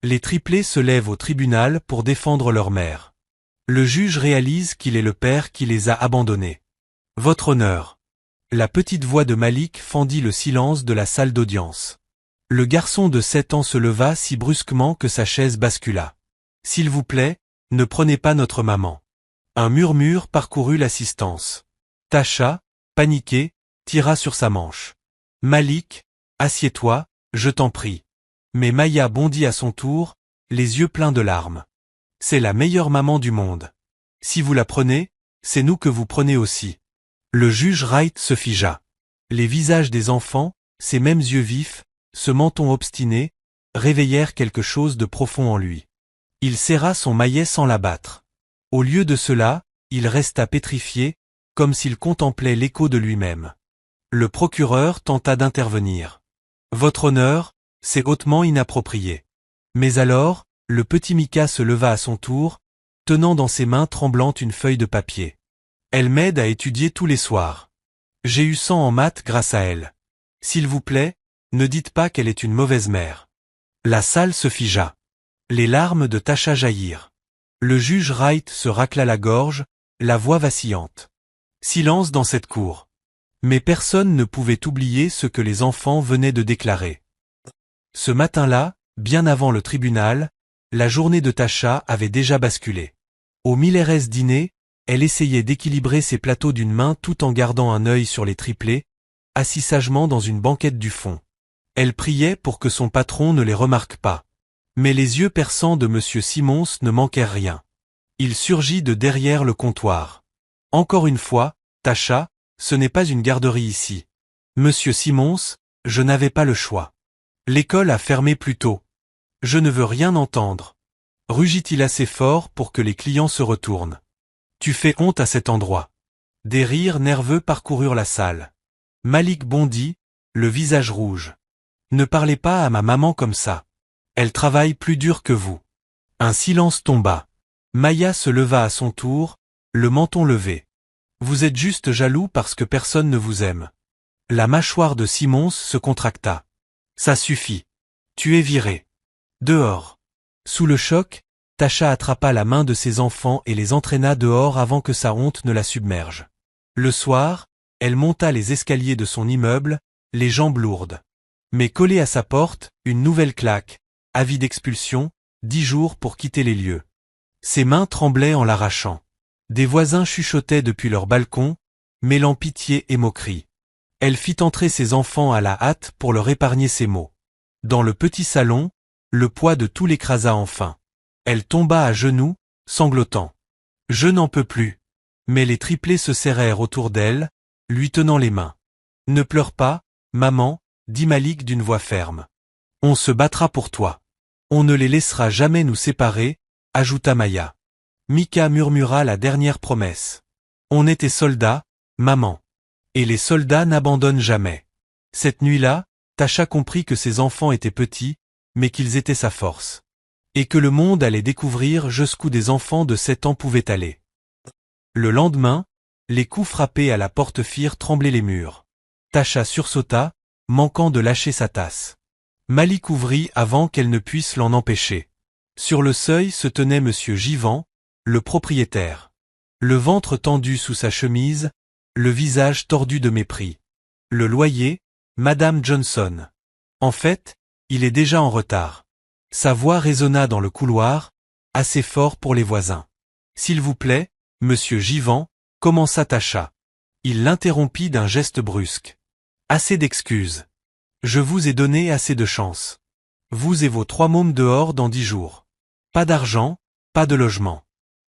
Les triplés se lèvent au tribunal pour défendre leur mère. Le juge réalise qu'il est le père qui les a abandonnés. Votre honneur. La petite voix de Malik fendit le silence de la salle d'audience. Le garçon de 7 ans se leva si brusquement que sa chaise bascula. S'il vous plaît, ne prenez pas notre maman. Un murmure parcourut l'assistance. Tasha, paniquée, tira sur sa manche. Malik, assieds-toi, je t'en prie. Mais Maya bondit à son tour, les yeux pleins de larmes. C'est la meilleure maman du monde. Si vous la prenez, c'est nous que vous prenez aussi. Le juge Wright se figea. Les visages des enfants, ces mêmes yeux vifs, ce menton obstiné, réveillèrent quelque chose de profond en lui. Il serra son maillet sans l'abattre. Au lieu de cela, il resta pétrifié, comme s'il contemplait l'écho de lui-même. Le procureur tenta d'intervenir. Votre honneur, c'est hautement inapproprié. Mais alors, le petit Mika se leva à son tour, tenant dans ses mains tremblantes une feuille de papier. Elle m'aide à étudier tous les soirs. J'ai eu 100 en maths grâce à elle. S'il vous plaît, ne dites pas qu'elle est une mauvaise mère. La salle se figea. Les larmes de Tasha jaillirent. Le juge Wright se racla la gorge, la voix vacillante. Silence dans cette cour. Mais personne ne pouvait oublier ce que les enfants venaient de déclarer. Ce matin-là, bien avant le tribunal, la journée de Tasha avait déjà basculé. Au Miller's dîner, elle essayait d'équilibrer ses plateaux d'une main tout en gardant un œil sur les triplés, assis sagement dans une banquette du fond. Elle priait pour que son patron ne les remarque pas. Mais les yeux perçants de M. Simmons ne manquèrent rien. Il surgit de derrière le comptoir. Encore une fois, Tasha, ce n'est pas une garderie ici. Monsieur Simmons, je n'avais pas le choix. L'école a fermé plus tôt. Je ne veux rien entendre. Rugit-il assez fort pour que les clients se retournent. Tu fais honte à cet endroit. Des rires nerveux parcoururent la salle. Malik bondit, le visage rouge. Ne parlez pas à ma maman comme ça. Elle travaille plus dur que vous. Un silence tomba. Maya se leva à son tour, le menton levé. Vous êtes juste jaloux parce que personne ne vous aime. La mâchoire de Simmons se contracta. Ça suffit. Tu es viré. Dehors. Sous le choc, Tasha attrapa la main de ses enfants et les entraîna dehors avant que sa honte ne la submerge. Le soir, elle monta les escaliers de son immeuble, les jambes lourdes. Mais collée à sa porte, une nouvelle claque, avis d'expulsion, 10 jours pour quitter les lieux. Ses mains tremblaient en l'arrachant. Des voisins chuchotaient depuis leur balcon, mêlant pitié et moquerie. Elle fit entrer ses enfants à la hâte pour leur épargner ces mots. Dans le petit salon, le poids de tout l'écrasa enfin. Elle tomba à genoux, sanglotant. Je n'en peux plus. Mais les triplés se serrèrent autour d'elle, lui tenant les mains. Ne pleure pas, maman, dit Malik d'une voix ferme. On se battra pour toi. On ne les laissera jamais nous séparer, ajouta Maya. Mika murmura la dernière promesse. On était soldats, maman. Et les soldats n'abandonnent jamais. Cette nuit-là, Tasha comprit que ses enfants étaient petits, mais qu'ils étaient sa force. Et que le monde allait découvrir jusqu'où des enfants de 7 ans pouvaient aller. Le lendemain, les coups frappés à la porte firent trembler les murs. Tasha sursauta, manquant de lâcher sa tasse. Malik ouvrit avant qu'elle ne puisse l'en empêcher. Sur le seuil se tenait Monsieur Givant, le propriétaire. Le ventre tendu sous sa chemise, le visage tordu de mépris. Le loyer, Madame Johnson. En fait, il est déjà en retard. Sa voix résonna dans le couloir, assez fort pour les voisins. S'il vous plaît, Monsieur Givant, commença Tasha. Il l'interrompit d'un geste brusque. Assez d'excuses. Je vous ai donné assez de chance. Vous et vos 3 mômes dehors dans 10 jours. Pas d'argent, pas de logement.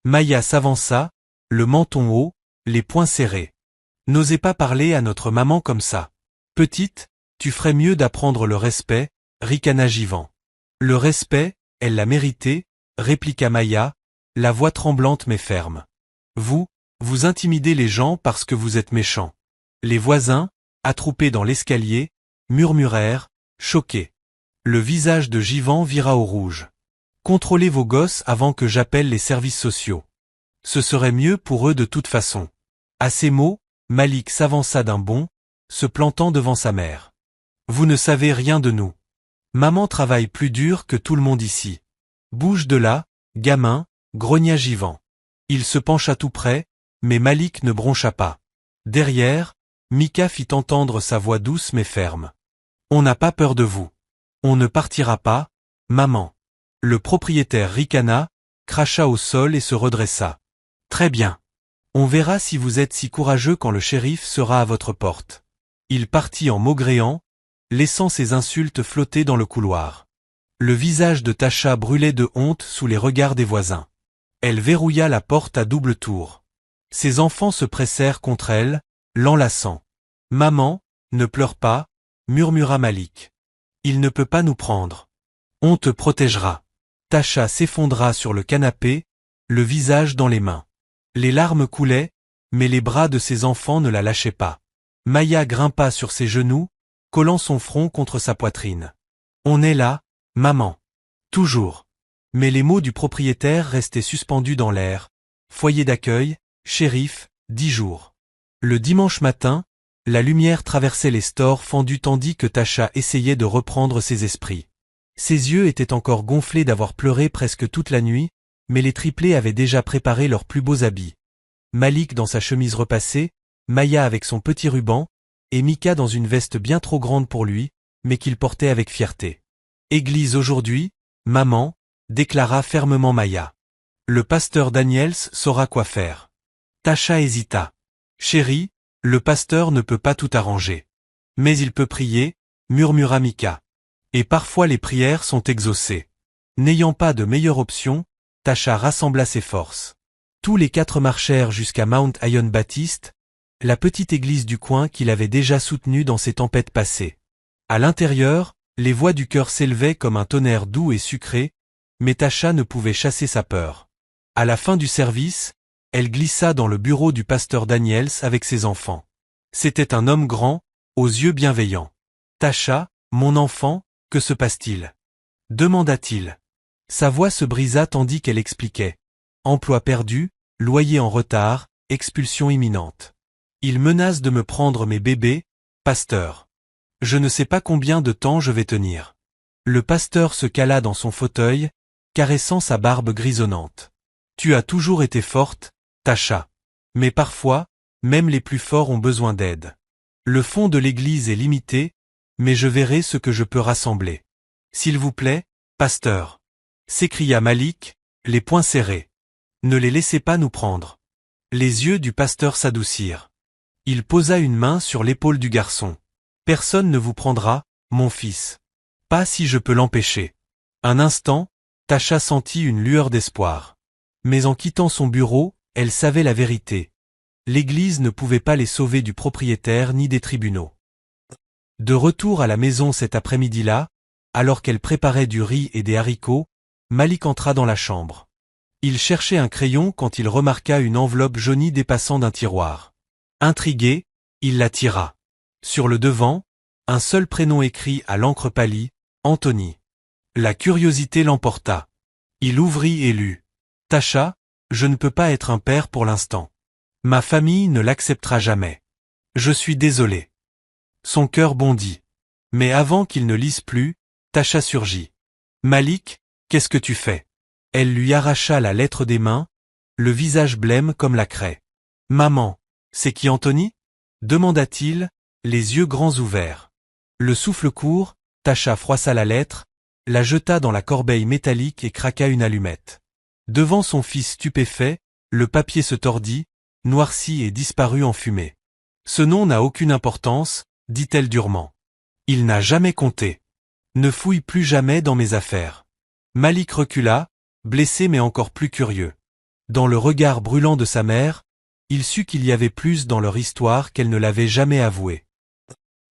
Maya s'avança, le menton haut, les poings serrés. N'osez pas parler à notre maman comme ça. Petite, tu ferais mieux d'apprendre le respect, ricana Givant. Le respect, elle l'a mérité, répliqua Maya, la voix tremblante mais ferme. Vous intimidez les gens parce que vous êtes méchants. Les voisins, attroupés dans l'escalier, murmurèrent, choqués. Le visage de Givant vira au rouge. Contrôlez vos gosses avant que j'appelle les services sociaux. Ce serait mieux pour eux de toute façon. À ces mots, Malik s'avança d'un bond, se plantant devant sa mère. Vous ne savez rien de nous. Maman travaille plus dur que tout le monde ici. Bouge de là, gamin, grogna Jivan. Il se pencha tout près, mais Malik ne broncha pas. Derrière, Mika fit entendre sa voix douce mais ferme. On n'a pas peur de vous. On ne partira pas, maman. Le propriétaire ricana, cracha au sol et se redressa. Très bien. On verra si vous êtes si courageux quand le shérif sera à votre porte. Il partit en maugréant, laissant ses insultes flotter dans le couloir. Le visage de Tasha brûlait de honte sous les regards des voisins. Elle verrouilla la porte à double tour. Ses enfants se pressèrent contre elle, l'enlaçant. « Maman, ne pleure pas », murmura Malik. « Il ne peut pas nous prendre. On te protégera. » Tasha s'effondra sur le canapé, le visage dans les mains. Les larmes coulaient, mais les bras de ses enfants ne la lâchaient pas. Maya grimpa sur ses genoux, collant son front contre sa poitrine. « On est là, maman. Toujours. » Mais les mots du propriétaire restaient suspendus dans l'air. Foyer d'accueil, shérif, 10 jours. Le dimanche matin, la lumière traversait les stores fendus tandis que Tasha essayait de reprendre ses esprits. Ses yeux étaient encore gonflés d'avoir pleuré presque toute la nuit, mais les triplés avaient déjà préparé leurs plus beaux habits. Malik dans sa chemise repassée, Maya avec son petit ruban, et Mika dans une veste bien trop grande pour lui, mais qu'il portait avec fierté. « Église aujourd'hui, maman », déclara fermement Maya. « Le pasteur Daniels saura quoi faire. » Tasha hésita. « Chérie, le pasteur ne peut pas tout arranger. Mais il peut prier, » murmura Mika. « Et parfois les prières sont exaucées. » N'ayant pas de meilleure option, Tasha rassembla ses forces. Tous les 4 marchèrent jusqu'à Mount Ion Baptist, la petite église du coin qu'il avait déjà soutenue dans ses tempêtes passées. À l'intérieur, les voix du chœur s'élevaient comme un tonnerre doux et sucré, mais Tasha ne pouvait chasser sa peur. À la fin du service, elle glissa dans le bureau du pasteur Daniels avec ses enfants. C'était un homme grand, aux yeux bienveillants. « Tasha, mon enfant, que se passe-t-il » demanda-t-il. Sa voix se brisa tandis qu'elle expliquait. Emploi perdu, loyer en retard, expulsion imminente. Il menace de me prendre mes bébés, pasteur. Je ne sais pas combien de temps je vais tenir. Le pasteur se cala dans son fauteuil, caressant sa barbe grisonnante. Tu as toujours été forte, Tasha. Mais parfois, même les plus forts ont besoin d'aide. Le fond de l'église est limité, mais je verrai ce que je peux rassembler. S'il vous plaît, pasteur. S'écria Malik, les poings serrés. Ne les laissez pas nous prendre. Les yeux du pasteur s'adoucirent. Il posa une main sur l'épaule du garçon. Personne ne vous prendra, mon fils. Pas si je peux l'empêcher. Un instant, Tasha sentit une lueur d'espoir. Mais en quittant son bureau, elle savait la vérité. L'église ne pouvait pas les sauver du propriétaire ni des tribunaux. De retour à la maison cet après-midi-là, alors qu'elle préparait du riz et des haricots, Malik entra dans la chambre. Il cherchait un crayon quand il remarqua une enveloppe jaunie dépassant d'un tiroir. Intrigué, il la tira. Sur le devant, un seul prénom écrit à l'encre pâlie, Anthony. La curiosité l'emporta. Il ouvrit et lut. Tasha, je ne peux pas être un père pour l'instant. Ma famille ne l'acceptera jamais. Je suis désolé. Son cœur bondit. Mais avant qu'il ne lise plus, Tasha surgit. Malik, qu'est-ce que tu fais? Elle lui arracha la lettre des mains, le visage blême comme la craie. Maman, c'est qui Anthony? Demanda-t-il, les yeux grands ouverts. Le souffle court, Tasha froissa la lettre, la jeta dans la corbeille métallique et craqua une allumette. Devant son fils stupéfait, le papier se tordit, noircit et disparut en fumée. Ce nom n'a aucune importance, dit-elle durement. Il n'a jamais compté. Ne fouille plus jamais dans mes affaires. Malik recula, blessé mais encore plus curieux. Dans le regard brûlant de sa mère, il sut qu'il y avait plus dans leur histoire qu'elle ne l'avait jamais avoué.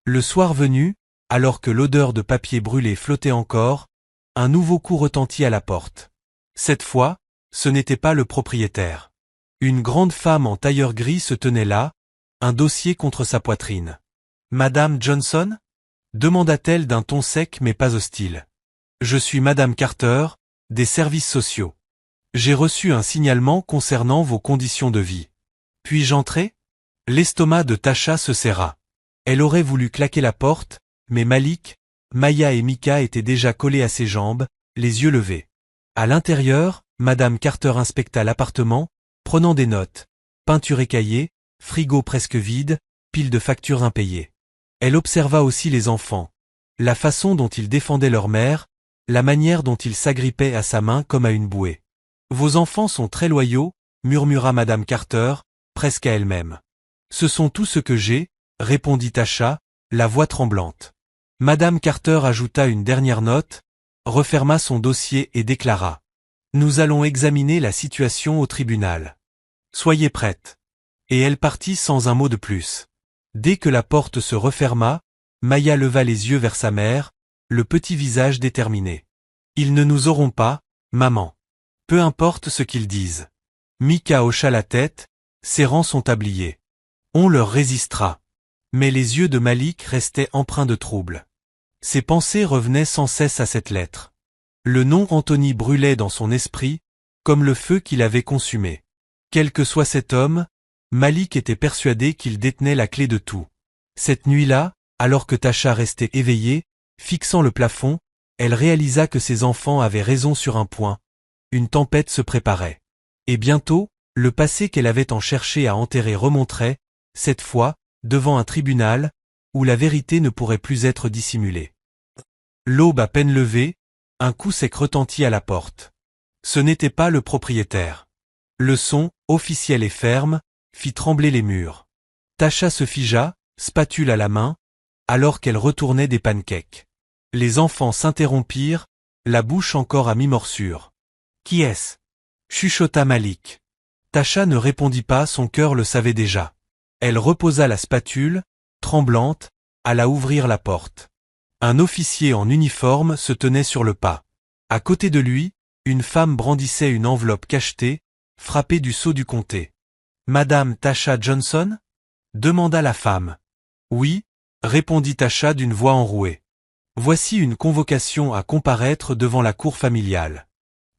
Le soir venu, alors que l'odeur de papier brûlé flottait encore, un nouveau coup retentit à la porte. Cette fois, ce n'était pas le propriétaire. Une grande femme en tailleur gris se tenait là, un dossier contre sa poitrine. « Madame Johnson » demanda-t-elle d'un ton sec mais pas hostile. « Je suis Madame Carter, des services sociaux. J'ai reçu un signalement concernant vos conditions de vie. Puis-je entrer ?» L'estomac de Tasha se serra. Elle aurait voulu claquer la porte, mais Malik, Maya et Mika étaient déjà collés à ses jambes, les yeux levés. À l'intérieur, Madame Carter inspecta l'appartement, prenant des notes. Peinture écaillée, frigo presque vide, pile de factures impayées. Elle observa aussi les enfants. La façon dont ils défendaient leur mère, la manière dont ils s'agrippaient à sa main comme à une bouée. Vos enfants sont très loyaux, murmura Madame Carter, presque à elle-même. Ce sont tout ce que j'ai, répondit Tasha, la voix tremblante. Madame Carter ajouta une dernière note, referma son dossier et déclara. Nous allons examiner la situation au tribunal. Soyez prête. Et elle partit sans un mot de plus. Dès que la porte se referma, Maya leva les yeux vers sa mère, le petit visage déterminé. Ils ne nous auront pas, maman. Peu importe ce qu'ils disent. Mika hocha la tête, serrant son tablier. On leur résistera. Mais les yeux de Malik restaient empreints de trouble. Ses pensées revenaient sans cesse à cette lettre. Le nom Anthony brûlait dans son esprit, comme le feu qu'il avait consumé. Quel que soit cet homme, Malik était persuadé qu'il détenait la clé de tout. Cette nuit-là, alors que Tasha restait éveillée, fixant le plafond, elle réalisa que ses enfants avaient raison sur un point. Une tempête se préparait. Et bientôt, le passé qu'elle avait tant cherché à enterrer remonterait, cette fois, devant un tribunal, où la vérité ne pourrait plus être dissimulée. L'aube à peine levée, un coup sec retentit à la porte. Ce n'était pas le propriétaire. Le son, officiel et ferme, fit trembler les murs. Tasha se figea, spatule à la main, alors qu'elle retournait des pancakes. Les enfants s'interrompirent, la bouche encore à mi-morsure. « Qui est-ce » chuchota Malik. Tasha ne répondit pas, son cœur le savait déjà. Elle reposa la spatule, tremblante, alla ouvrir la porte. Un officier en uniforme se tenait sur le pas. À côté de lui, une femme brandissait une enveloppe cachetée, frappée du sceau du comté. « Madame Tasha Johnson » demanda la femme. « Oui » répondit Tasha d'une voix enrouée. « Voici une convocation à comparaître devant la cour familiale.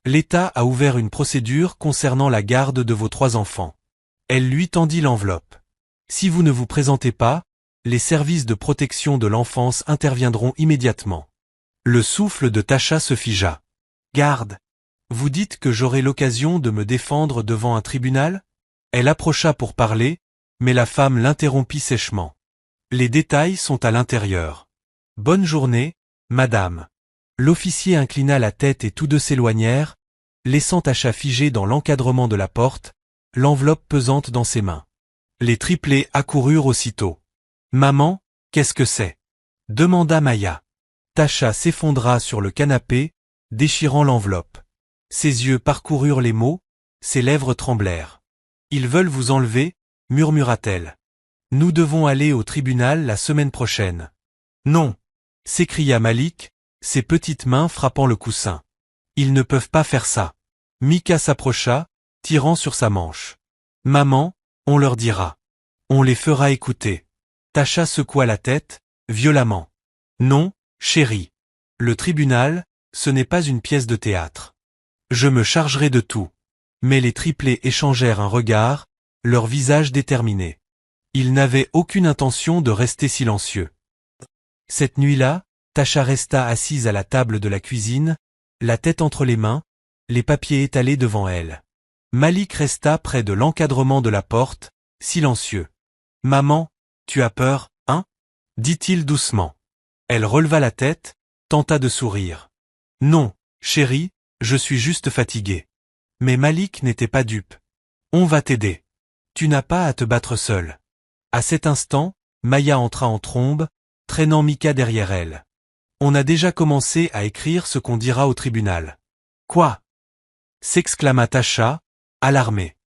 L'État a ouvert une procédure concernant la garde de vos 3 enfants. » Elle lui tendit l'enveloppe. « Si vous ne vous présentez pas, les services de protection de l'enfance interviendront immédiatement. » Le souffle de Tasha se figea. « Garde. Vous dites que j'aurai l'occasion de me défendre devant un tribunal ?» Elle approcha pour parler, mais la femme l'interrompit sèchement. « Les détails sont à l'intérieur. Bonne journée, madame. » L'officier inclina la tête et tous deux s'éloignèrent, laissant Tasha figée dans l'encadrement de la porte, l'enveloppe pesante dans ses mains. Les triplés accoururent aussitôt. « Maman, qu'est-ce que c'est » demanda Maya. Tasha s'effondra sur le canapé, déchirant l'enveloppe. Ses yeux parcoururent les mots, ses lèvres tremblèrent. « Ils veulent vous enlever » murmura-t-elle. « Nous devons aller au tribunal la semaine prochaine. »« Non » s'écria Malik, ses petites mains frappant le coussin. « Ils ne peuvent pas faire ça. » Mika s'approcha, tirant sur sa manche. « Maman, on leur dira. On les fera écouter. » Tasha secoua la tête, violemment. « Non, chérie. Le tribunal, ce n'est pas une pièce de théâtre. Je me chargerai de tout. » Mais les triplés échangèrent un regard, leur visage déterminé. Ils n'avaient aucune intention de rester silencieux. Cette nuit-là, Tasha resta assise à la table de la cuisine, la tête entre les mains, les papiers étalés devant elle. Malik resta près de l'encadrement de la porte, silencieux. « Maman, tu as peur, hein » dit-il doucement. Elle releva la tête, tenta de sourire. « Non, chérie, je suis juste fatiguée. » Mais Malik n'était pas dupe. « On va t'aider. Tu n'as pas à te battre seule. » À cet instant, Maya entra en trombe, traînant Mika derrière elle. « On a déjà commencé à écrire ce qu'on dira au tribunal. »« Quoi » s'exclama Tasha, alarmée.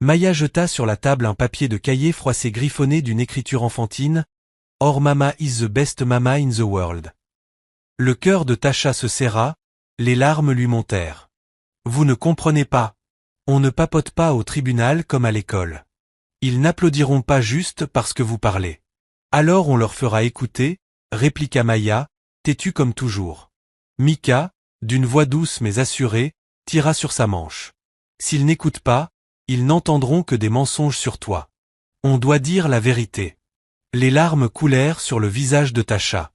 Maya jeta sur la table un papier de cahier froissé griffonné d'une écriture enfantine. « Or Mama is the best mama in the world. » Le cœur de Tasha se serra, les larmes lui montèrent. « Vous ne comprenez pas. On ne papote pas au tribunal comme à l'école. Ils n'applaudiront pas juste parce que vous parlez. Alors on leur fera écouter, » répliqua Maya, têtue comme toujours. Mika, d'une voix douce mais assurée, tira sur sa manche. « S'ils n'écoutent pas, ils n'entendront que des mensonges sur toi. On doit dire la vérité. » Les larmes coulèrent sur le visage de Tasha.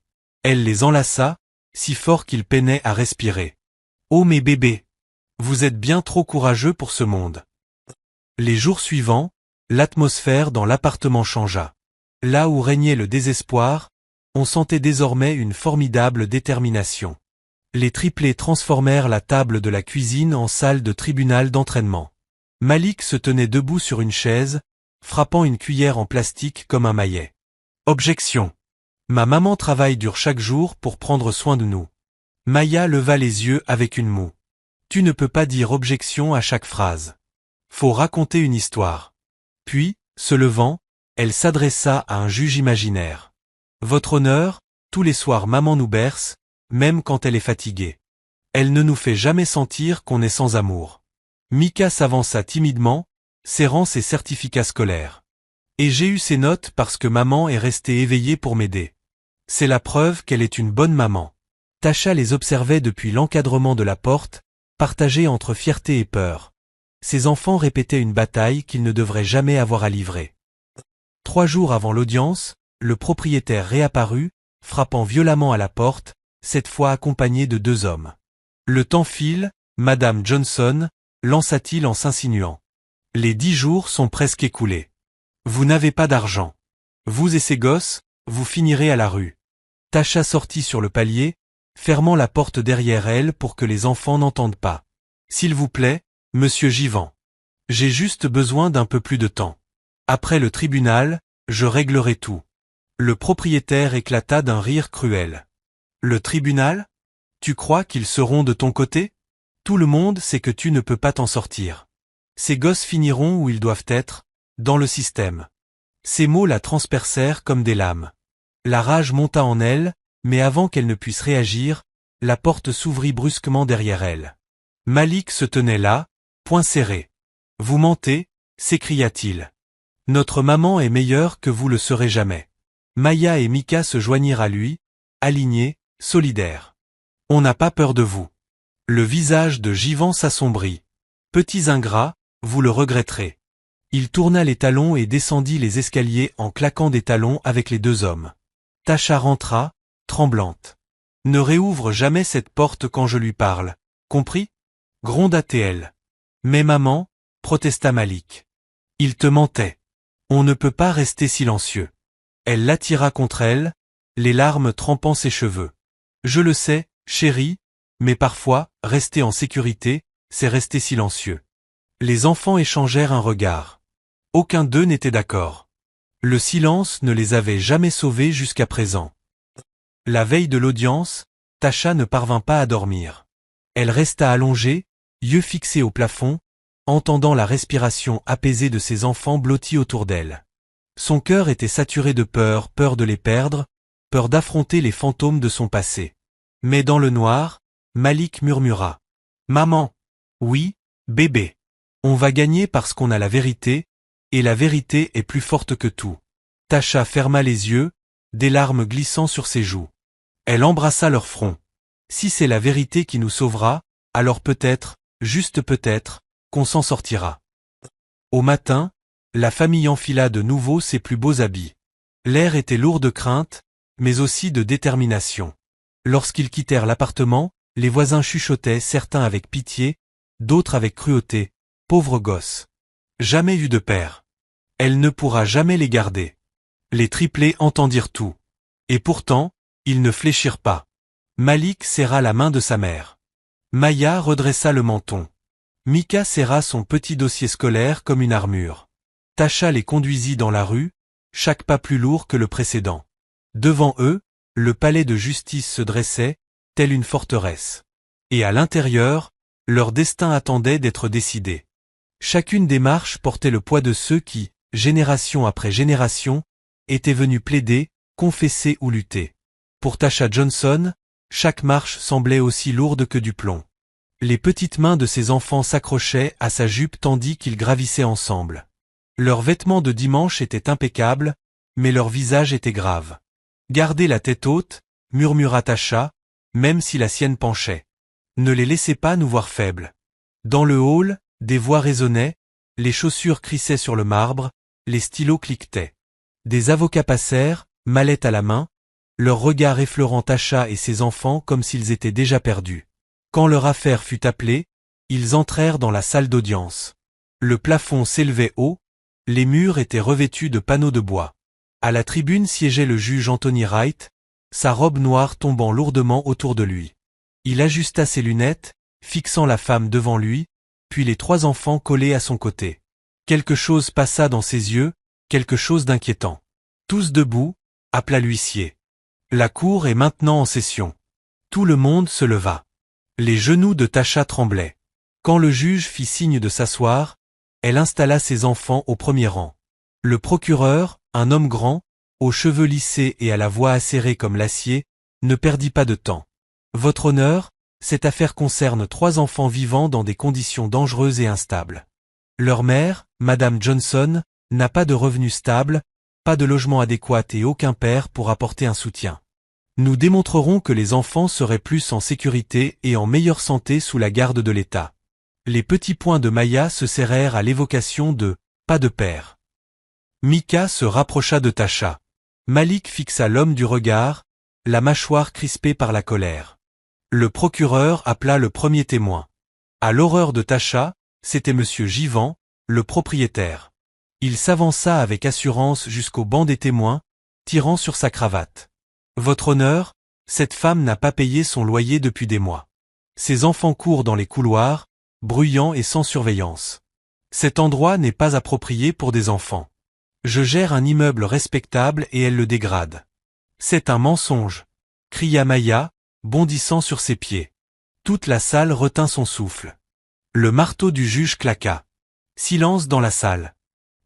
Elle les enlaça, si fort qu'ils peinaient à respirer. Oh mes bébés! Vous êtes bien trop courageux pour ce monde. Les jours suivants, l'atmosphère dans l'appartement changea. Là où régnait le désespoir, on sentait désormais une formidable détermination. Les triplés transformèrent la table de la cuisine en salle de tribunal d'entraînement. Malik se tenait debout sur une chaise, frappant une cuillère en plastique comme un maillet. Objection. Ma maman travaille dur chaque jour pour prendre soin de nous. Maya leva les yeux avec une moue. Tu ne peux pas dire objection à chaque phrase. Faut raconter une histoire. Puis, se levant, elle s'adressa à un juge imaginaire. Votre honneur, tous les soirs maman nous berce, même quand elle est fatiguée. Elle ne nous fait jamais sentir qu'on est sans amour. Mika s'avança timidement, serrant ses certificats scolaires. Et j'ai eu ces notes parce que maman est restée éveillée pour m'aider. C'est la preuve qu'elle est une bonne maman. Tasha les observait depuis l'encadrement de la porte, partagée entre fierté et peur. Ses enfants répétaient une bataille qu'ils ne devraient jamais avoir à livrer. 3 jours avant l'audience, le propriétaire réapparut, frappant violemment à la porte, cette fois accompagné de 2 hommes. Le temps file, Madame Johnson, lança-t-il en s'insinuant. Les 10 jours sont presque écoulés. Vous n'avez pas d'argent. Vous et ces gosses, vous finirez à la rue. Tasha sortit sur le palier, fermant la porte derrière elle pour que les enfants n'entendent pas. S'il vous plaît, monsieur Givant. J'ai juste besoin d'un peu plus de temps. Après le tribunal, je réglerai tout. Le propriétaire éclata d'un rire cruel. Le tribunal? Tu crois qu'ils seront de ton côté? Tout le monde sait que tu ne peux pas t'en sortir. Ces gosses finiront où ils doivent être, dans le système. Ces mots la transpercèrent comme des lames. La rage monta en elle, mais avant qu'elle ne puisse réagir, la porte s'ouvrit brusquement derrière elle. Malik se tenait là, poing serré. Vous mentez, s'écria-t-il. Notre maman est meilleure que vous le serez jamais. Maya et Mika se joignirent à lui, alignés, solidaires. On n'a pas peur de vous. Le visage de Givant s'assombrit. Petits ingrats, vous le regretterez. Il tourna les talons et descendit les escaliers en claquant des talons avec les 2 hommes. Tasha rentra, tremblante. Ne réouvre jamais cette porte quand je lui parle, compris? Gronda-t-elle. Mais maman, protesta Malik. Il te mentait. On ne peut pas rester silencieux. Elle l'attira contre elle, les larmes trempant ses cheveux. Je le sais, chérie, mais parfois, rester en sécurité, c'est rester silencieux. Les enfants échangèrent un regard. Aucun d'eux n'était d'accord. Le silence ne les avait jamais sauvés jusqu'à présent. La veille de l'audience, Tasha ne parvint pas à dormir. Elle resta allongée, yeux fixés au plafond, entendant la respiration apaisée de ses enfants blottis autour d'elle. Son cœur était saturé de peur, peur de les perdre, peur d'affronter les fantômes de son passé. Mais dans le noir, Malik murmura. Maman. Oui, bébé. On va gagner parce qu'on a la vérité, et la vérité est plus forte que tout. Tasha ferma les yeux, des larmes glissant sur ses joues. Elle embrassa leur front. Si c'est la vérité qui nous sauvera, alors peut-être, juste peut-être, qu'on s'en sortira. Au matin, la famille enfila de nouveau ses plus beaux habits. L'air était lourd de crainte, mais aussi de détermination. Lorsqu'ils quittèrent l'appartement, les voisins chuchotaient, certains avec pitié, d'autres avec cruauté. Pauvre gosse. Jamais eu de père. Elle ne pourra jamais les garder. Les triplés entendirent tout. Et pourtant, ils ne fléchirent pas. Malik serra la main de sa mère. Maya redressa le menton. Mika serra son petit dossier scolaire comme une armure. Tasha les conduisit dans la rue, chaque pas plus lourd que le précédent. Devant eux, le palais de justice se dressait, telle une forteresse. Et à l'intérieur, leur destin attendait d'être décidé. Chacune des marches portait le poids de ceux qui, génération après génération, étaient venus plaider, confesser ou lutter. Pour Tasha Johnson, chaque marche semblait aussi lourde que du plomb. Les petites mains de ses enfants s'accrochaient à sa jupe tandis qu'ils gravissaient ensemble. Leurs vêtements de dimanche étaient impeccables, mais leur visage était grave. Gardez la tête haute, murmura Tasha, même si la sienne penchait. Ne les laissez pas nous voir faibles. Dans le hall, des voix résonnaient, les chaussures crissaient sur le marbre, les stylos cliquetaient. Des avocats passèrent, mallette à la main, leur regard effleurant Tasha et ses enfants comme s'ils étaient déjà perdus. Quand leur affaire fut appelée, ils entrèrent dans la salle d'audience. Le plafond s'élevait haut, les murs étaient revêtus de panneaux de bois. À la tribune siégeait le juge Anthony Wright, sa robe noire tombant lourdement autour de lui. Il ajusta ses lunettes, fixant la femme devant lui, puis les 3 enfants collés à son côté. Quelque chose passa dans ses yeux, quelque chose d'inquiétant. Tous debout, appela l'huissier. La cour est maintenant en session. Tout le monde se leva. Les genoux de Tasha tremblaient. Quand le juge fit signe de s'asseoir, elle installa ses enfants au premier rang. Le procureur, un homme grand, aux cheveux lissés et à la voix acérée comme l'acier, ne perdit pas de temps. Votre honneur, cette affaire concerne 3 enfants vivant dans des conditions dangereuses et instables. Leur mère, Madame Johnson, n'a pas de revenus stables, pas de logement adéquat et aucun père pour apporter un soutien. Nous démontrerons que les enfants seraient plus en sécurité et en meilleure santé sous la garde de l'État. Les petits poings de Maya se serrèrent à l'évocation de « pas de père ». Micah se rapprocha de Tasha. Malik fixa l'homme du regard, la mâchoire crispée par la colère. Le procureur appela le premier témoin. À l'horreur de Tasha, c'était Monsieur Givant, le propriétaire. Il s'avança avec assurance jusqu'au banc des témoins, tirant sur sa cravate. Votre honneur, cette femme n'a pas payé son loyer depuis des mois. Ses enfants courent dans les couloirs, bruyants et sans surveillance. Cet endroit n'est pas approprié pour des enfants. Je gère un immeuble respectable et elle le dégrade. C'est un mensonge, cria Maya, bondissant sur ses pieds. Toute la salle retint son souffle. Le marteau du juge claqua. Silence dans la salle.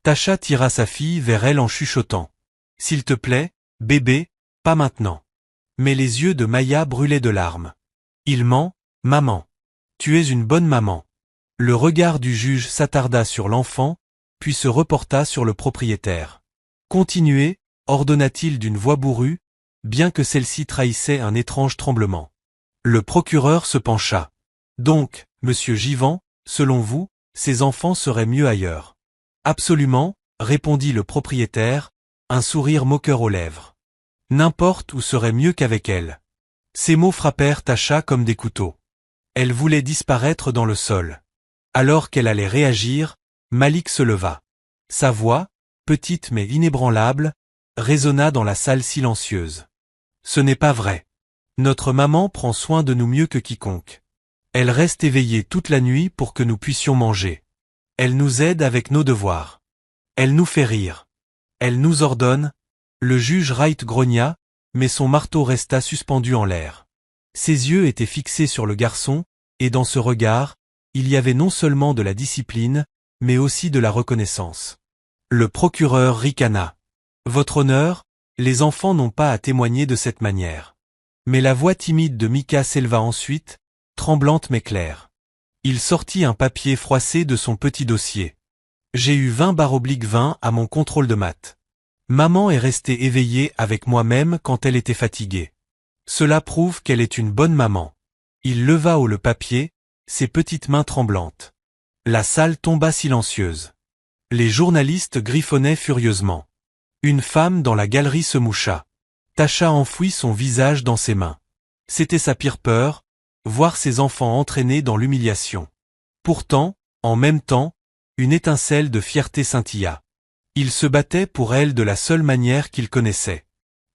Tasha tira sa fille vers elle en chuchotant. S'il te plaît, bébé, pas maintenant. Mais les yeux de Maya brûlaient de larmes. Il ment, maman. Tu es une bonne maman. Le regard du juge s'attarda sur l'enfant, puis se reporta sur le propriétaire. Continuez, ordonna-t-il d'une voix bourrue, bien que celle-ci trahissait un étrange tremblement. Le procureur se pencha. Donc, monsieur Givant, selon vous, ces enfants seraient mieux ailleurs. Absolument, répondit le propriétaire, un sourire moqueur aux lèvres. N'importe où serait mieux qu'avec elle. Ces mots frappèrent Tasha comme des couteaux. Elle voulait disparaître dans le sol. Alors qu'elle allait réagir, Malik se leva. Sa voix, petite mais inébranlable, résonna dans la salle silencieuse. Ce n'est pas vrai. Notre maman prend soin de nous mieux que quiconque. Elle reste éveillée toute la nuit pour que nous puissions manger. Elle nous aide avec nos devoirs. Elle nous fait rire. Elle nous ordonne. Le juge Wright grogna, mais son marteau resta suspendu en l'air. Ses yeux étaient fixés sur le garçon, et dans ce regard, il y avait non seulement de la discipline, mais aussi de la reconnaissance. Le procureur ricana. Votre honneur, les enfants n'ont pas à témoigner de cette manière. Mais la voix timide de Micah s'éleva ensuite, tremblante mais claire. Il sortit un papier froissé de son petit dossier. J'ai eu 20/20 à mon contrôle de maths. Maman est restée éveillée avec moi-même quand elle était fatiguée. Cela prouve qu'elle est une bonne maman. Il leva haut le papier, ses petites mains tremblantes. La salle tomba silencieuse. Les journalistes griffonnaient furieusement. Une femme dans la galerie se moucha. Tasha enfouit son visage dans ses mains. C'était sa pire peur, voir ses enfants entraînés dans l'humiliation. Pourtant, en même temps, une étincelle de fierté scintilla. Il se battait pour elle de la seule manière qu'il connaissait.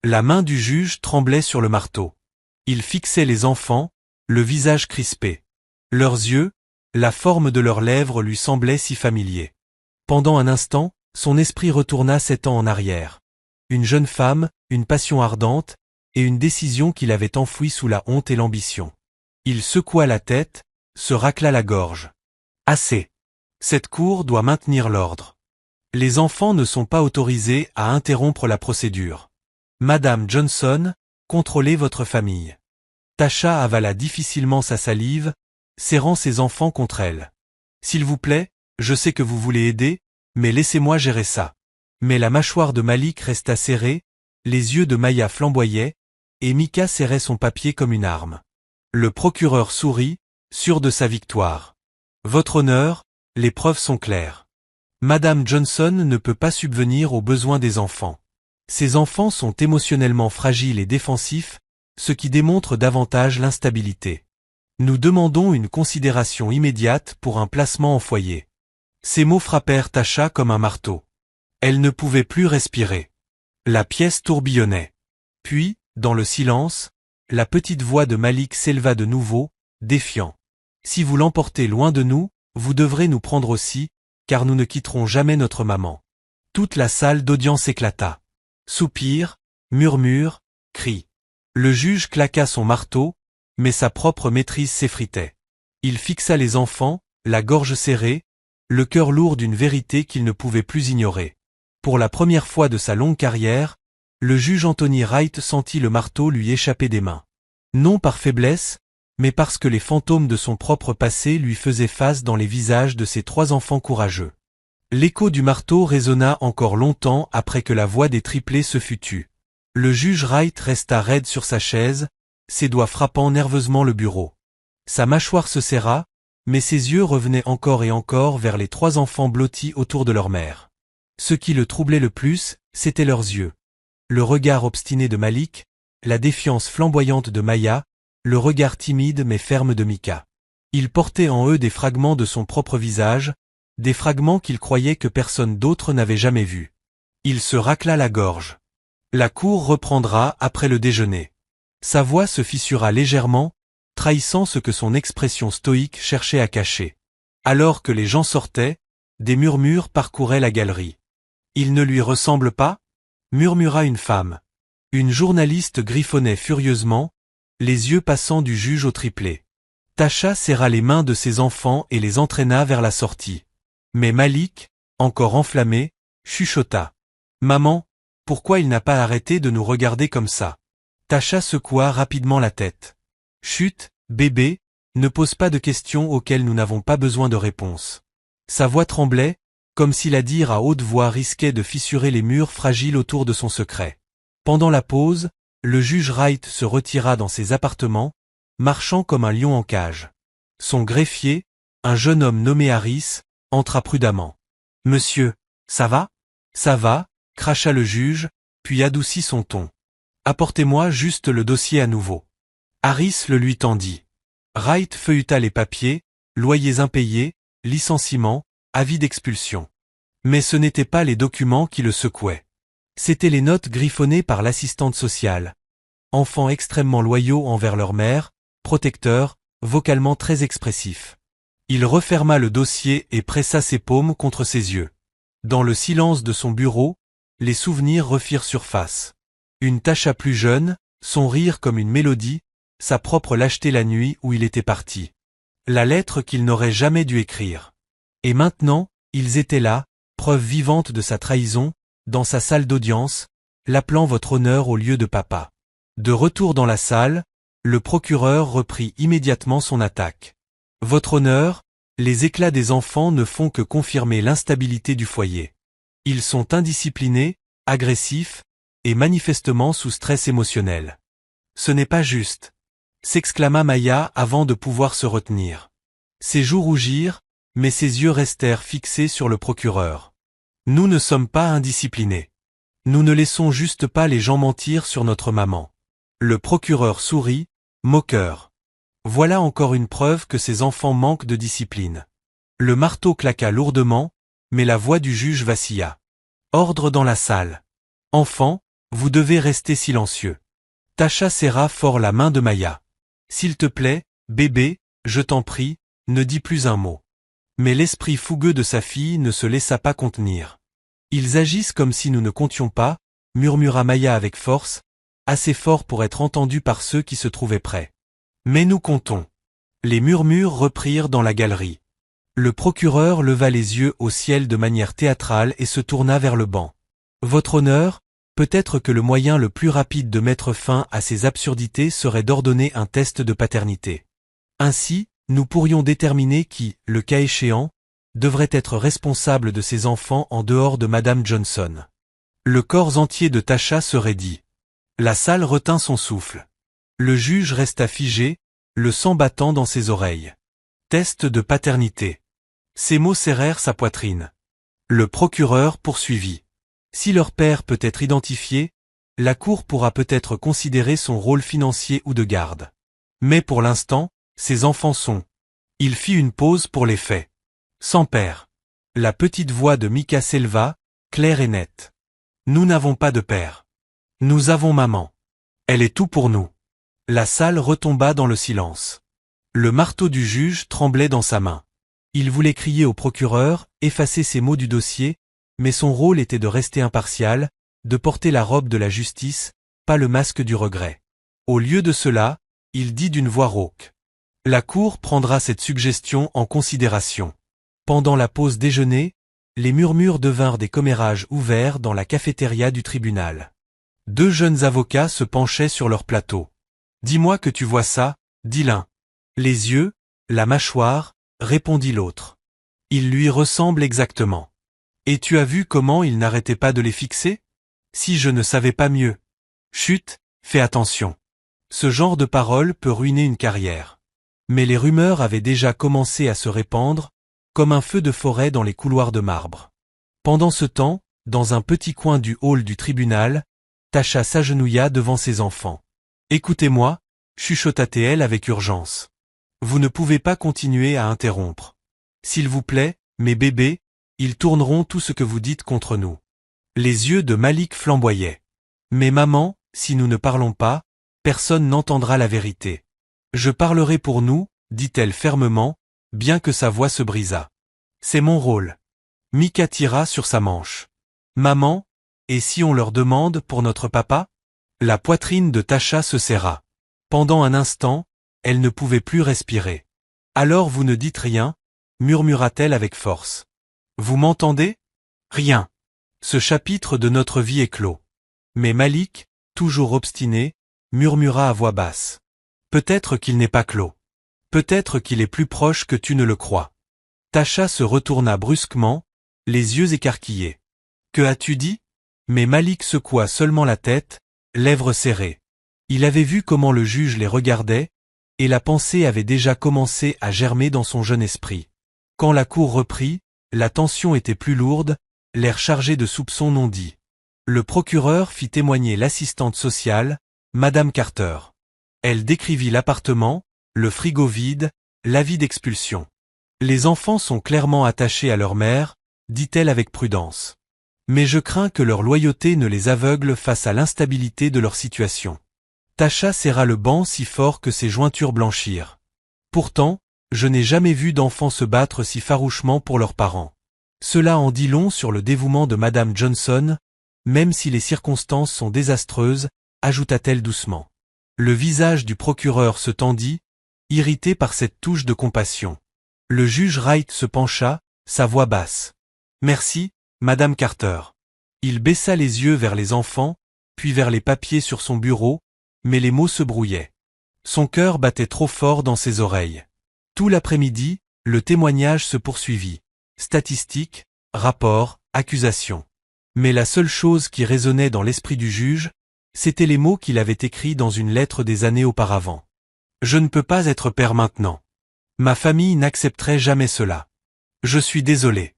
La main du juge tremblait sur le marteau. Il fixait les enfants, le visage crispé. Leurs yeux, la forme de leurs lèvres lui semblaient si familiers. Pendant un instant, son esprit retourna 7 ans en arrière. Une jeune femme, une passion ardente, et une décision qu'il avait enfouie sous la honte et l'ambition. Il secoua la tête, se racla la gorge. Assez. Cette cour doit maintenir l'ordre. Les enfants ne sont pas autorisés à interrompre la procédure. Madame Johnson, contrôlez votre famille. Tasha avala difficilement sa salive, serrant ses enfants contre elle. S'il vous plaît, je sais que vous voulez aider, mais laissez-moi gérer ça. Mais la mâchoire de Malik resta serrée, les yeux de Maya flamboyaient, et Micah serrait son papier comme une arme. Le procureur sourit, sûr de sa victoire. Votre honneur, les preuves sont claires. Madame Johnson ne peut pas subvenir aux besoins des enfants. Ces enfants sont émotionnellement fragiles et défensifs, ce qui démontre davantage l'instabilité. Nous demandons une considération immédiate pour un placement en foyer. Ces mots frappèrent Tasha comme un marteau. Elle ne pouvait plus respirer. La pièce tourbillonnait. Puis, dans le silence, la petite voix de Malik s'éleva de nouveau, défiant. Si vous l'emportez loin de nous, vous devrez nous prendre aussi, car nous ne quitterons jamais notre maman. Toute la salle d'audience éclata. Soupirs, murmures, cris. Le juge claqua son marteau, mais sa propre maîtrise s'effritait. Il fixa les enfants, la gorge serrée, le cœur lourd d'une vérité qu'il ne pouvait plus ignorer. Pour la première fois de sa longue carrière, le juge Anthony Wright sentit le marteau lui échapper des mains. Non par faiblesse, mais parce que les fantômes de son propre passé lui faisaient face dans les visages de ses 3 enfants courageux. L'écho du marteau résonna encore longtemps après que la voix des triplés se fut tue. Le juge Wright resta raide sur sa chaise, ses doigts frappant nerveusement le bureau. Sa mâchoire se serra, mais ses yeux revenaient encore et encore vers les 3 enfants blottis autour de leur mère. Ce qui le troublait le plus, c'étaient leurs yeux. Le regard obstiné de Malik, la défiance flamboyante de Maya, le regard timide mais ferme de Mika. Ils portaient en eux des fragments de son propre visage, des fragments qu'il croyait que personne d'autre n'avait jamais vus. Il se racla la gorge. La cour reprendra après le déjeuner. Sa voix se fissura légèrement, trahissant ce que son expression stoïque cherchait à cacher. Alors que les gens sortaient, des murmures parcouraient la galerie. « Il ne lui ressemble pas ?» murmura une femme. Une journaliste griffonnait furieusement, les yeux passant du juge au triplé. Tasha serra les mains de ses enfants et les entraîna vers la sortie. Mais Malik, encore enflammé, chuchota. « Maman, pourquoi il n'a pas arrêté de nous regarder comme ça ?» Tasha secoua rapidement la tête. « Chut, bébé, ne pose pas de questions auxquelles nous n'avons pas besoin de réponses. » Sa voix tremblait, comme si la dire à haute voix risquait de fissurer les murs fragiles autour de son secret. Pendant la pause, le juge Wright se retira dans ses appartements, marchant comme un lion en cage. Son greffier, un jeune homme nommé Harris, entra prudemment. « Monsieur, ça va ? » « Ça va », cracha le juge, puis adoucit son ton. « Apportez-moi juste le dossier à nouveau. » Harris le lui tendit. Wright feuilleta les papiers, loyers impayés, licenciements, avis d'expulsion. Mais ce n'étaient pas les documents qui le secouaient. C'étaient les notes griffonnées par l'assistante sociale. Enfants extrêmement loyaux envers leur mère, protecteurs, vocalement très expressifs. Il referma le dossier et pressa ses paumes contre ses yeux. Dans le silence de son bureau, les souvenirs refirent surface. Une Tasha plus jeune, son rire comme une mélodie, sa propre lâcheté la nuit où il était parti. La lettre qu'il n'aurait jamais dû écrire. Et maintenant, ils étaient là, preuve vivante de sa trahison, dans sa salle d'audience, l'appelant votre honneur au lieu de papa. De retour dans la salle, le procureur reprit immédiatement son attaque. Votre honneur, les éclats des enfants ne font que confirmer l'instabilité du foyer. Ils sont indisciplinés, agressifs, et manifestement sous stress émotionnel. Ce n'est pas juste, s'exclama Maya avant de pouvoir se retenir. Ses joues rougirent, mais ses yeux restèrent fixés sur le procureur. Nous ne sommes pas indisciplinés. Nous ne laissons juste pas les gens mentir sur notre maman. Le procureur sourit, moqueur. Voilà encore une preuve que ces enfants manquent de discipline. Le marteau claqua lourdement, mais la voix du juge vacilla. Ordre dans la salle. Enfants, vous devez rester silencieux. Tasha serra fort la main de Maya. S'il te plaît, bébé, je t'en prie, ne dis plus un mot. Mais l'esprit fougueux de sa fille ne se laissa pas contenir. Ils agissent comme si nous ne comptions pas, murmura Maya avec force, assez fort pour être entendu par ceux qui se trouvaient près. Mais nous comptons. Les murmures reprirent dans la galerie. Le procureur leva les yeux au ciel de manière théâtrale et se tourna vers le banc. Votre honneur, peut-être que le moyen le plus rapide de mettre fin à ces absurdités serait d'ordonner un test de paternité. Ainsi, nous pourrions déterminer qui, le cas échéant, devrait être responsable de ces enfants en dehors de Madame Johnson. Le corps entier de Tasha se raidit. La salle retint son souffle. Le juge resta figé, le sang battant dans ses oreilles. Test de paternité. Ces mots serrèrent sa poitrine. Le procureur poursuivit. Si leur père peut être identifié, la cour pourra peut-être considérer son rôle financier ou de garde. Mais pour l'instant, ses enfants sont. Il fit une pause pour les faits. Sans père. La petite voix de Mika s'éleva, claire et nette. Nous n'avons pas de père. Nous avons maman. Elle est tout pour nous. La salle retomba dans le silence. Le marteau du juge tremblait dans sa main. Il voulait crier au procureur, effacer ces mots du dossier, mais son rôle était de rester impartial, de porter la robe de la justice, pas le masque du regret. Au lieu de cela, il dit d'une voix rauque. La cour prendra cette suggestion en considération. Pendant la pause déjeuner, les murmures devinrent des commérages ouverts dans la cafétéria du tribunal. Deux jeunes avocats se penchaient sur leur plateau. « Dis-moi que tu vois ça » dit l'un. « Les yeux, la mâchoire » répondit l'autre. « Ils lui ressemblent exactement. »« Et tu as vu comment il n'arrêtait pas de les fixer ? Si je ne savais pas mieux. » »« Chut, fais attention. Ce genre de parole peut ruiner une carrière. » Mais les rumeurs avaient déjà commencé à se répandre, comme un feu de forêt dans les couloirs de marbre. Pendant ce temps, dans un petit coin du hall du tribunal, Tasha s'agenouilla devant ses enfants. « Écoutez-moi » chuchota-t-elle avec urgence. « Vous ne pouvez pas continuer à interrompre. S'il vous plaît, mes bébés, ils tourneront tout ce que vous dites contre nous. » Les yeux de Malik flamboyaient. « Mais maman, si nous ne parlons pas, personne n'entendra la vérité. »« Je parlerai pour nous, » dit-elle fermement, bien que sa voix se brisât. « C'est mon rôle. » Mika tira sur sa manche. « Maman, et si on leur demande pour notre papa ?» La poitrine de Tasha se serra. Pendant un instant, elle ne pouvait plus respirer. « Alors vous ne dites rien » murmura-t-elle avec force. « Vous m'entendez ? Rien. Ce chapitre de notre vie est clos. » Mais Malik, toujours obstiné, murmura à voix basse. « Peut-être qu'il n'est pas clos. Peut-être qu'il est plus proche que tu ne le crois. » Tasha se retourna brusquement, les yeux écarquillés. « Que as-tu dit ?» Mais Malik secoua seulement la tête, lèvres serrées. Il avait vu comment le juge les regardait, et la pensée avait déjà commencé à germer dans son jeune esprit. Quand la cour reprit, la tension était plus lourde, l'air chargé de soupçons non dits. Le procureur fit témoigner l'assistante sociale, Madame Carter. Elle décrivit l'appartement, le frigo vide, l'avis d'expulsion. « Les enfants sont clairement attachés à leur mère, » dit-elle avec prudence. « Mais je crains que leur loyauté ne les aveugle face à l'instabilité de leur situation. » Tasha serra le banc si fort que ses jointures blanchirent. « Pourtant, je n'ai jamais vu d'enfants se battre si farouchement pour leurs parents. Cela en dit long sur le dévouement de Madame Johnson, même si les circonstances sont désastreuses, » ajouta-t-elle doucement. Le visage du procureur se tendit, irrité par cette touche de compassion. Le juge Wright se pencha, sa voix basse. « Merci, Madame Carter. » Il baissa les yeux vers les enfants, puis vers les papiers sur son bureau, mais les mots se brouillaient. Son cœur battait trop fort dans ses oreilles. Tout l'après-midi, le témoignage se poursuivit. Statistiques, rapports, accusations. Mais la seule chose qui résonnait dans l'esprit du juge, c'étaient les mots qu'il avait écrits dans une lettre des années auparavant. « Je ne peux pas être père maintenant. Ma famille n'accepterait jamais cela. Je suis désolé. »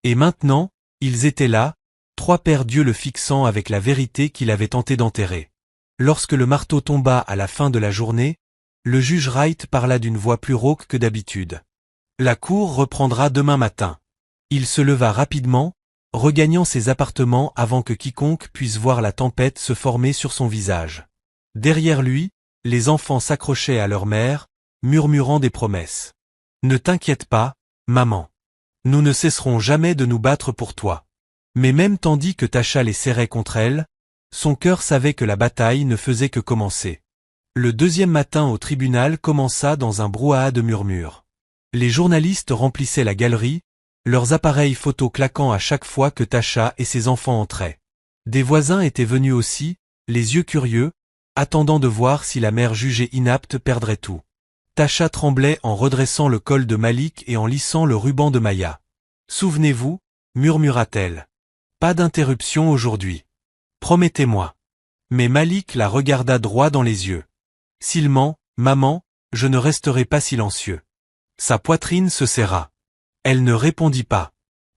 Et maintenant, ils étaient là, trois pères Dieu le fixant avec la vérité qu'il avait tenté d'enterrer. Lorsque le marteau tomba à la fin de la journée, le juge Wright parla d'une voix plus rauque que d'habitude. « La cour reprendra demain matin. » Il se leva rapidement, regagnant ses appartements avant que quiconque puisse voir la tempête se former sur son visage. Derrière lui, les enfants s'accrochaient à leur mère, murmurant des promesses. « Ne t'inquiète pas, maman. Nous ne cesserons jamais de nous battre pour toi. » Mais même tandis que Tasha les serrait contre elle, son cœur savait que la bataille ne faisait que commencer. Le deuxième matin au tribunal commença dans un brouhaha de murmures. Les journalistes remplissaient la galerie, leurs appareils photo claquant à chaque fois que Tasha et ses enfants entraient. Des voisins étaient venus aussi, les yeux curieux, attendant de voir si la mère jugée inapte perdrait tout. Tasha tremblait en redressant le col de Malik et en lissant le ruban de Maya. « Souvenez-vous, » murmura-t-elle. « Pas d'interruption aujourd'hui. Promettez-moi. » Mais Malik la regarda droit dans les yeux. « S'il ment, maman, je ne resterai pas silencieux. » Sa poitrine se serra. Elle ne répondit pas.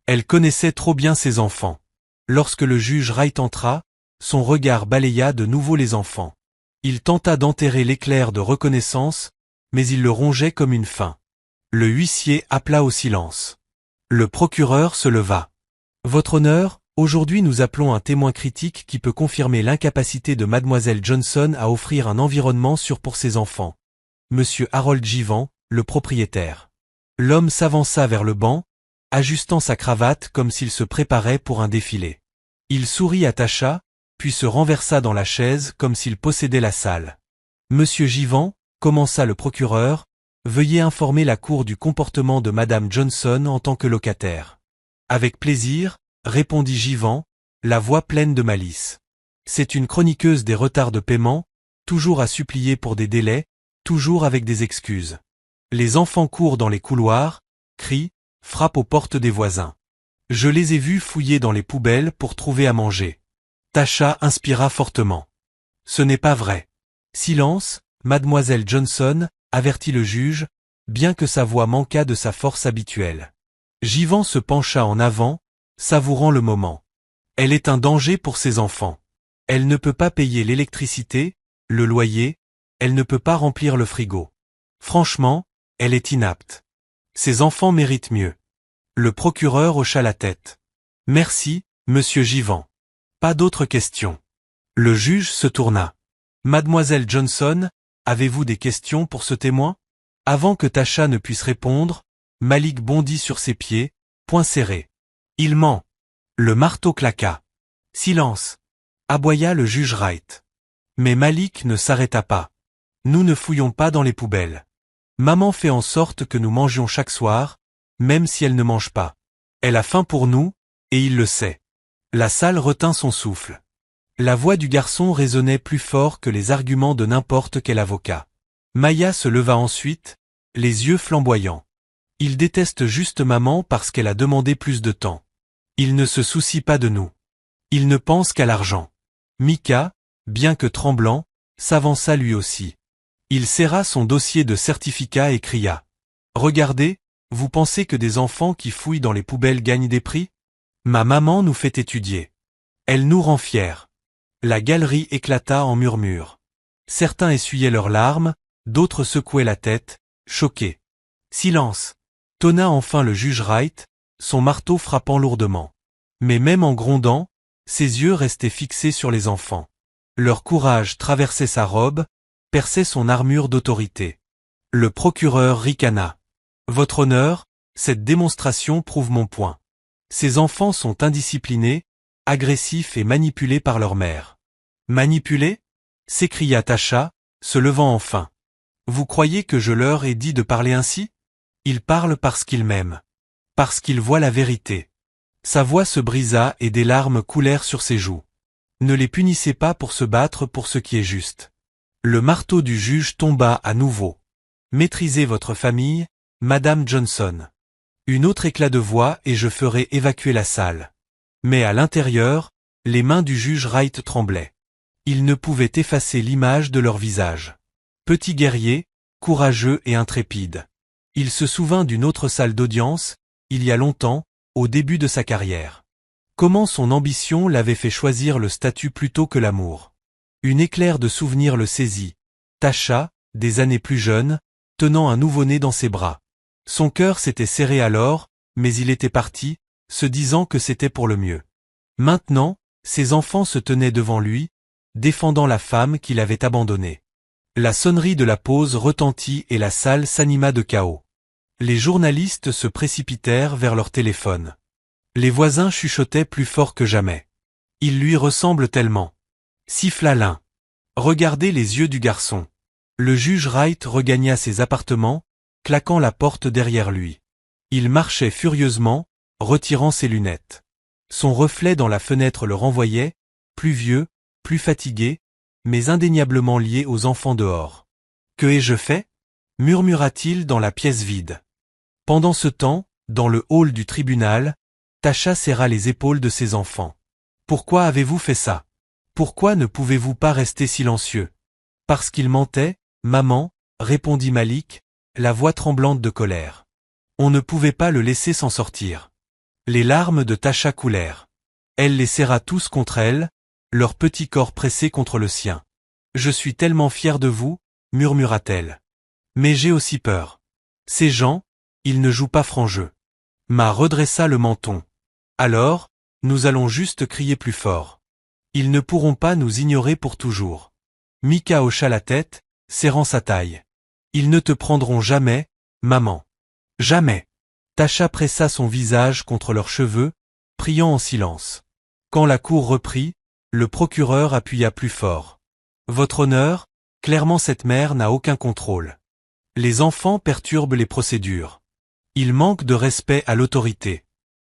Elle connaissait trop bien ses enfants. Lorsque le juge Wright entra, son regard balaya de nouveau les enfants. Il tenta d'enterrer l'éclair de reconnaissance, mais il le rongeait comme une faim. Le huissier appela au silence. Le procureur se leva. Votre honneur, aujourd'hui nous appelons un témoin critique qui peut confirmer l'incapacité de mademoiselle Johnson à offrir un environnement sûr pour ses enfants. Monsieur Harold Givant, le propriétaire. L'homme s'avança vers le banc, ajustant sa cravate comme s'il se préparait pour un défilé. Il sourit à Tasha, puis se renversa dans la chaise comme s'il possédait la salle. Monsieur Givant, commença le procureur, veuillez informer la cour du comportement de madame Johnson en tant que locataire. Avec plaisir, répondit Givant, la voix pleine de malice. C'est une chroniqueuse des retards de paiement, toujours à supplier pour des délais, toujours avec des excuses. Les enfants courent dans les couloirs, crient, frappent aux portes des voisins. Je les ai vus fouiller dans les poubelles pour trouver à manger. Tasha inspira fortement. Ce n'est pas vrai. Silence, mademoiselle Johnson, avertit le juge, bien que sa voix manquât de sa force habituelle. Givant se pencha en avant, savourant le moment. Elle est un danger pour ses enfants. Elle ne peut pas payer l'électricité, le loyer, elle ne peut pas remplir le frigo. Franchement, elle est inapte. Ses enfants méritent mieux. Le procureur hocha la tête. Merci, monsieur Givant. Pas d'autres questions. Le juge se tourna. Mademoiselle Johnson, avez-vous des questions pour ce témoin? Avant que Tasha ne puisse répondre, Malik bondit sur ses pieds, poing serré. Il ment. Le marteau claqua. Silence. Aboya le juge Wright. Mais Malik ne s'arrêta pas. Nous ne fouillons pas dans les poubelles. Maman fait en sorte que nous mangions chaque soir, même si elle ne mange pas. Elle a faim pour nous, et il le sait. La salle retint son souffle. La voix du garçon résonnait plus fort que les arguments de n'importe quel avocat. Maya se leva ensuite, les yeux flamboyants. Il déteste juste maman parce qu'elle a demandé plus de temps. Il ne se soucie pas de nous. Il ne pense qu'à l'argent. Mika, bien que tremblant, s'avança lui aussi. Il serra son dossier de certificat et cria. Regardez, vous pensez que des enfants qui fouillent dans les poubelles gagnent des prix? Ma maman nous fait étudier. Elle nous rend fiers. La galerie éclata en murmures. Certains essuyaient leurs larmes, d'autres secouaient la tête, choqués. Silence. Tonna enfin le juge Wright, son marteau frappant lourdement. Mais même en grondant, ses yeux restaient fixés sur les enfants. Leur courage traversait sa robe, perçait son armure d'autorité. Le procureur ricana. Votre honneur, cette démonstration prouve mon point. Ces enfants sont indisciplinés, agressifs et manipulés par leur mère. Manipulés? S'écria Tasha, se levant enfin. Vous croyez que je leur ai dit de parler ainsi? Ils parlent parce qu'ils m'aiment. Parce qu'ils voient la vérité. Sa voix se brisa et des larmes coulèrent sur ses joues. Ne les punissez pas pour se battre pour ce qui est juste. Le marteau du juge tomba à nouveau. Maîtrisez votre famille, Madame Johnson. Une autre éclat de voix et je ferai évacuer la salle. Mais à l'intérieur, les mains du juge Wright tremblaient. Il ne pouvait effacer l'image de leur visage. Petit guerrier, courageux et intrépide. Il se souvint d'une autre salle d'audience, il y a longtemps, au début de sa carrière. Comment son ambition l'avait fait choisir le statut plutôt que l'amour. Une éclair de souvenir le saisit. Tasha, des années plus jeune, tenant un nouveau-né dans ses bras. Son cœur s'était serré alors, mais il était parti, se disant que c'était pour le mieux. Maintenant, ses enfants se tenaient devant lui, défendant la femme qu'il avait abandonnée. La sonnerie de la pause retentit et la salle s'anima de chaos. Les journalistes se précipitèrent vers leur téléphone. Les voisins chuchotaient plus fort que jamais. Il lui ressemble tellement. Siffla l'un. Regardez les yeux du garçon. Le juge Wright regagna ses appartements, claquant la porte derrière lui. Il marchait furieusement, retirant ses lunettes. Son reflet dans la fenêtre le renvoyait, plus vieux, plus fatigué, mais indéniablement lié aux enfants dehors. « Que ai-je fait » murmura-t-il dans la pièce vide. Pendant ce temps, dans le hall du tribunal, Tasha serra les épaules de ses enfants. « Pourquoi avez-vous fait ça? Pourquoi ne pouvez-vous pas rester silencieux? » Parce qu'il mentait, maman, répondit Malik, la voix tremblante de colère. On ne pouvait pas le laisser s'en sortir. Les larmes de Tasha coulèrent. Elle les serra tous contre elle, leurs petits corps pressés contre le sien. Je suis tellement fière de vous, murmura-t-elle. Mais j'ai aussi peur. Ces gens, ils ne jouent pas franc jeu. Ma redressa le menton. Alors, nous allons juste crier plus fort. Ils ne pourront pas nous ignorer pour toujours. Mika hocha la tête, serrant sa taille. Ils ne te prendront jamais, maman. Jamais. Tasha pressa son visage contre leurs cheveux, priant en silence. Quand la cour reprit, le procureur appuya plus fort. Votre honneur, clairement cette mère n'a aucun contrôle. Les enfants perturbent les procédures. Ils manquent de respect à l'autorité.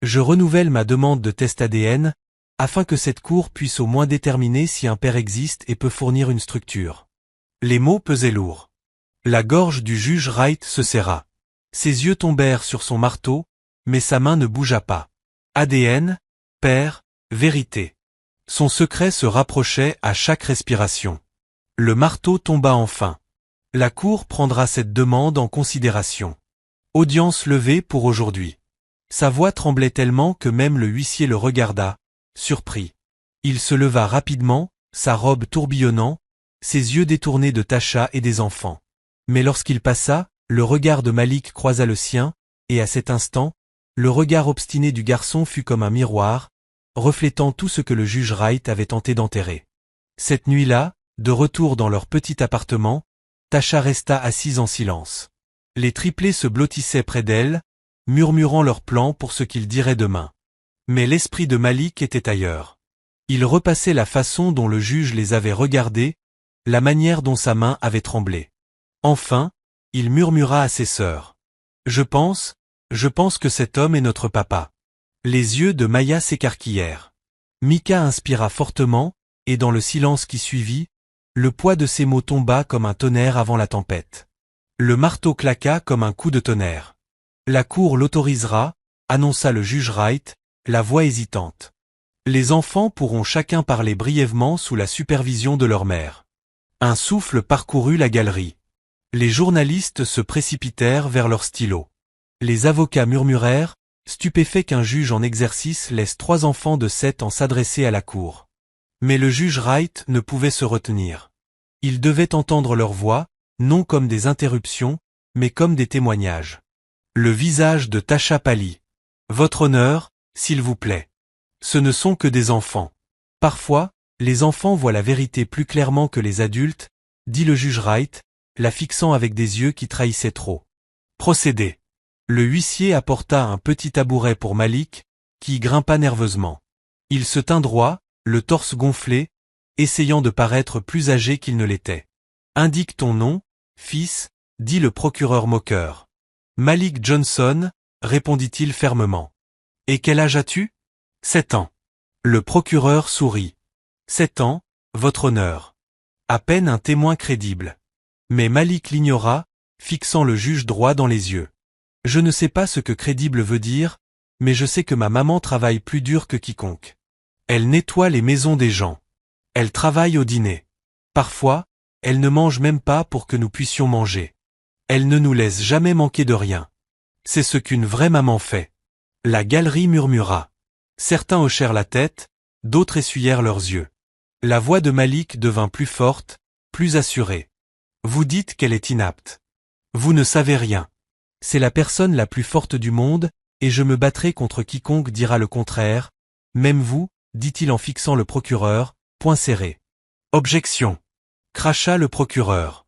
Je renouvelle ma demande de test ADN, afin que cette cour puisse au moins déterminer si un père existe et peut fournir une structure. Les mots pesaient lourd. La gorge du juge Wright se serra. Ses yeux tombèrent sur son marteau, mais sa main ne bougea pas. ADN, père, vérité. Son secret se rapprochait à chaque respiration. Le marteau tomba enfin. La cour prendra cette demande en considération. Audience levée pour aujourd'hui. Sa voix tremblait tellement que même le huissier le regarda, surpris. Il se leva rapidement, sa robe tourbillonnant, ses yeux détournés de Tasha et des enfants. Mais lorsqu'il passa, le regard de Malik croisa le sien, et à cet instant, le regard obstiné du garçon fut comme un miroir, reflétant tout ce que le juge Wright avait tenté d'enterrer. Cette nuit-là, de retour dans leur petit appartement, Tasha resta assise en silence. Les triplés se blottissaient près d'elle, murmurant leurs plans pour ce qu'ils diraient demain. Mais l'esprit de Malik était ailleurs. Il repassait la façon dont le juge les avait regardés, la manière dont sa main avait tremblé. Enfin, il murmura à ses sœurs. Je pense que cet homme est notre papa. Les yeux de Maya s'écarquillèrent. Mika inspira fortement, et dans le silence qui suivit, le poids de ses mots tomba comme un tonnerre avant la tempête. Le marteau claqua comme un coup de tonnerre. La cour l'autorisera, annonça le juge Wright, la voix hésitante. Les enfants pourront chacun parler brièvement sous la supervision de leur mère. Un souffle parcourut la galerie. Les journalistes se précipitèrent vers leurs stylos. Les avocats murmurèrent, stupéfaits qu'un juge en exercice laisse 3 enfants de 7 ans s'adresser à la cour. Mais le juge Wright ne pouvait se retenir. Il devait entendre leur voix, non comme des interruptions, mais comme des témoignages. Le visage de Tasha pâlit. Votre honneur, s'il vous plaît. Ce ne sont que des enfants. Parfois, les enfants voient la vérité plus clairement que les adultes, dit le juge Wright, la fixant avec des yeux qui trahissaient trop. Procédez. Le huissier apporta un petit tabouret pour Malik, qui y grimpa nerveusement. Il se tint droit, le torse gonflé, essayant de paraître plus âgé qu'il ne l'était. Indique ton nom, fils, dit le procureur moqueur. Malik Johnson, répondit-il fermement. Et quel âge as-tu? 7 ans. Le procureur sourit. 7 ans, votre honneur. À peine un témoin crédible. Mais Malik l'ignora, fixant le juge droit dans les yeux. Je ne sais pas ce que crédible veut dire, mais je sais que ma maman travaille plus dur que quiconque. Elle nettoie les maisons des gens. Elle travaille au dîner. Parfois, elle ne mange même pas pour que nous puissions manger. Elle ne nous laisse jamais manquer de rien. C'est ce qu'une vraie maman fait. La galerie murmura. Certains hochèrent la tête, d'autres essuyèrent leurs yeux. La voix de Malik devint plus forte, plus assurée. Vous dites qu'elle est inapte. Vous ne savez rien. C'est la personne la plus forte du monde, et je me battrai contre quiconque dira le contraire, même vous, dit-il en fixant le procureur, poing serré. Objection. Cracha le procureur.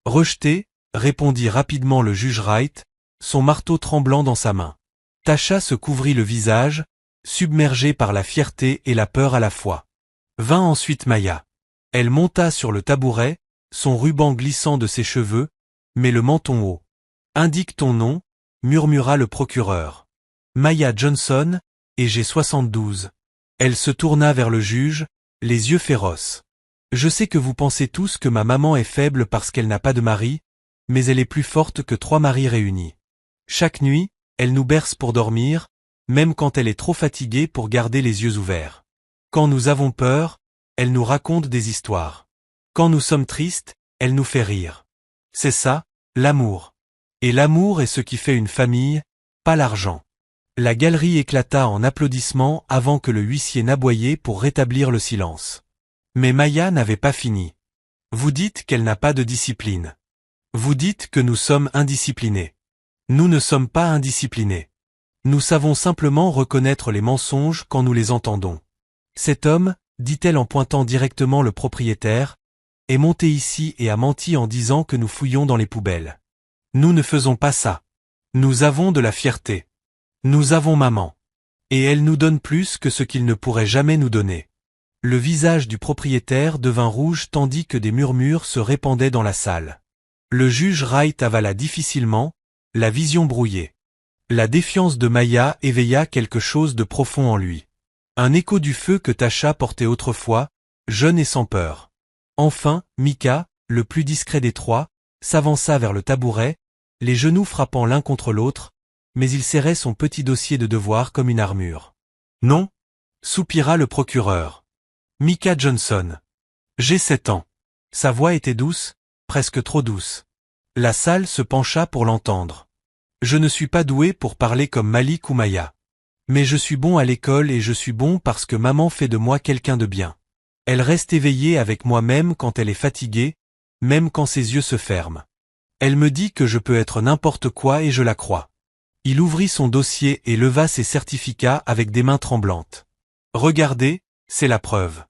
Rejeté, répondit rapidement le juge Wright, son marteau tremblant dans sa main. Tasha se couvrit le visage, submergée par la fierté et la peur à la fois. Vint ensuite Maya. Elle monta sur le tabouret, son ruban glissant de ses cheveux, mais le menton haut. Indique ton nom, murmura le procureur. Maya Johnson, et j'ai 72. Elle se tourna vers le juge, les yeux féroces. Je sais que vous pensez tous que ma maman est faible parce qu'elle n'a pas de mari, mais elle est plus forte que 3 maris réunis. Chaque nuit, elle nous berce pour dormir, même quand elle est trop fatiguée pour garder les yeux ouverts. Quand nous avons peur, elle nous raconte des histoires. Quand nous sommes tristes, elle nous fait rire. C'est ça, l'amour. Et l'amour est ce qui fait une famille, pas l'argent. La galerie éclata en applaudissements avant que le huissier n'aboyait pour rétablir le silence. Mais Maya n'avait pas fini. Vous dites qu'elle n'a pas de discipline. Vous dites que nous sommes indisciplinés. Nous ne sommes pas indisciplinés. Nous savons simplement reconnaître les mensonges quand nous les entendons. Cet homme, dit-elle en pointant directement le propriétaire, est monté ici et a menti en disant que nous fouillons dans les poubelles. Nous ne faisons pas ça. Nous avons de la fierté. Nous avons maman. Et elle nous donne plus que ce qu'il ne pourrait jamais nous donner. Le visage du propriétaire devint rouge tandis que des murmures se répandaient dans la salle. Le juge Wright avala difficilement, la vision brouillée. La défiance de Maya éveilla quelque chose de profond en lui. Un écho du feu que Tasha portait autrefois, jeune et sans peur. Enfin, Micah, le plus discret des trois, s'avança vers le tabouret, les genoux frappant l'un contre l'autre, mais il serrait son petit dossier de devoir comme une armure. Non, soupira le procureur. Micah Johnson. J'ai 7 ans. Sa voix était douce, presque trop douce. La salle se pencha pour l'entendre. Je ne suis pas doué pour parler comme Malik ou Maya. Mais je suis bon à l'école et je suis bon parce que maman fait de moi quelqu'un de bien. Elle reste éveillée avec moi-même quand elle est fatiguée, même quand ses yeux se ferment. Elle me dit que je peux être n'importe quoi et je la crois. Il ouvrit son dossier et leva ses certificats avec des mains tremblantes. Regardez, c'est la preuve.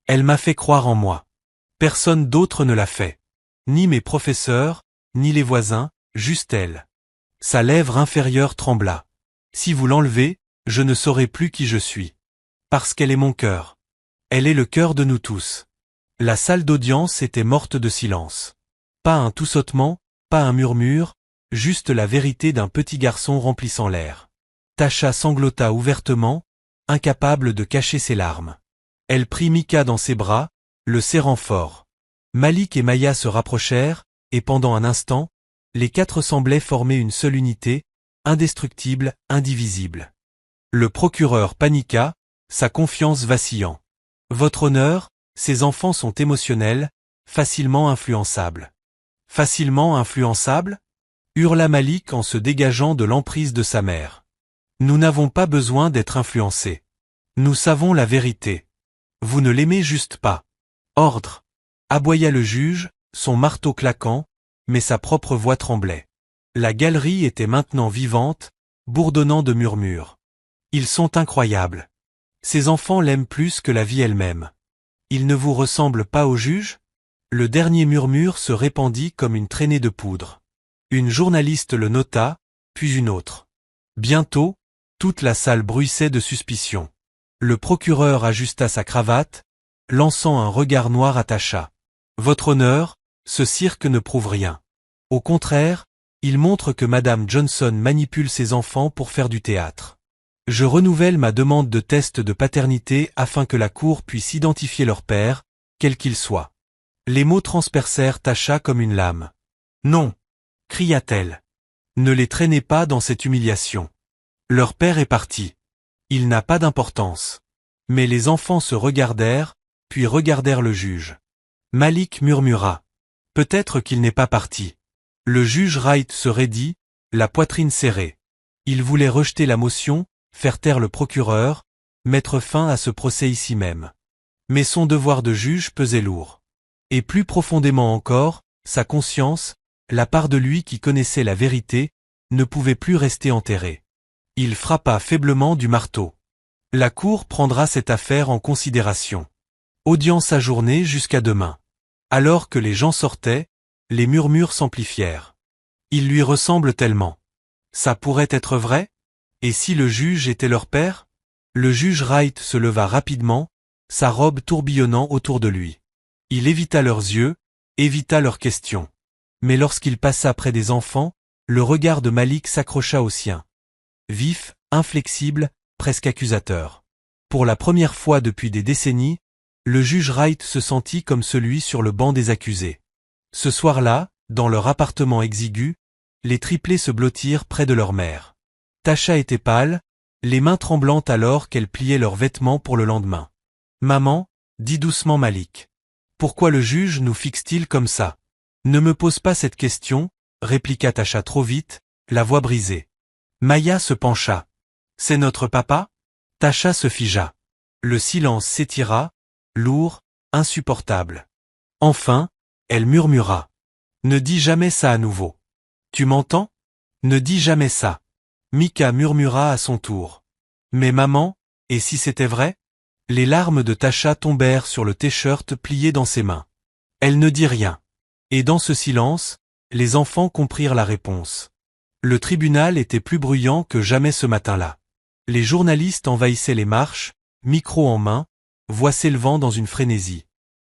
Elle m'a fait croire en moi. Personne d'autre ne l'a fait. Ni mes professeurs, ni les voisins, juste elle. Sa lèvre inférieure trembla. Si vous l'enlevez, je ne saurai plus qui je suis. Parce qu'elle est mon cœur. Elle est le cœur de nous tous. La salle d'audience était morte de silence. Pas un tout-sautement, pas un murmure, juste la vérité d'un petit garçon remplissant l'air. Tasha sanglota ouvertement, incapable de cacher ses larmes. Elle prit Micah dans ses bras, le serrant fort. Malik et Maya se rapprochèrent, et pendant un instant, les quatre semblaient former une seule unité, indestructible, indivisible. Le procureur paniqua, sa confiance vacillant. Votre honneur, ces enfants sont émotionnels, facilement influençables. Facilement influençables ? Hurla Malik en se dégageant de l'emprise de sa mère. Nous n'avons pas besoin d'être influencés. Nous savons la vérité. Vous ne l'aimez juste pas. Ordre. Aboya le juge, son marteau claquant, mais sa propre voix tremblait. La galerie était maintenant vivante, bourdonnant de murmures. Ils sont incroyables. Ces enfants l'aiment plus que la vie elle-même. Ils ne vous ressemblent pas au juge ? Le dernier murmure se répandit comme une traînée de poudre. Une journaliste le nota, puis une autre. Bientôt, toute la salle bruissait de suspicion. Le procureur ajusta sa cravate, lançant un regard noir à Tasha. Votre honneur, ce cirque ne prouve rien. Au contraire, il montre que Madame Johnson manipule ses enfants pour faire du théâtre. Je renouvelle ma demande de test de paternité afin que la cour puisse identifier leur père, quel qu'il soit. Les mots transpercèrent Tasha comme une lame. Non, cria-t-elle. Ne les traînez pas dans cette humiliation. Leur père est parti. Il n'a pas d'importance. Mais les enfants se regardèrent, puis regardèrent le juge. Malik murmura. Peut-être qu'il n'est pas parti. Le juge Wright se raidit, la poitrine serrée. Il voulait rejeter la motion, faire taire le procureur, mettre fin à ce procès ici même. Mais son devoir de juge pesait lourd. Et plus profondément encore, sa conscience, la part de lui qui connaissait la vérité, ne pouvait plus rester enterrée. Il frappa faiblement du marteau. La cour prendra cette affaire en considération. Audience ajournée jusqu'à demain. Alors que les gens sortaient, les murmures s'amplifièrent. Il lui ressemble tellement. Ça pourrait être vrai ? Et si le juge était leur père ? Le juge Wright se leva rapidement, sa robe tourbillonnant autour de lui. Il évita leurs yeux, évita leurs questions. Mais lorsqu'il passa près des enfants, le regard de Malik s'accrocha au sien. Vif, inflexible, presque accusateur. Pour la première fois depuis des décennies, le juge Wright se sentit comme celui sur le banc des accusés. Ce soir-là, dans leur appartement exigu, les triplés se blottirent près de leur mère. Tasha était pâle, les mains tremblantes alors qu'elle pliait leurs vêtements pour le lendemain. « Maman, dit doucement Malik. Pourquoi le juge nous fixe-t-il comme ça ? Ne me pose pas cette question, répliqua Tasha trop vite, la voix brisée. Maya se pencha. C'est notre papa? Tasha se figea. Le silence s'étira, lourd, insupportable. Enfin, elle murmura. Ne dis jamais ça à nouveau. Tu m'entends? Ne dis jamais ça. Mika murmura à son tour. Mais maman, et si c'était vrai? Les larmes de Tasha tombèrent sur le t-shirt plié dans ses mains. Elle ne dit rien. Et dans ce silence, les enfants comprirent la réponse. Le tribunal était plus bruyant que jamais ce matin-là. Les journalistes envahissaient les marches, micro en main, voix s'élevant dans une frénésie.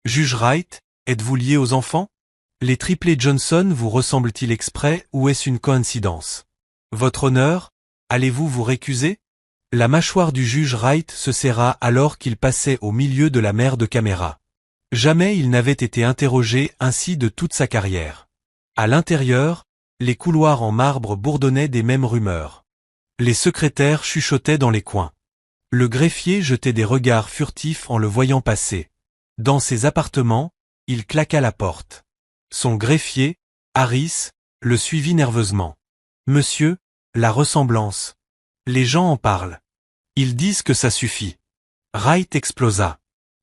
Juge Wright, êtes-vous lié aux enfants? Les triplés Johnson vous ressemblent-ils exprès ou est-ce une coïncidence? Votre honneur, allez-vous vous récuser? La mâchoire du juge Wright se serra alors qu'il passait au milieu de la mer de caméras. Jamais il n'avait été interrogé ainsi de toute sa carrière. À l'intérieur, les couloirs en marbre bourdonnaient des mêmes rumeurs. Les secrétaires chuchotaient dans les coins. Le greffier jetait des regards furtifs en le voyant passer. Dans ses appartements, il claqua la porte. Son greffier, Harris, le suivit nerveusement. Monsieur, la ressemblance. Les gens en parlent. Ils disent que ça suffit. Wright explosa.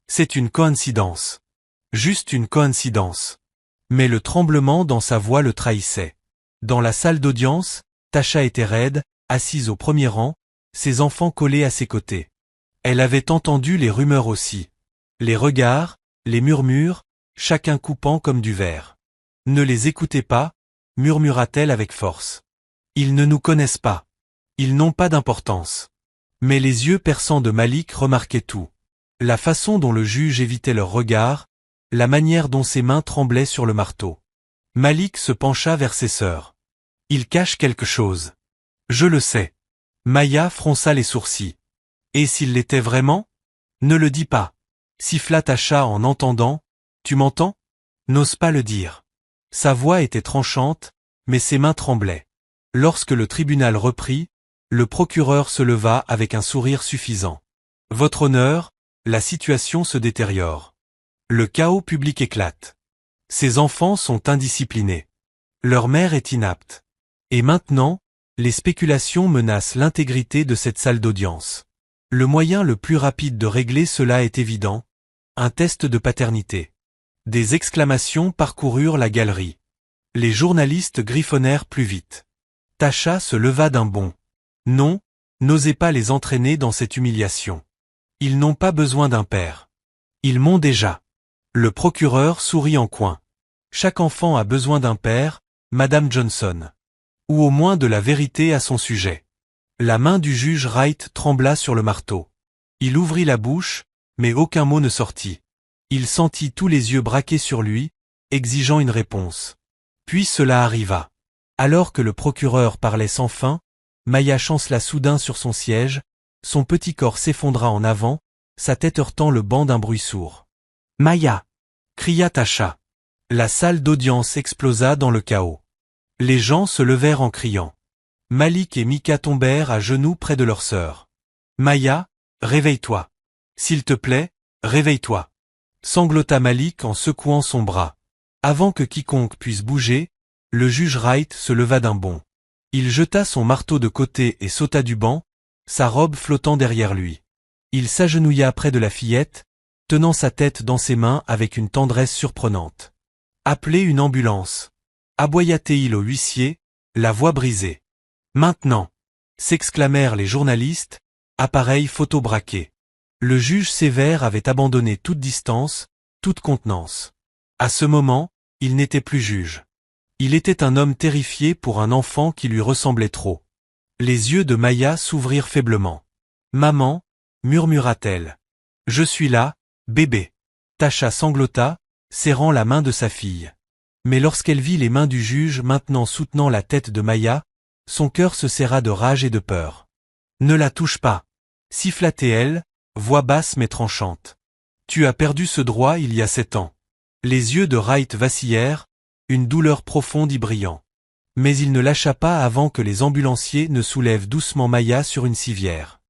C'est une coïncidence. Juste une coïncidence. Mais le tremblement dans sa voix le trahissait. Dans la salle d'audience, Tasha était raide, assise au premier rang, ses enfants collés à ses côtés. Elle avait entendu les rumeurs aussi. Les regards, les murmures, chacun coupant comme du verre. Ne les écoutez pas, murmura-t-elle avec force. Ils ne nous connaissent pas. Ils n'ont pas d'importance. Mais les yeux perçants de Malik remarquaient tout. La façon dont le juge évitait leurs regards, la manière dont ses mains tremblaient sur le marteau. Malik se pencha vers ses sœurs. Il cache quelque chose. Je le sais. Maya fronça les sourcils. Et s'il l'était vraiment? Ne le dis pas. Siffla Tasha en entendant. Tu m'entends? N'ose pas le dire. Sa voix était tranchante, mais ses mains tremblaient. Lorsque le tribunal reprit, le procureur se leva avec un sourire suffisant. Votre honneur, la situation se détériore. Le chaos public éclate. Ces enfants sont indisciplinés. Leur mère est inapte. Et maintenant, les spéculations menacent l'intégrité de cette salle d'audience. Le moyen le plus rapide de régler cela est évident. Un test de paternité. Des exclamations parcoururent la galerie. Les journalistes griffonnèrent plus vite. Tasha se leva d'un bond. Non, n'osez pas les entraîner dans cette humiliation. Ils n'ont pas besoin d'un père. Ils m'ont déjà. Le procureur sourit en coin. Chaque enfant a besoin d'un père, Madame Johnson. Ou au moins de la vérité à son sujet. La main du juge Wright trembla sur le marteau. Il ouvrit la bouche, mais aucun mot ne sortit. Il sentit tous les yeux braqués sur lui, exigeant une réponse. Puis cela arriva. Alors que le procureur parlait sans fin, Maya chancela soudain sur son siège, son petit corps s'effondra en avant, sa tête heurtant le banc d'un bruit sourd. « Maya !» cria Tasha. La salle d'audience explosa dans le chaos. Les gens se levèrent en criant. Malik et Mika tombèrent à genoux près de leur sœur. « Maya, réveille-toi. S'il te plaît, réveille-toi. » Sanglota Malik en secouant son bras. Avant que quiconque puisse bouger, le juge Wright se leva d'un bond. Il jeta son marteau de côté et sauta du banc, sa robe flottant derrière lui. Il s'agenouilla près de la fillette, tenant sa tête dans ses mains avec une tendresse surprenante. « Appelez une ambulance. » Aboya-t-il au huissier, la voix brisée. « Maintenant !» s'exclamèrent les journalistes, appareil photo braqué. Le juge sévère avait abandonné toute distance, toute contenance. À ce moment, il n'était plus juge. Il était un homme terrifié pour un enfant qui lui ressemblait trop. Les yeux de Maya s'ouvrirent faiblement. « Maman !» murmura-t-elle. « Je suis là, bébé. » Tasha sanglota, serrant la main de sa fille. Mais lorsqu'elle vit les mains du juge maintenant soutenant la tête de Maya, son cœur se serra de rage et de peur. « Ne la touche pas !» siffla-t-elle, voix basse mais tranchante. « Tu as perdu ce droit il y a 7 ans. » Les yeux de Wright vacillèrent, une douleur profonde y brillant. Mais il ne lâcha pas avant que les ambulanciers ne soulèvent doucement Maya sur une civière.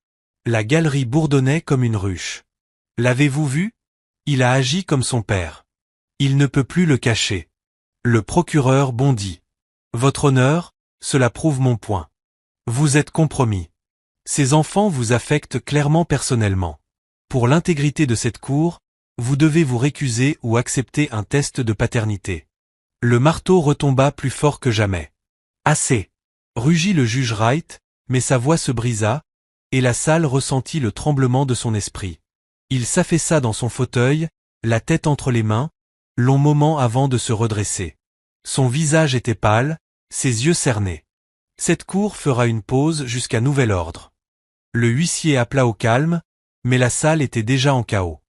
La galerie bourdonnait comme une ruche. « L'avez-vous vu? Il a agi comme son père. Il ne peut plus le cacher. » Le procureur bondit. « Votre honneur, cela prouve mon point. Vous êtes compromis. » Ces enfants vous affectent clairement personnellement. Pour l'intégrité de cette cour, vous devez vous récuser ou accepter un test de paternité. Le marteau retomba plus fort que jamais. Assez. Rugit le juge Wright, mais sa voix se brisa, et la salle ressentit le tremblement de son esprit. Il s'affaissa dans son fauteuil, la tête entre les mains, long moment avant de se redresser. Son visage était pâle, ses yeux cernés. Cette cour fera une pause jusqu'à nouvel ordre. Le huissier appela au calme, mais la salle était déjà en chaos.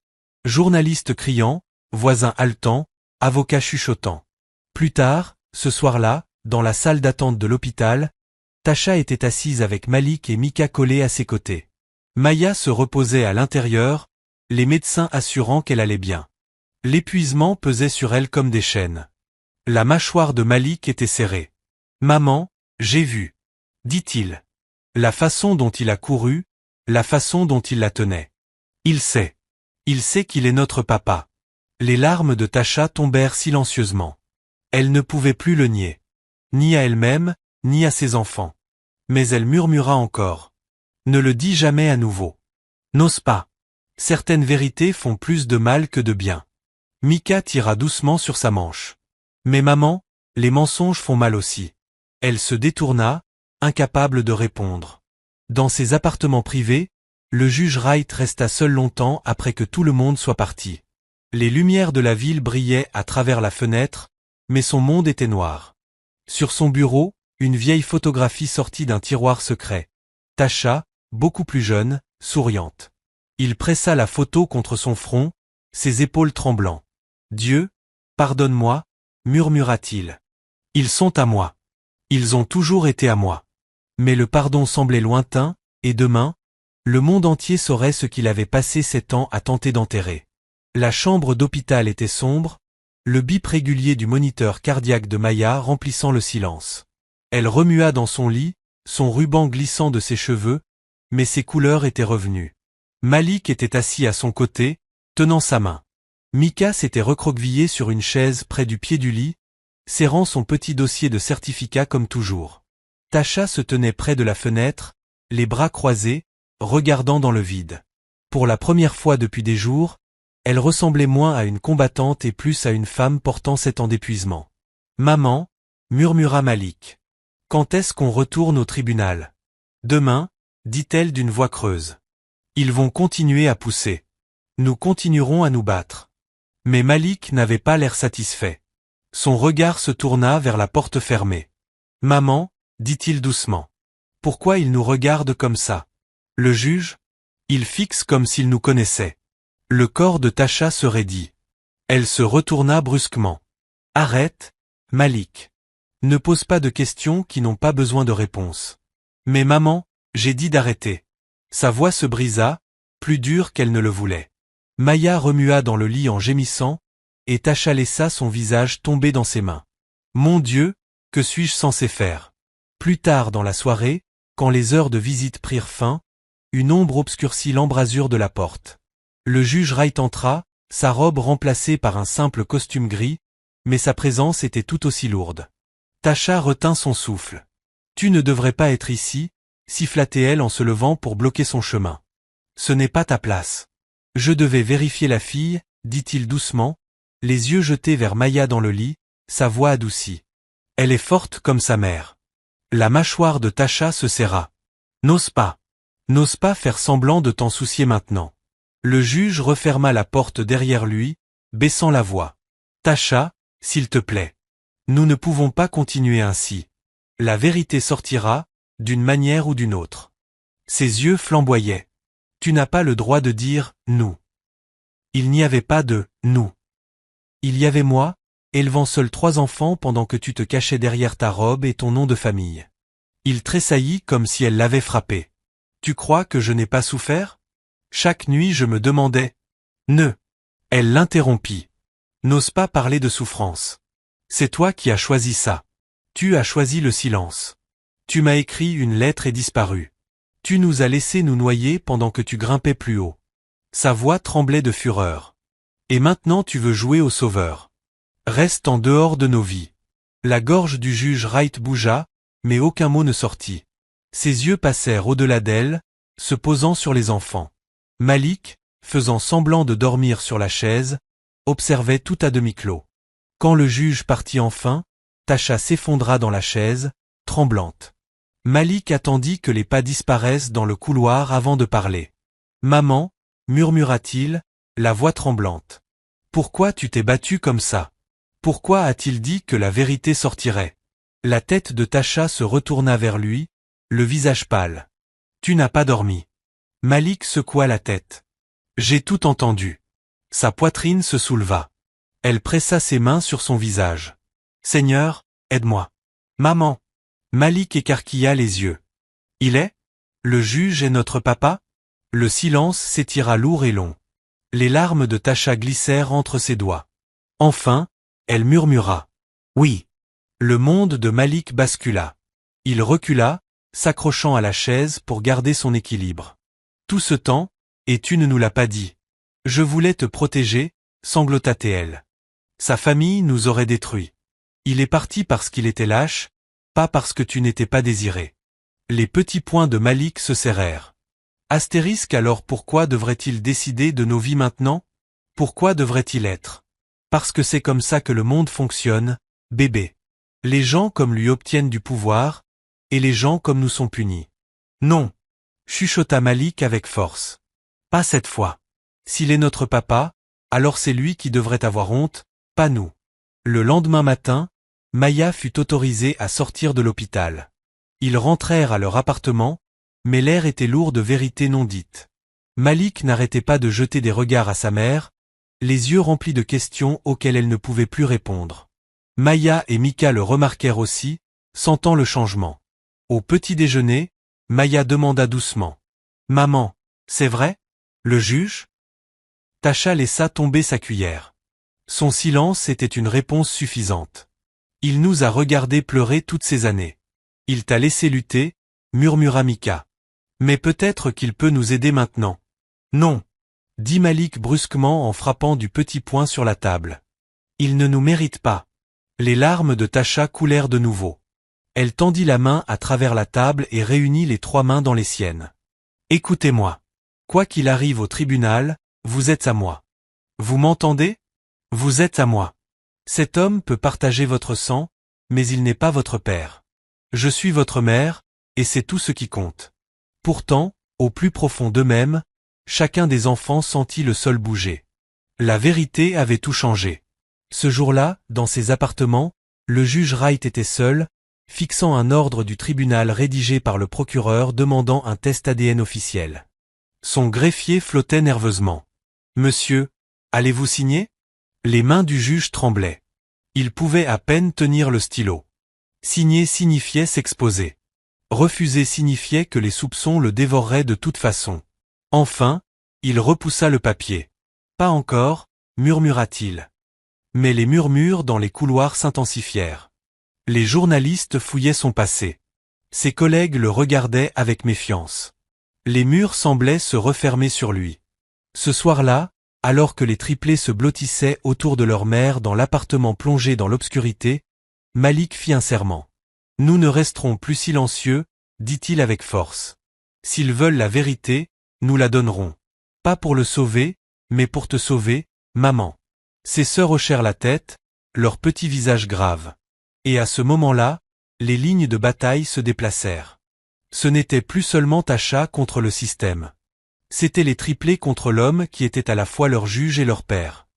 Journalistes criant, voisins haletants, avocats chuchotant. Plus tard, ce soir-là, dans la salle d'attente de l'hôpital, Tasha était assise avec Malik et Mika collés à ses côtés. Maya se reposait à l'intérieur, les médecins assurant qu'elle allait bien. L'épuisement pesait sur elle comme des chaînes. La mâchoire de Malik était serrée. « Maman, j'ai vu. » dit-il. La façon dont il a couru, la façon dont il la tenait. Il sait. Il sait qu'il est notre papa. Les larmes de Tasha tombèrent silencieusement. Elle ne pouvait plus le nier. Ni à elle-même, ni à ses enfants. Mais elle murmura encore. Ne le dis jamais à nouveau. N'ose pas. Certaines vérités font plus de mal que de bien. Mika tira doucement sur sa manche. Mais maman, les mensonges font mal aussi. Elle se détourna, incapable de répondre. Dans ses appartements privés, le juge Wright resta seul longtemps après que tout le monde soit parti. Les lumières de la ville brillaient à travers la fenêtre, mais son monde était noir. Sur son bureau, une vieille photographie sortit d'un tiroir secret. Tasha, beaucoup plus jeune, souriante. Il pressa la photo contre son front, ses épaules tremblant. « Dieu, pardonne-moi » murmura-t-il. « Ils sont à moi. Ils ont toujours été à moi. » Mais le pardon semblait lointain, et demain, le monde entier saurait ce qu'il avait passé 7 ans à tenter d'enterrer. La chambre d'hôpital était sombre, le bip régulier du moniteur cardiaque de Maya remplissant le silence. Elle remua dans son lit, son ruban glissant de ses cheveux, mais ses couleurs étaient revenues. Malik était assis à son côté, tenant sa main. Mika s'était recroquevillée sur une chaise près du pied du lit, serrant son petit dossier de certificat comme toujours. Tasha se tenait près de la fenêtre, les bras croisés, regardant dans le vide. Pour la première fois depuis des jours, elle ressemblait moins à une combattante et plus à une femme portant 7 ans d'épuisement. « Maman » murmura Malik. « Quand est-ce qu'on retourne au tribunal ?»« Demain » dit-elle d'une voix creuse. « Ils vont continuer à pousser. Nous continuerons à nous battre. » Mais Malik n'avait pas l'air satisfait. Son regard se tourna vers la porte fermée. « Maman » dit-il doucement. « Pourquoi il nous regarde comme ça ? Le juge ? Il fixe comme s'il nous connaissait. » Le corps de Tasha se raidit. Elle se retourna brusquement. « Arrête, Malik. Ne pose pas de questions qui n'ont pas besoin de réponses. »« Mais maman, j'ai dit d'arrêter. » Sa voix se brisa, plus dure qu'elle ne le voulait. Maya remua dans le lit en gémissant, et Tasha laissa son visage tomber dans ses mains. « Mon Dieu, que suis-je censé faire ?» Plus tard dans la soirée, quand les heures de visite prirent fin, une ombre obscurcit l'embrasure de la porte. Le juge Wright entra, sa robe remplacée par un simple costume gris, mais sa présence était tout aussi lourde. Tasha retint son souffle. « Tu ne devrais pas être ici » siffla-t-elle en se levant pour bloquer son chemin. « Ce n'est pas ta place. »« Je devais vérifier la fille » dit-il doucement, les yeux jetés vers Maya dans le lit, sa voix adoucie. « Elle est forte comme sa mère. » La mâchoire de Tasha se serra. « N'ose pas. N'ose pas faire semblant de t'en soucier maintenant. » Le juge referma la porte derrière lui, baissant la voix. « Tasha, s'il te plaît. Nous ne pouvons pas continuer ainsi. La vérité sortira, d'une manière ou d'une autre. » Ses yeux flamboyaient. « Tu n'as pas le droit de dire « nous ». Il n'y avait pas de « nous ». Il y avait moi, élevant seul 3 enfants pendant que tu te cachais derrière ta robe et ton nom de famille. Il tressaillit comme si elle l'avait frappé. « Tu crois que je n'ai pas souffert ? Chaque nuit je me demandais. » « Ne !» Elle l'interrompit. « N'ose pas parler de souffrance. C'est toi qui as choisi ça. Tu as choisi le silence. Tu m'as écrit une lettre et disparu. Tu nous as laissé nous noyer pendant que tu grimpais plus haut. » Sa voix tremblait de fureur. « Et maintenant tu veux jouer au sauveur. Reste en dehors de nos vies. » La gorge du juge Wright bougea, mais aucun mot ne sortit. Ses yeux passèrent au-delà d'elle, se posant sur les enfants. Malik, faisant semblant de dormir sur la chaise, observait tout à demi-clos. Quand le juge partit enfin, Tasha s'effondra dans la chaise, tremblante. Malik attendit que les pas disparaissent dans le couloir avant de parler. « Maman » murmura-t-il, la voix tremblante. « Pourquoi tu t'es battue comme ça? Pourquoi a-t-il dit que la vérité sortirait ?» La tête de Tasha se retourna vers lui, le visage pâle. « Tu n'as pas dormi. » Malik secoua la tête. « J'ai tout entendu. » Sa poitrine se souleva. Elle pressa ses mains sur son visage. « Seigneur, aide-moi. »« Maman !» Malik écarquilla les yeux. « Il est? Le juge est notre papa ?» Le silence s'étira lourd et long. Les larmes de Tasha glissèrent entre ses doigts. Enfin, elle murmura. « Oui. » Le monde de Malik bascula. Il recula, s'accrochant à la chaise pour garder son équilibre. « Tout ce temps, et tu ne nous l'as pas dit. Je voulais te protéger, sanglota-t-elle. Sa famille nous aurait détruits. Il est parti parce qu'il était lâche, pas parce que tu n'étais pas désiré. » Les petits poings de Malik se serrèrent. Astérisque alors pourquoi devrait-il décider de nos vies maintenant? Pourquoi devrait-il être? Parce que c'est comme ça que le monde fonctionne, bébé. Les gens comme lui obtiennent du pouvoir, et les gens comme nous sont punis. Non, chuchota Malik avec force. Pas cette fois. S'il est notre papa, alors c'est lui qui devrait avoir honte, pas nous. Le lendemain matin, Maya fut autorisée à sortir de l'hôpital. Ils rentrèrent à leur appartement, mais l'air était lourd de vérités non dites. Malik n'arrêtait pas de jeter des regards à sa mère, les yeux remplis de questions auxquelles elle ne pouvait plus répondre. Maya et Mika le remarquèrent aussi, sentant le changement. Au petit déjeuner, Maya demanda doucement. « Maman, c'est vrai? Le juge ?» Tasha laissa tomber sa cuillère. Son silence était une réponse suffisante. « Il nous a regardés pleurer toutes ces années. Il t'a laissé lutter, » murmura Mika. « Mais peut-être qu'il peut nous aider maintenant. »« Non » dit Malik brusquement en frappant du petit poing sur la table. « Il ne nous mérite pas. » Les larmes de Tasha coulèrent de nouveau. Elle tendit la main à travers la table et réunit les 3 mains dans les siennes. « Écoutez-moi. Quoi qu'il arrive au tribunal, vous êtes à moi. Vous m'entendez? Vous êtes à moi. Cet homme peut partager votre sang, mais il n'est pas votre père. Je suis votre mère, et c'est tout ce qui compte. » Pourtant, au plus profond d'eux-mêmes, chacun des enfants sentit le sol bouger. La vérité avait tout changé. Ce jour-là, dans ses appartements, le juge Wright était seul, fixant un ordre du tribunal rédigé par le procureur demandant un test ADN officiel. Son greffier flottait nerveusement. « Monsieur, allez-vous signer ?» Les mains du juge tremblaient. Il pouvait à peine tenir le stylo. Signer signifiait s'exposer. Refuser signifiait que les soupçons le dévoreraient de toute façon. Enfin, il repoussa le papier. « Pas encore » murmura-t-il. Mais les murmures dans les couloirs s'intensifièrent. Les journalistes fouillaient son passé. Ses collègues le regardaient avec méfiance. Les murs semblaient se refermer sur lui. Ce soir-là, alors que les triplés se blottissaient autour de leur mère dans l'appartement plongé dans l'obscurité, Malik fit un serment. « Nous ne resterons plus silencieux, » dit-il avec force. « S'ils veulent la vérité, nous la donnerons. Pas pour le sauver, mais pour te sauver, maman. » Ses sœurs hochèrent la tête, leurs petits visages graves. Et à ce moment-là, les lignes de bataille se déplacèrent. Ce n'était plus seulement Tasha contre le système. C'étaient les triplés contre l'homme qui était à la fois leur juge et leur père.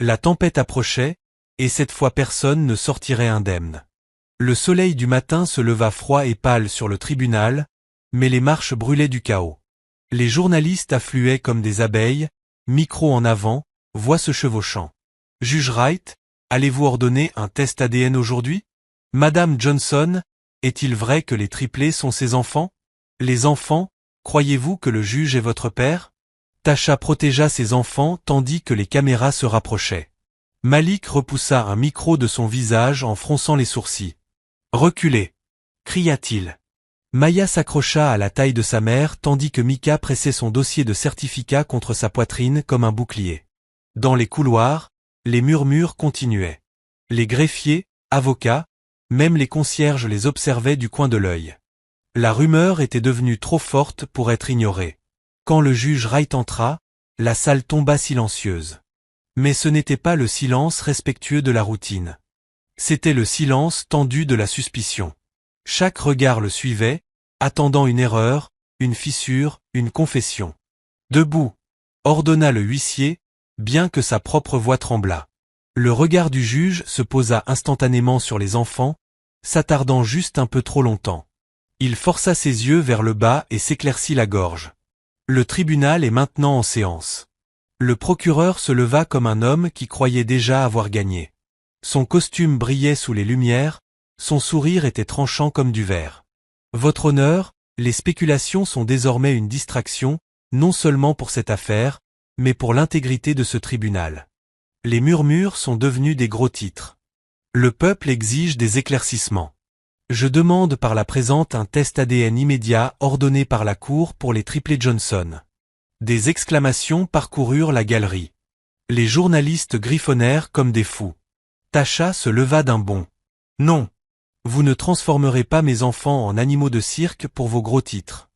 La tempête approchait, et cette fois personne ne sortirait indemne. Le soleil du matin se leva froid et pâle sur le tribunal, mais les marches brûlaient du chaos. Les journalistes affluaient comme des abeilles, micro en avant, voix se chevauchant. « Juge Wright, allez-vous ordonner un test ADN aujourd'hui? Madame Johnson, est-il vrai que les triplés sont ses enfants? Les enfants, croyez-vous que le juge est votre père? » Tasha protégea ses enfants tandis que les caméras se rapprochaient. Malik repoussa un micro de son visage en fronçant les sourcils. « Reculez !» cria-t-il. Maya s'accrocha à la taille de sa mère tandis que Mika pressait son dossier de certificat contre sa poitrine comme un bouclier. Dans les couloirs, les murmures continuaient. Les greffiers, avocats, même les concierges les observaient du coin de l'œil. La rumeur était devenue trop forte pour être ignorée. Quand le juge Wright entra, la salle tomba silencieuse. Mais ce n'était pas le silence respectueux de la routine. C'était le silence tendu de la suspicion. Chaque regard le suivait, attendant une erreur, une fissure, une confession. Debout, ordonna le huissier, bien que sa propre voix tremblât. Le regard du juge se posa instantanément sur les enfants, s'attardant juste un peu trop longtemps. Il força ses yeux vers le bas et s'éclaircit la gorge. Le tribunal est maintenant en séance. Le procureur se leva comme un homme qui croyait déjà avoir gagné. Son costume brillait sous les lumières, son sourire était tranchant comme du verre. Votre honneur, les spéculations sont désormais une distraction, non seulement pour cette affaire, mais pour l'intégrité de ce tribunal. Les murmures sont devenus des gros titres. Le peuple exige des éclaircissements. Je demande par la présente un test ADN immédiat ordonné par la Cour pour les triplés Johnson. Des exclamations parcoururent la galerie. Les journalistes griffonnèrent comme des fous. Tasha se leva d'un bond. Non. Vous ne transformerez pas mes enfants en animaux de cirque pour vos gros titres.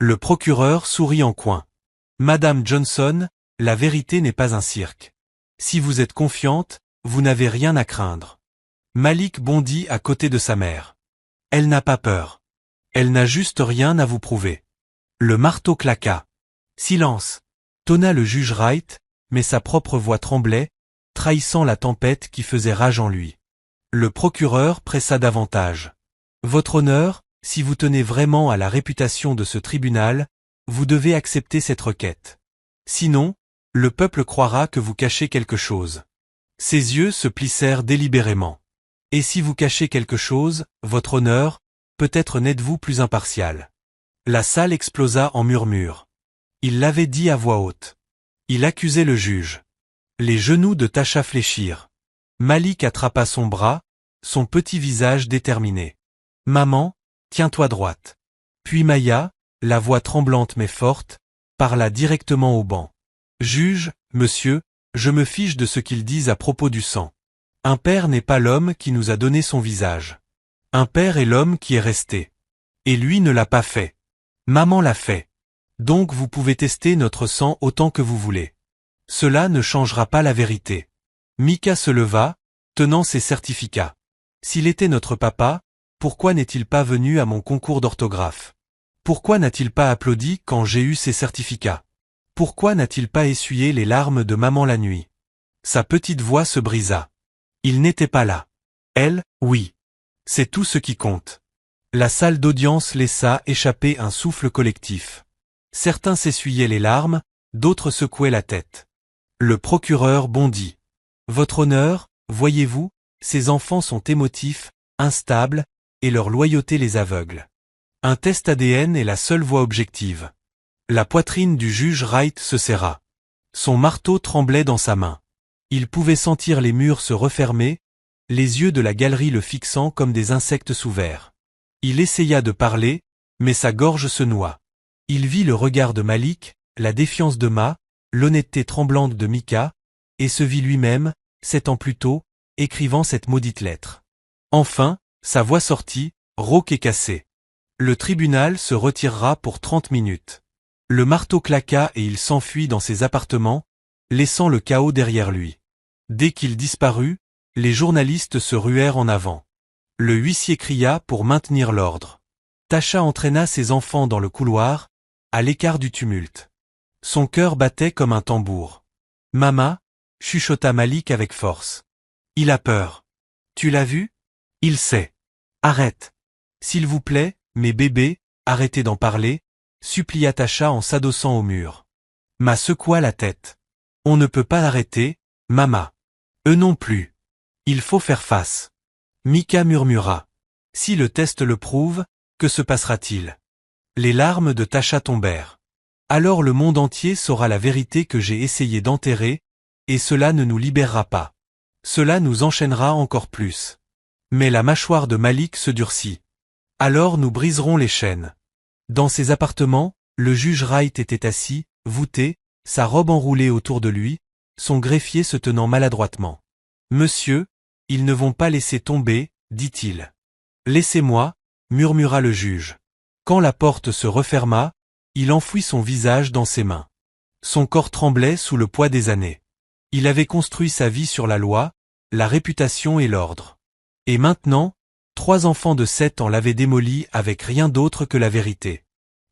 Le procureur sourit en coin. Madame Johnson, la vérité n'est pas un cirque. Si vous êtes confiante, vous n'avez rien à craindre. Malik bondit à côté de sa mère. Elle n'a pas peur. Elle n'a juste rien à vous prouver. Le marteau claqua. Silence, tonna le juge Wright, mais sa propre voix tremblait, trahissant la tempête qui faisait rage en lui. Le procureur pressa davantage. Votre honneur, si vous tenez vraiment à la réputation de ce tribunal, vous devez accepter cette requête. Sinon, le peuple croira que vous cachez quelque chose. Ses yeux se plissèrent délibérément. Et si vous cachez quelque chose, votre honneur, peut-être n'êtes-vous plus impartial. La salle explosa en murmures. Il l'avait dit à voix haute. Il accusait le juge. Les genoux de Tasha fléchirent. Malik attrapa son bras, son petit visage déterminé. Maman, tiens-toi droite. Puis Maya, la voix tremblante mais forte, parla directement au banc. Juge, monsieur, je me fiche de ce qu'ils disent à propos du sang. Un père n'est pas l'homme qui nous a donné son visage. Un père est l'homme qui est resté. Et lui ne l'a pas fait. Maman l'a fait. Donc vous pouvez tester notre sang autant que vous voulez. Cela ne changera pas la vérité. Mika se leva, tenant ses certificats. S'il était notre papa, pourquoi n'est-il pas venu à mon concours d'orthographe? Pourquoi n'a-t-il pas applaudi quand j'ai eu ses certificats? Pourquoi n'a-t-il pas essuyé les larmes de maman la nuit? Sa petite voix se brisa. Il n'était pas là. Elle, oui. C'est tout ce qui compte. La salle d'audience laissa échapper un souffle collectif. Certains s'essuyaient les larmes, d'autres secouaient la tête. Le procureur bondit. Votre honneur, voyez-vous, ces enfants sont émotifs, instables, et leur loyauté les aveugle. Un test ADN est la seule voie objective. La poitrine du juge Wright se serra. Son marteau tremblait dans sa main. Il pouvait sentir les murs se refermer, les yeux de la galerie le fixant comme des insectes sous verre. Il essaya de parler, mais sa gorge se noua. Il vit le regard de Malik, la défiance de Ma, l'honnêteté tremblante de Mika, et se vit lui-même, 7 ans plus tôt, écrivant cette maudite lettre. Enfin, sa voix sortit, rauque et cassée. Le tribunal se retirera pour 30 minutes. Le marteau claqua et il s'enfuit dans ses appartements, laissant le chaos derrière lui. Dès qu'il disparut, les journalistes se ruèrent en avant. Le huissier cria pour maintenir l'ordre. Tasha entraîna ses enfants dans le couloir, à l'écart du tumulte. Son cœur battait comme un tambour. Mama, chuchota Malik avec force. Il a peur. Tu l'as vu? Il sait. Arrête. S'il vous plaît, mes bébés, arrêtez d'en parler, supplia Tasha en s'adossant au mur. Ma secoua la tête. On ne peut pas arrêter, Mama. Eux non plus. Il faut faire face. Mika murmura. Si le test le prouve, que se passera-t-il? Les larmes de Tasha tombèrent. Alors le monde entier saura la vérité que j'ai essayé d'enterrer, et cela ne nous libérera pas. Cela nous enchaînera encore plus. Mais la mâchoire de Malik se durcit. Alors nous briserons les chaînes. Dans ses appartements, le juge Wright était assis, voûté, sa robe enroulée autour de lui, son greffier se tenant maladroitement. Monsieur, ils ne vont pas laisser tomber, dit-il. Laissez-moi, murmura le juge. Quand la porte se referma, il enfouit son visage dans ses mains. Son corps tremblait sous le poids des années. Il avait construit sa vie sur la loi, la réputation et l'ordre. Et maintenant, 3 enfants de 7 ans l'avaient démoli avec rien d'autre que la vérité.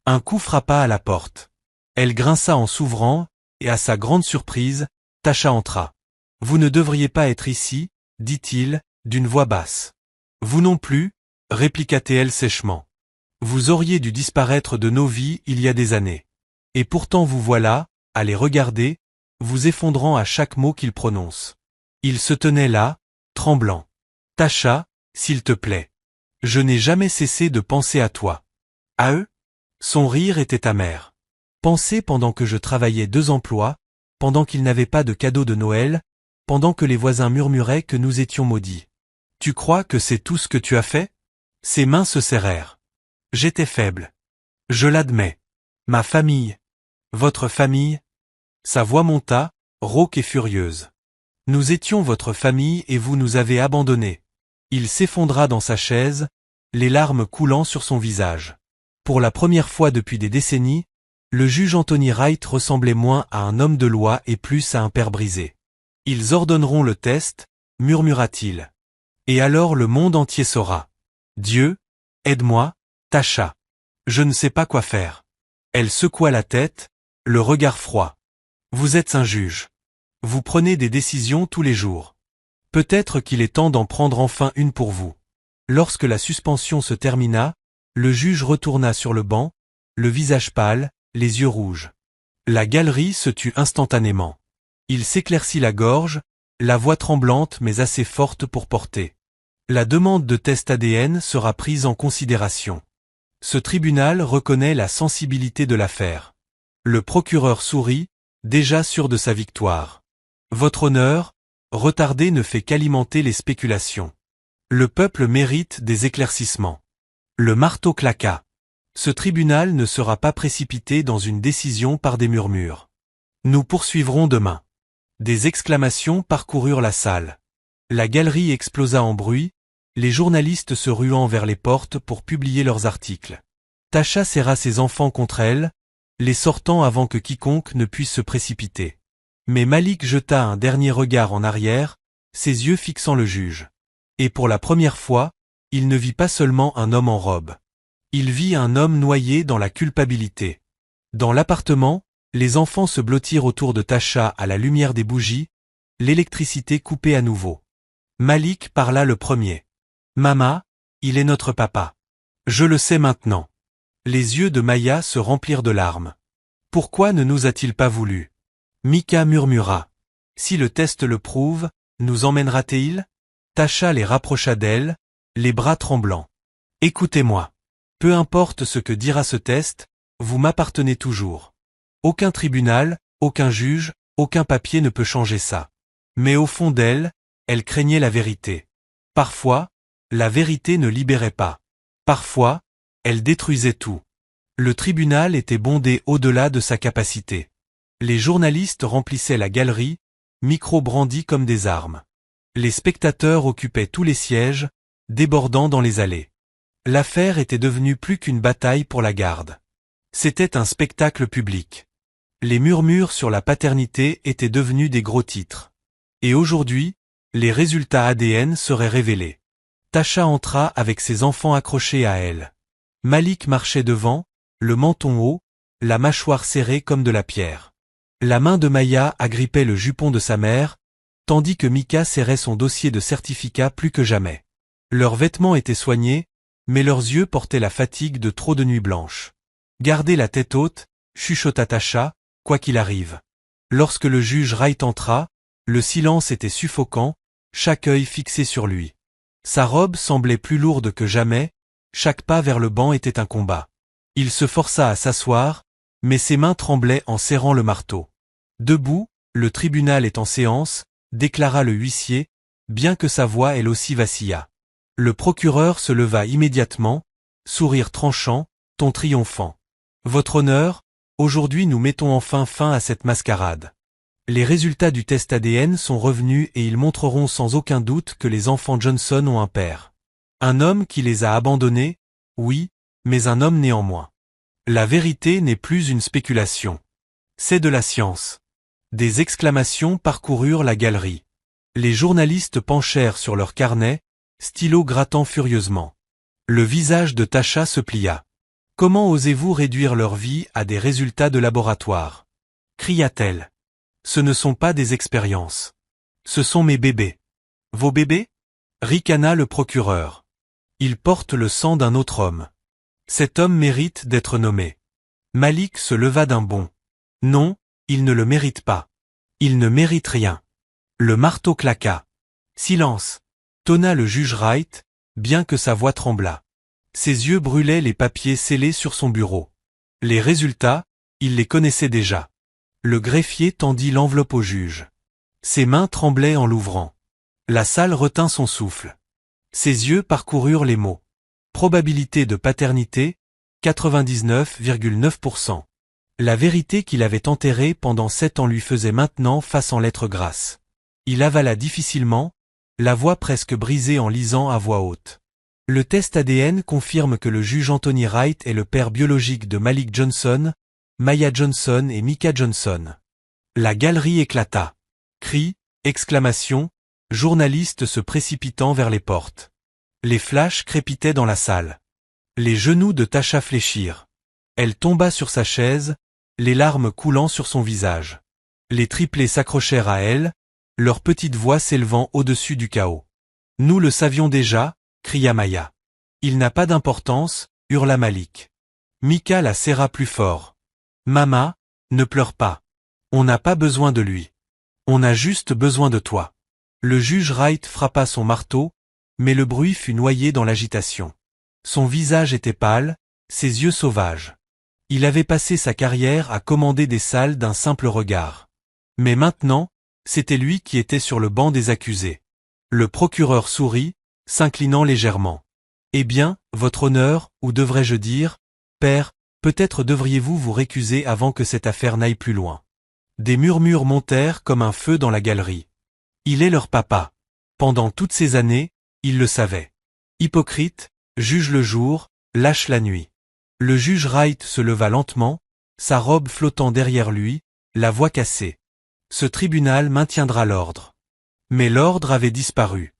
Un coup frappa à la porte. Elle grinça en s'ouvrant, et à sa grande surprise, Tasha entra. « Vous ne devriez pas être ici, dit-il, d'une voix basse. « Vous non plus, répliqua-t-elle sèchement. Vous auriez dû disparaître de nos vies il y a des années. Et pourtant vous voilà, à les regarder, vous effondrant à chaque mot qu'ils prononcent. » Il se tenait là, tremblant. « Tasha, s'il te plaît. Je n'ai jamais cessé de penser à toi. » « À eux ?» Son rire était amer. « Penser pendant que je travaillais 2 emplois, pendant qu'ils n'avaient pas de cadeau de Noël, pendant que les voisins murmuraient que nous étions maudits. Tu crois que c'est tout ce que tu as fait ?» Ses mains se serrèrent. « J'étais faible. Je l'admets. Ma famille. Votre famille ?» Sa voix monta, rauque et furieuse. « Nous étions votre famille et vous nous avez abandonnés. » Il s'effondra dans sa chaise, les larmes coulant sur son visage. Pour la première fois depuis des décennies, le juge Anthony Wright ressemblait moins à un homme de loi et plus à un père brisé. « Ils ordonneront le test, murmura-t-il. Et alors le monde entier saura. Dieu, aide-moi, Tasha. Je ne sais pas quoi faire. » Elle secoua la tête, le regard froid. « Vous êtes un juge. Vous prenez des décisions tous les jours. Peut-être qu'il est temps d'en prendre enfin une pour vous. » Lorsque la suspension se termina, le juge retourna sur le banc, le visage pâle, les yeux rouges. La galerie se tut instantanément. Il s'éclaircit la gorge, la voix tremblante mais assez forte pour porter. « La demande de test ADN sera prise en considération. Ce tribunal reconnaît la sensibilité de l'affaire. » Le procureur sourit, déjà sûr de sa victoire. « Votre honneur, retarder ne fait qu'alimenter les spéculations. Le peuple mérite des éclaircissements. » Le marteau claqua. Ce tribunal ne sera pas précipité dans une décision par des murmures. Nous poursuivrons demain. Des exclamations parcoururent la salle. La galerie explosa en bruit, les journalistes se ruant vers les portes pour publier leurs articles. Tasha serra ses enfants contre elle, les sortant avant que quiconque ne puisse se précipiter. Mais Malik jeta un dernier regard en arrière, ses yeux fixant le juge. Et pour la première fois, il ne vit pas seulement un homme en robe. Il vit un homme noyé dans la culpabilité. Dans l'appartement, les enfants se blottirent autour de Tasha à la lumière des bougies, l'électricité coupée à nouveau. Malik parla le premier. « Mama, il est notre papa. Je le sais maintenant. » Les yeux de Maya se remplirent de larmes. « Pourquoi ne nous a-t-il pas voulu ?» Mika murmura. « Si le test le prouve, nous emmènera-t-il » Tasha les rapprocha d'elle, les bras tremblants. « Écoutez-moi. Peu importe ce que dira ce test, vous m'appartenez toujours. Aucun tribunal, aucun juge, aucun papier ne peut changer ça. » Mais au fond d'elle, elle craignait la vérité. Parfois, la vérité ne libérait pas. Parfois, elle détruisait tout. Le tribunal était bondé au-delà de sa capacité. Les journalistes remplissaient la galerie, micros brandis comme des armes. Les spectateurs occupaient tous les sièges, débordant dans les allées. L'affaire était devenue plus qu'une bataille pour la garde. C'était un spectacle public. Les murmures sur la paternité étaient devenus des gros titres. Et aujourd'hui, les résultats ADN seraient révélés. Tasha entra avec ses enfants accrochés à elle. Malik marchait devant, le menton haut, la mâchoire serrée comme de la pierre. La main de Maya agrippait le jupon de sa mère, tandis que Mika serrait son dossier de certificat plus que jamais. Leurs vêtements étaient soignés, mais leurs yeux portaient la fatigue de trop de nuits blanches. « Gardez la tête haute », chuchota Tasha, quoi qu'il arrive. Lorsque le juge Wright entra, le silence était suffocant, chaque œil fixé sur lui. Sa robe semblait plus lourde que jamais, chaque pas vers le banc était un combat. Il se força à s'asseoir, mais ses mains tremblaient en serrant le marteau. « Debout, le tribunal est en séance », déclara le huissier, bien que sa voix elle aussi vacilla. Le procureur se leva immédiatement, sourire tranchant, ton triomphant. « Votre honneur, aujourd'hui nous mettons enfin fin à cette mascarade. Les résultats du test ADN sont revenus et ils montreront sans aucun doute que les enfants Johnson ont un père. Un homme qui les a abandonnés, oui, mais un homme néanmoins. La vérité n'est plus une spéculation. C'est de la science. Des exclamations parcoururent la galerie. Les journalistes penchèrent sur leurs carnets, stylos grattant furieusement. Le visage de Tasha se plia. « Comment osez-vous réduire leur vie à des résultats de laboratoire » cria-t-elle. « Ce ne sont pas des expériences. Ce sont mes bébés. »« Vos bébés » ricana le procureur. « Ils portent le sang d'un autre homme. Cet homme mérite d'être nommé. » Malik se leva d'un bond. « Non, il ne le mérite pas. Il ne mérite rien. » Le marteau claqua. « Silence !» tonna le juge Wright, bien que sa voix tremblât. Ses yeux brûlaient les papiers scellés sur son bureau. Les résultats, il les connaissait déjà. Le greffier tendit l'enveloppe au juge. Ses mains tremblaient en l'ouvrant. La salle retint son souffle. Ses yeux parcoururent les mots. Probabilité de paternité, 99,9%. La vérité qu'il avait enterrée pendant 7 ans lui faisait maintenant face en lettres grasses. Il avala difficilement, la voix presque brisée en lisant à voix haute. Le test ADN confirme que le juge Anthony Wright est le père biologique de Malik Johnson, Maya Johnson et Micah Johnson. La galerie éclata. Cris, exclamations, journalistes se précipitant vers les portes. Les flashs crépitaient dans la salle. Les genoux de Tasha fléchirent. Elle tomba sur sa chaise, les larmes coulant sur son visage. Les triplés s'accrochèrent à elle, leur petite voix s'élevant au-dessus du chaos. « Nous le savions déjà », cria Maya. « Il n'a pas d'importance », hurla Malik. Micah la serra plus fort. « Mama, ne pleure pas. On n'a pas besoin de lui. On a juste besoin de toi. » Le juge Wright frappa son marteau, mais le bruit fut noyé dans l'agitation. Son visage était pâle, ses yeux sauvages. Il avait passé sa carrière à commander des salles d'un simple regard. Mais maintenant, c'était lui qui était sur le banc des accusés. Le procureur sourit, s'inclinant légèrement. « Eh bien, votre honneur, ou devrais-je dire, père, peut-être devriez-vous vous récuser avant que cette affaire n'aille plus loin. » Des murmures montèrent comme un feu dans la galerie. Il est leur papa. Pendant toutes ces années, il le savait. Hypocrite, juge le jour, lâche la nuit. Le juge Wright se leva lentement, sa robe flottant derrière lui, la voix cassée. Ce tribunal maintiendra l'ordre. Mais l'ordre avait disparu.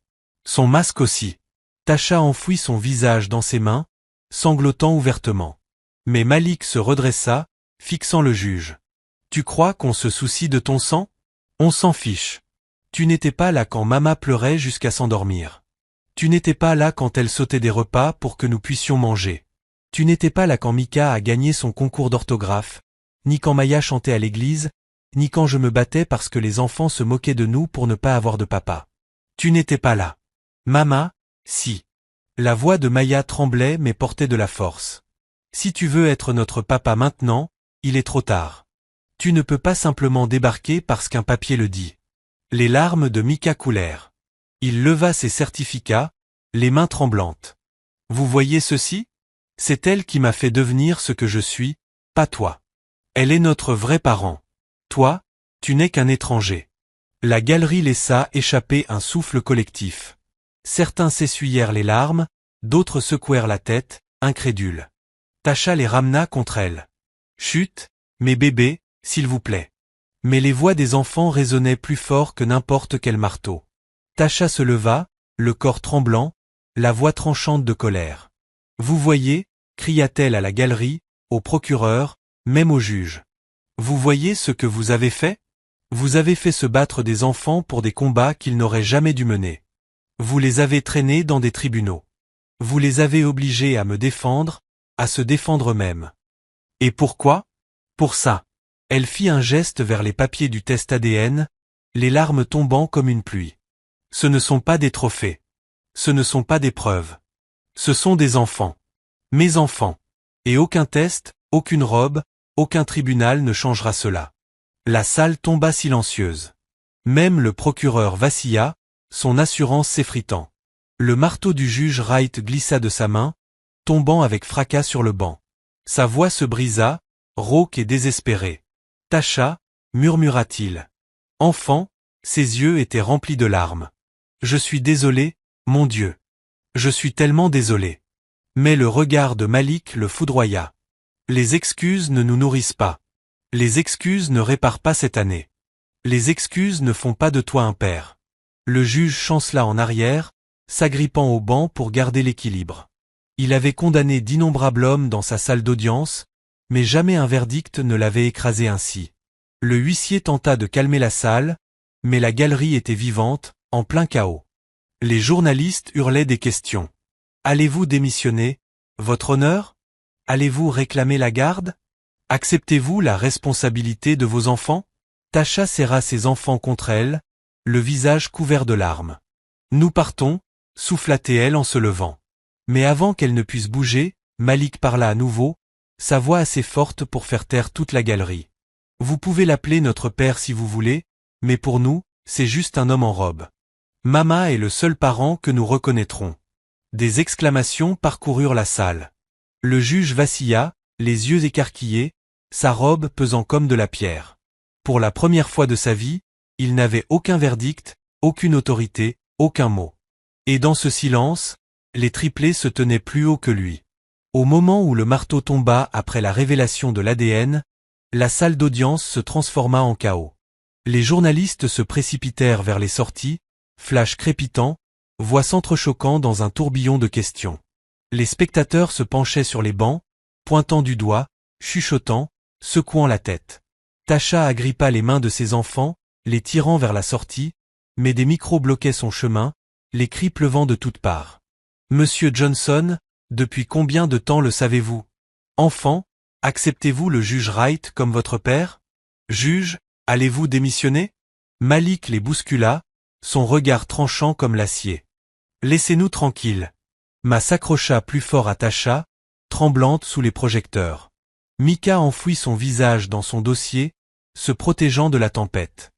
Son masque aussi. Tasha enfouit son visage dans ses mains, sanglotant ouvertement. Mais Malik se redressa, fixant le juge. « Tu crois qu'on se soucie de ton sang ? On s'en fiche. Tu n'étais pas là quand Mama pleurait jusqu'à s'endormir. Tu n'étais pas là quand elle sautait des repas pour que nous puissions manger. Tu n'étais pas là quand Micah a gagné son concours d'orthographe, ni quand Maya chantait à l'église, ni quand je me battais parce que les enfants se moquaient de nous pour ne pas avoir de papa. Tu n'étais pas là. Mama, si. » La voix de Maya tremblait mais portait de la force. « Si tu veux être notre papa maintenant, il est trop tard. Tu ne peux pas simplement débarquer parce qu'un papier le dit. » Les larmes de Micah coulèrent. Il leva ses certificats, les mains tremblantes. « Vous voyez ceci ? C'est elle qui m'a fait devenir ce que je suis, pas toi. Elle est notre vrai parent. Toi, tu n'es qu'un étranger. » La galerie laissa échapper un souffle collectif. Certains s'essuyèrent les larmes, d'autres secouèrent la tête, incrédules. Tasha les ramena contre elle. « Chut, mes bébés, s'il vous plaît. » Mais les voix des enfants résonnaient plus fort que n'importe quel marteau. Tasha se leva, le corps tremblant, la voix tranchante de colère. « Vous voyez, » cria-t-elle à la galerie, au procureur, même au juge. « Vous voyez ce que vous avez fait ? Vous avez fait se battre des enfants pour des combats qu'ils n'auraient jamais dû mener. Vous les avez traînés dans des tribunaux. Vous les avez obligés à me défendre, à se défendre eux-mêmes. Et pourquoi ? Pour ça. » Elle fit un geste vers les papiers du test ADN, les larmes tombant comme une pluie. « Ce ne sont pas des trophées. Ce ne sont pas des preuves. Ce sont des enfants. Mes enfants. Et aucun test, aucune robe, aucun tribunal ne changera cela. » La salle tomba silencieuse. Même le procureur vacilla, son assurance s'effritant. Le marteau du juge Wright glissa de sa main, tombant avec fracas sur le banc. Sa voix se brisa, rauque et désespérée. « Tasha, » murmura-t-il. Enfant, ses yeux étaient remplis de larmes. « Je suis désolé, mon Dieu. Je suis tellement désolé. Mais le regard de Malik le foudroya. Les excuses ne nous nourrissent pas. Les excuses ne réparent pas cette année. Les excuses ne font pas de toi un père. Le juge chancela en arrière, s'agrippant au banc pour garder l'équilibre. Il avait condamné d'innombrables hommes dans sa salle d'audience, mais jamais un verdict ne l'avait écrasé ainsi. Le huissier tenta de calmer la salle, mais la galerie était vivante, en plein chaos. Les journalistes hurlaient des questions. Allez-vous démissionner, votre honneur? Allez-vous réclamer la garde? Acceptez-vous la responsabilité de vos enfants? Tasha serra ses enfants contre elle, le visage couvert de larmes. Nous partons, souffla-t-elle en se levant. Mais avant qu'elle ne puisse bouger, Malik parla à nouveau, sa voix assez forte pour faire taire toute la galerie. Vous pouvez l'appeler notre père si vous voulez, mais pour nous, c'est juste un homme en robe. Mama est le seul parent que nous reconnaîtrons. Des exclamations parcoururent la salle. Le juge vacilla, les yeux écarquillés, sa robe pesant comme de la pierre. Pour la première fois de sa vie, il n'avait aucun verdict, aucune autorité, aucun mot. Et dans ce silence, les triplés se tenaient plus haut que lui. Au moment où le marteau tomba après la révélation de l'ADN, la salle d'audience se transforma en chaos. Les journalistes se précipitèrent vers les sorties, flash crépitant, voix s'entrechoquant dans un tourbillon de questions. Les spectateurs se penchaient sur les bancs, pointant du doigt, chuchotant, secouant la tête. Tasha agrippa les mains de ses enfants, les tirant vers la sortie, mais des micros bloquaient son chemin, les cris pleuvant de toutes parts. Monsieur Johnson, depuis combien de temps le savez-vous? Enfant, acceptez-vous le juge Wright comme votre père? Juge, allez-vous démissionner? Malik les bouscula, son regard tranchant comme l'acier. Laissez-nous tranquilles. Ma s'accrocha plus fort à Tasha, tremblante sous les projecteurs. Mika enfouit son visage dans son dossier, se protégeant de la tempête.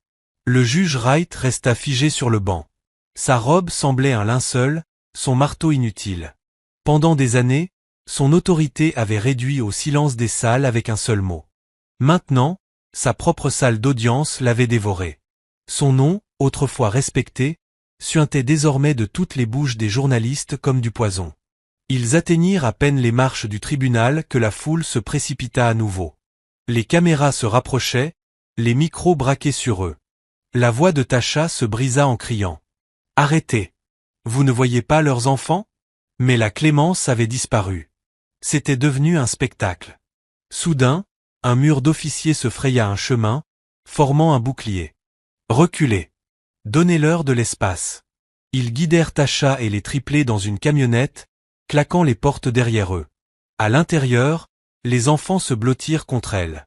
Le juge Wright resta figé sur le banc. Sa robe semblait un linceul, son marteau inutile. Pendant des années, son autorité avait réduit au silence des salles avec un seul mot. Maintenant, sa propre salle d'audience l'avait dévoré. Son nom, autrefois respecté, suintait désormais de toutes les bouches des journalistes comme du poison. Ils atteignirent à peine les marches du tribunal que la foule se précipita à nouveau. Les caméras se rapprochaient, les micros braqués sur eux. La voix de Tasha se brisa en criant. « Arrêtez! Vous ne voyez pas leurs enfants ?» Mais la clémence avait disparu. C'était devenu un spectacle. Soudain, un mur d'officiers se fraya un chemin, formant un bouclier. « Reculez! Donnez-leur de l'espace. » Ils guidèrent Tasha et les triplés dans une camionnette, claquant les portes derrière eux. À l'intérieur, les enfants se blottirent contre elle.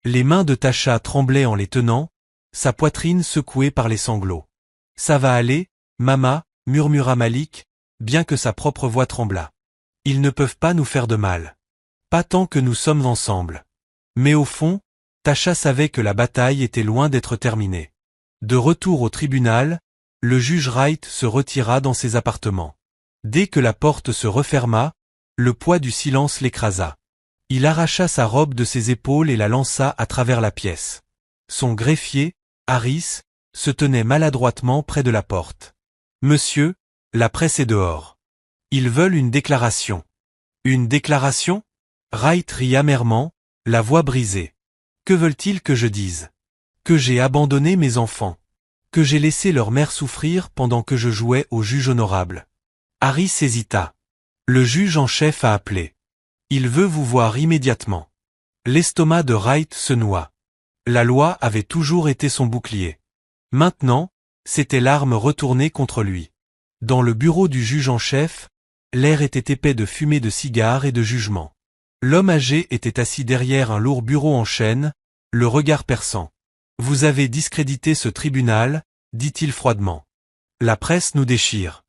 Les mains de Tasha tremblaient en les tenant, sa poitrine secouée par les sanglots. « Ça va aller, Mama » murmura Malik, bien que sa propre voix tremblât. « Ils ne peuvent pas nous faire de mal. Pas tant que nous sommes ensemble. » Mais au fond, Tasha savait que la bataille était loin d'être terminée. De retour au tribunal, le juge Wright se retira dans ses appartements. Dès que la porte se referma, le poids du silence l'écrasa. Il arracha sa robe de ses épaules et la lança à travers la pièce. Son greffier, Harris, se tenait maladroitement près de la porte. « Monsieur, la presse est dehors. Ils veulent une déclaration. »« Une déclaration ?» Wright rit amèrement, la voix brisée. « Que veulent-ils que je dise? Que j'ai abandonné mes enfants. Que j'ai laissé leur mère souffrir pendant que je jouais au juge honorable. » Harris hésita. Le juge en chef a appelé. Il veut vous voir immédiatement. L'estomac de Wright se noua. La loi avait toujours été son bouclier. Maintenant, c'était l'arme retournée contre lui. Dans le bureau du juge en chef, l'air était épais de fumée de cigares et de jugement. L'homme âgé était assis derrière un lourd bureau en chêne, le regard perçant. « Vous avez discrédité ce tribunal, » dit-il froidement. « La presse nous déchire.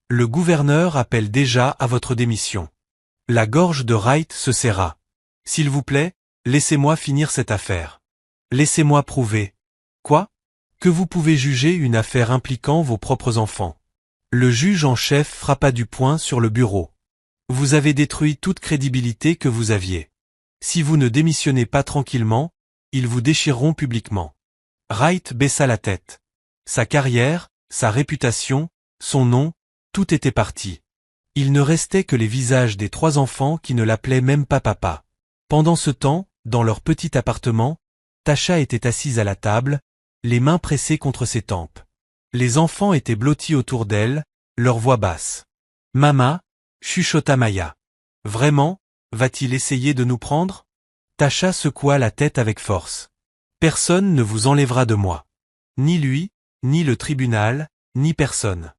Le gouverneur appelle déjà à votre démission. » La gorge de Wright se serra. « S'il vous plaît, laissez-moi finir cette affaire. Laissez-moi prouver. » Quoi? Que vous pouvez juger une affaire impliquant vos propres enfants. Le juge en chef frappa du poing sur le bureau. Vous avez détruit toute crédibilité que vous aviez. Si vous ne démissionnez pas tranquillement, ils vous déchireront publiquement. Wright baissa la tête. Sa carrière, sa réputation, son nom, tout était parti. Il ne restait que les visages des 3 enfants qui ne l'appelaient même pas papa. Pendant ce temps, dans leur petit appartement, Tasha était assise à la table, les mains pressées contre ses tempes. Les enfants étaient blottis autour d'elle, leur voix basse. « Mama » chuchota Maya. « Vraiment, va-t-il essayer de nous prendre ?» Tasha secoua la tête avec force. « Personne ne vous enlèvera de moi. Ni lui, ni le tribunal, ni personne. »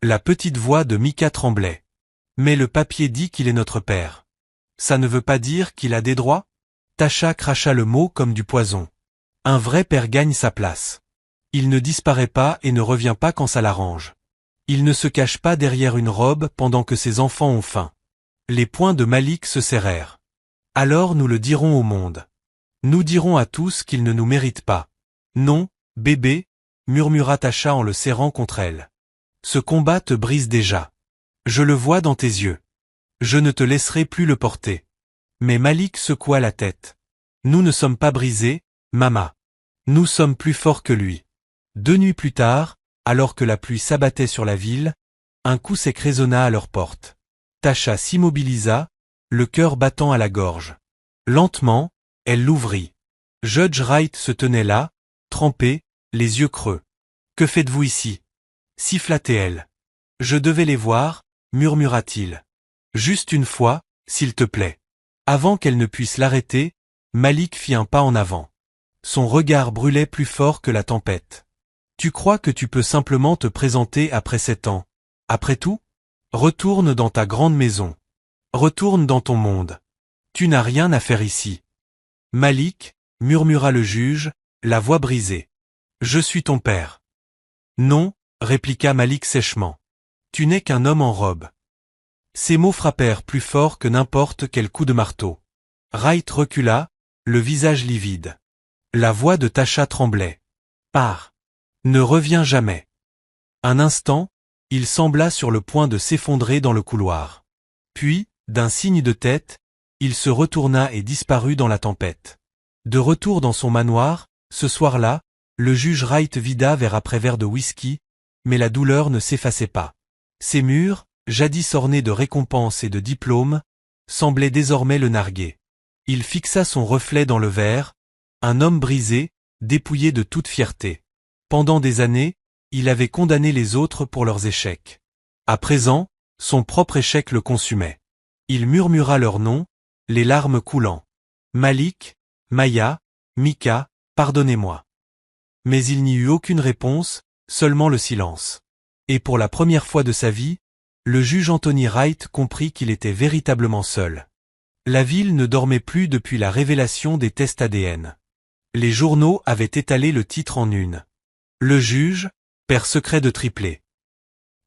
La petite voix de Mika tremblait. « Mais le papier dit qu'il est notre père. Ça ne veut pas dire qu'il a des droits ?» Tasha cracha le mot comme du poison. Un vrai père gagne sa place. Il ne disparaît pas et ne revient pas quand ça l'arrange. Il ne se cache pas derrière une robe pendant que ses enfants ont faim. Les poings de Malik se serrèrent. Alors nous le dirons au monde. Nous dirons à tous qu'il ne nous mérite pas. Non, bébé, murmura Tasha en le serrant contre elle. Ce combat te brise déjà. Je le vois dans tes yeux. Je ne te laisserai plus le porter. Mais Malik secoua la tête. Nous ne sommes pas brisés, Mama. Nous sommes plus forts que lui. 2 nuits plus tard, alors que la pluie s'abattait sur la ville, un coup sec résonna à leur porte. Tasha s'immobilisa, le cœur battant à la gorge. Lentement, elle l'ouvrit. Judge Wright se tenait là, trempé, les yeux creux. « Que faites-vous ici » siffla-t-elle. « Je devais les voir, » murmura-t-il. « Juste une fois, s'il te plaît. » Avant qu'elle ne puisse l'arrêter, Malik fit un pas en avant. Son regard brûlait plus fort que la tempête. « Tu crois que tu peux simplement te présenter après 7 ans? Après tout? Retourne dans ta grande maison. Retourne dans ton monde. Tu n'as rien à faire ici. » Malik, murmura le juge, la voix brisée. « Je suis ton père. » Non, répliqua Malik sèchement. Tu n'es qu'un homme en robe. Ces mots frappèrent plus fort que n'importe quel coup de marteau. Wright recula, le visage livide. La voix de Tasha tremblait. Pars. Ne reviens jamais. Un instant, il sembla sur le point de s'effondrer dans le couloir. Puis, d'un signe de tête, il se retourna et disparut dans la tempête. De retour dans son manoir, ce soir-là, le juge Wright vida verre après verre de whisky, mais la douleur ne s'effaçait pas. Ses murs, jadis ornés de récompenses et de diplômes, semblaient désormais le narguer. Il fixa son reflet dans le verre, un homme brisé, dépouillé de toute fierté. Pendant des années, il avait condamné les autres pour leurs échecs. À présent, son propre échec le consumait. Il murmura leurs noms, les larmes coulant. Malik, Maya, Mika, pardonnez-moi. Mais il n'y eut aucune réponse, seulement le silence. Et pour la première fois de sa vie, le juge Anthony Wright comprit qu'il était véritablement seul. La ville ne dormait plus depuis la révélation des tests ADN. Les journaux avaient étalé le titre en une. Le juge, père secret de triplé.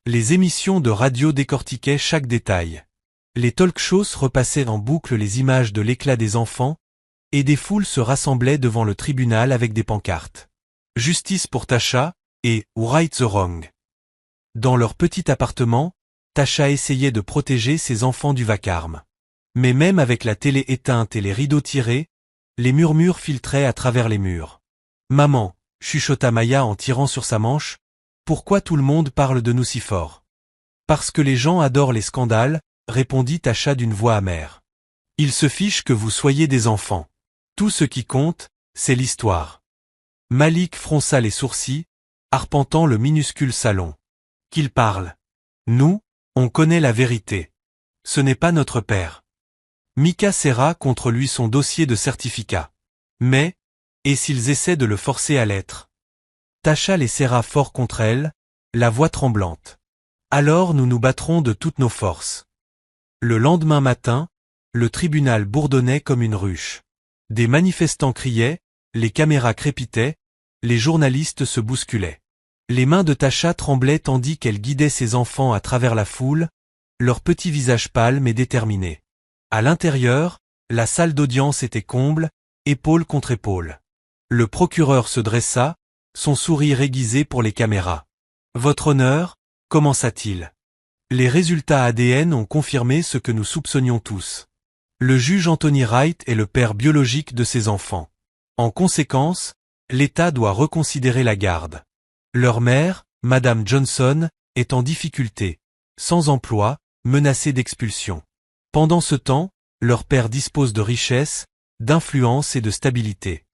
Les émissions de radio décortiquaient chaque détail. Les talk-shows repassaient en boucle les images de l'éclat des enfants, et des foules se rassemblaient devant le tribunal avec des pancartes. Justice pour Tasha, et Right the Wrong. Dans leur petit appartement, Tasha essayait de protéger ses enfants du vacarme. Mais même avec la télé éteinte et les rideaux tirés, les murmures filtraient à travers les murs. « Maman » chuchota Maya en tirant sur sa manche, « pourquoi tout le monde parle de nous si fort ?»« Parce que les gens adorent les scandales » répondit Tasha d'une voix amère. « Ils se fichent que vous soyez des enfants. Tout ce qui compte, c'est l'histoire. » Malik fronça les sourcils, arpentant le minuscule salon. « Qu'il parle. Nous, on connaît la vérité. Ce n'est pas notre père. » Mika serra contre lui son dossier de certificat. Mais, et s'ils essaient de le forcer à l'être? Tasha les serra fort contre elle, la voix tremblante. Alors nous nous battrons de toutes nos forces. Le lendemain matin, le tribunal bourdonnait comme une ruche. Des manifestants criaient, les caméras crépitaient, les journalistes se bousculaient. Les mains de Tasha tremblaient tandis qu'elle guidait ses enfants à travers la foule, leurs petits visages pâles mais déterminés. À l'intérieur, la salle d'audience était comble, épaule contre épaule. Le procureur se dressa, son sourire aiguisé pour les caméras. « Votre honneur » commença-t-il. « Les résultats ADN ont confirmé ce que nous soupçonnions tous. Le juge Anthony Wright est le père biologique de ses enfants. En conséquence, l'État doit reconsidérer la garde. Leur mère, Madame Johnson, est en difficulté, sans emploi, menacés d'expulsion. Pendant ce temps, leur père dispose de richesses, d'influence et de stabilité.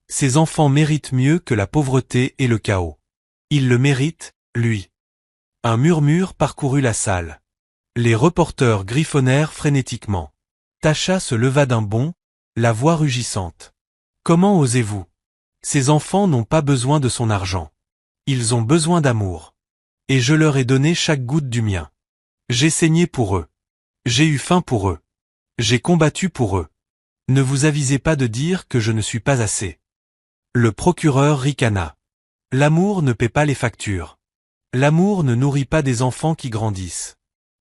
Ses enfants méritent mieux que la pauvreté et le chaos. Il le mérite, lui. Un murmure parcourut la salle. Les reporters griffonnèrent frénétiquement. Tasha se leva d'un bond, la voix rugissante. Comment osez-vous? Ces enfants n'ont pas besoin de son argent. Ils ont besoin d'amour. Et je leur ai donné chaque goutte du mien. J'ai saigné pour eux. J'ai eu faim pour eux. J'ai combattu pour eux. Ne vous avisez pas de dire que je ne suis pas assez. Le procureur ricana. L'amour ne paie pas les factures. L'amour ne nourrit pas des enfants qui grandissent.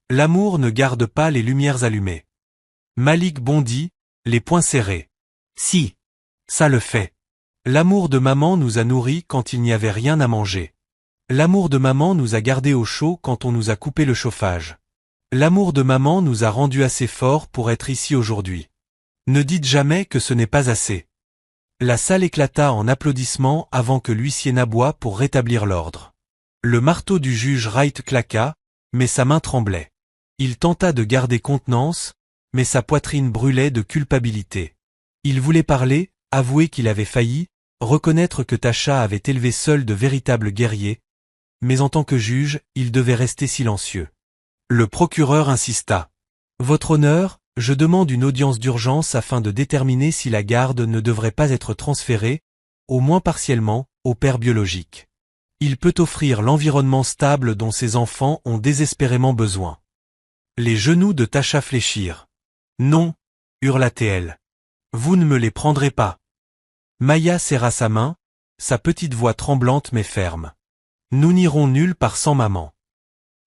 L'amour ne garde pas les lumières allumées. Malik bondit, les poings serrés. Si. Ça le fait. L'amour de maman nous a nourris quand il n'y avait rien à manger. L'amour de maman nous a gardés au chaud quand on nous a coupé le chauffage. L'amour de maman nous a rendus assez forts pour être ici aujourd'hui. Ne dites jamais que ce n'est pas assez. La salle éclata en applaudissements avant que l'huissier n'aboie pour rétablir l'ordre. Le marteau du juge Wright claqua, mais sa main tremblait. Il tenta de garder contenance, mais sa poitrine brûlait de culpabilité. Il voulait parler, avouer qu'il avait failli, reconnaître que Tasha avait élevé seul de véritables guerriers, mais en tant que juge, il devait rester silencieux. Le procureur insista. Votre honneur, je demande une audience d'urgence afin de déterminer si la garde ne devrait pas être transférée, au moins partiellement, au père biologique. Il peut offrir l'environnement stable dont ses enfants ont désespérément besoin. Les genoux de Tasha fléchirent. Non, hurla-t-elle. Vous ne me les prendrez pas. Maya serra sa main, sa petite voix tremblante mais ferme. Nous n'irons nulle part sans maman.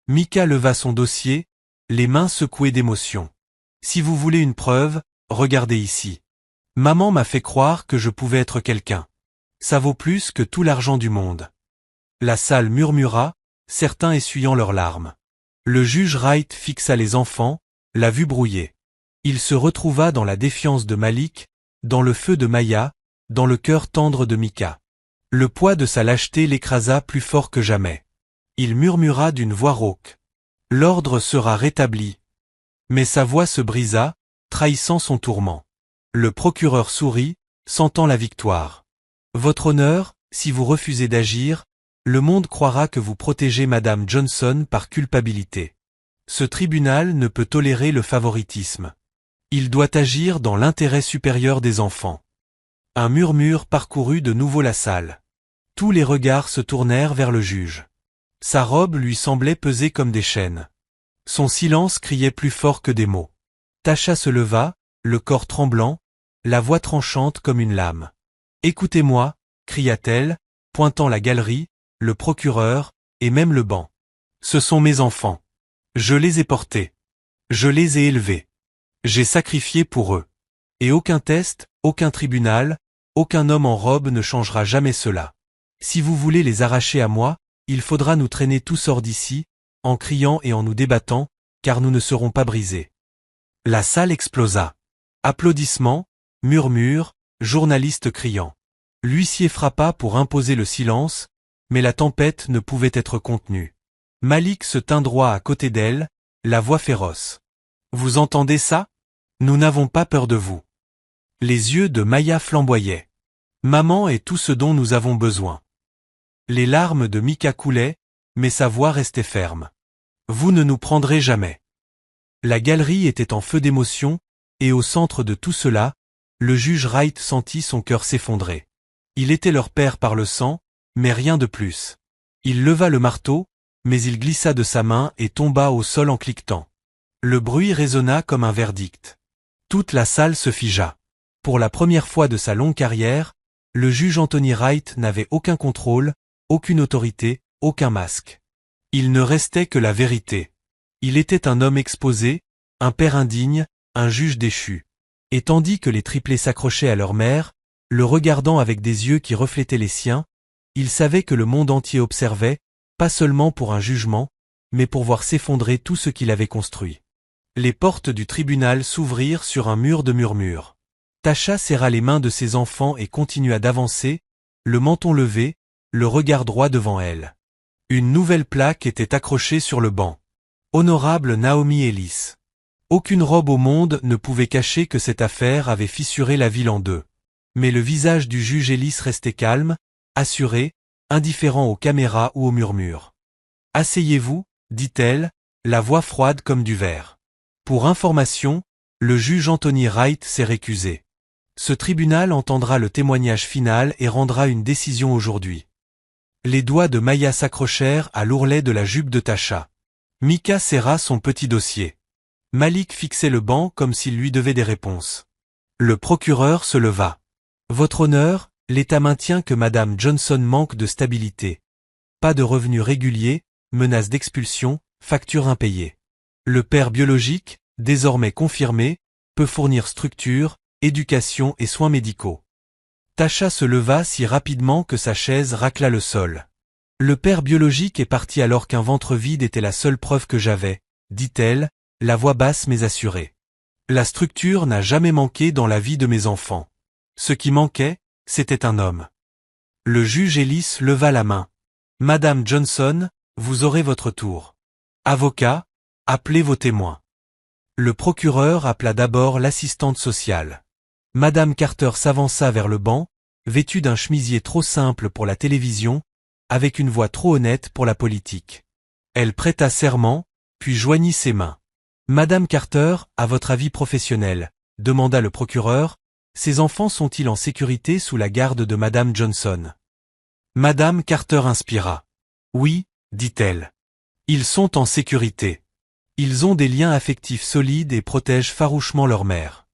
Mika leva son dossier, les mains secouées d'émotion. Si vous voulez une preuve, regardez ici. Maman m'a fait croire que je pouvais être quelqu'un. Ça vaut plus que tout l'argent du monde. La salle murmura, certains essuyant leurs larmes. Le juge Wright fixa les enfants, la vue brouillée. Il se retrouva dans la défiance de Malik, dans le feu de Maya, dans le cœur tendre de Mika. Le poids de sa lâcheté l'écrasa plus fort que jamais. Il murmura d'une voix rauque. L'ordre sera rétabli. Mais sa voix se brisa, trahissant son tourment. Le procureur sourit, sentant la victoire. Votre honneur, si vous refusez d'agir, le monde croira que vous protégez Madame Johnson par culpabilité. Ce tribunal ne peut tolérer le favoritisme. Il doit agir dans l'intérêt supérieur des enfants. Un murmure parcourut de nouveau la salle. Tous les regards se tournèrent vers le juge. Sa robe lui semblait peser comme des chaînes. Son silence criait plus fort que des mots. Tasha se leva, le corps tremblant, la voix tranchante comme une lame. « Écoutez-moi » cria-t-elle, pointant la galerie, le procureur, et même le banc. « Ce sont mes enfants. Je les ai portés. Je les ai élevés. J'ai sacrifié pour eux. Et aucun test, aucun tribunal, aucun homme en robe ne changera jamais cela. Si vous voulez les arracher à moi, il faudra nous traîner tous hors d'ici, en criant et en nous débattant, car nous ne serons pas brisés. » La salle explosa. Applaudissements, murmures, journalistes criant. L'huissier frappa pour imposer le silence, mais la tempête ne pouvait être contenue. Malik se tint droit à côté d'elle, la voix féroce. « Vous entendez ça? Nous n'avons pas peur de vous. » Les yeux de Maya flamboyaient. « Maman est tout ce dont nous avons besoin. » Les larmes de Mika coulaient, mais sa voix restait ferme. « Vous ne nous prendrez jamais. » La galerie était en feu d'émotion, et au centre de tout cela, le juge Wright sentit son cœur s'effondrer. Il était leur père par le sang, mais rien de plus. Il leva le marteau, mais il glissa de sa main et tomba au sol en cliquetant. Le bruit résonna comme un verdict. Toute la salle se figea. Pour la première fois de sa longue carrière, le juge Anthony Wright n'avait aucun contrôle, aucune autorité, aucun masque. Il ne restait que la vérité. Il était un homme exposé, un père indigne, un juge déchu. Et tandis que les triplés s'accrochaient à leur mère, le regardant avec des yeux qui reflétaient les siens, il savait que le monde entier observait, pas seulement pour un jugement, mais pour voir s'effondrer tout ce qu'il avait construit. Les portes du tribunal s'ouvrirent sur un mur de murmures. Tasha serra les mains de ses enfants et continua d'avancer, le menton levé, le regard droit devant elle. Une nouvelle plaque était accrochée sur le banc. Honorable Naomi Ellis. Aucune robe au monde ne pouvait cacher que cette affaire avait fissuré la ville en deux. Mais le visage du juge Ellis restait calme, assuré, indifférent aux caméras ou aux murmures. Asseyez-vous, dit-elle, la voix froide comme du verre. Pour information, le juge Anthony Wright s'est récusé. Ce tribunal entendra le témoignage final et rendra une décision aujourd'hui. Les doigts de Maya s'accrochèrent à l'ourlet de la jupe de Tasha. Mika serra son petit dossier. Malik fixait le banc comme s'il lui devait des réponses. Le procureur se leva. Votre honneur, l'État maintient que Madame Johnson manque de stabilité. Pas de revenus réguliers, menaces d'expulsion, factures impayées. Le père biologique, désormais confirmé, peut fournir structure, éducation et soins médicaux. Tasha se leva si rapidement que sa chaise racla le sol. Le père biologique est parti alors qu'un ventre vide était la seule preuve que j'avais, dit-elle, la voix basse mais assurée. La structure n'a jamais manqué dans la vie de mes enfants. Ce qui manquait, c'était un homme. Le juge Ellis leva la main. Madame Johnson, vous aurez votre tour. Avocat, appelez vos témoins. Le procureur appela d'abord l'assistante sociale. Madame Carter s'avança vers le banc, vêtue d'un chemisier trop simple pour la télévision, avec une voix trop honnête pour la politique. Elle prêta serment, puis joignit ses mains. Madame Carter, à votre avis professionnel, demanda le procureur, ces enfants sont-ils en sécurité sous la garde de Madame Johnson? Madame Carter inspira. Oui, dit-elle. Ils sont en sécurité. Ils ont des liens affectifs solides et protègent farouchement leur mère.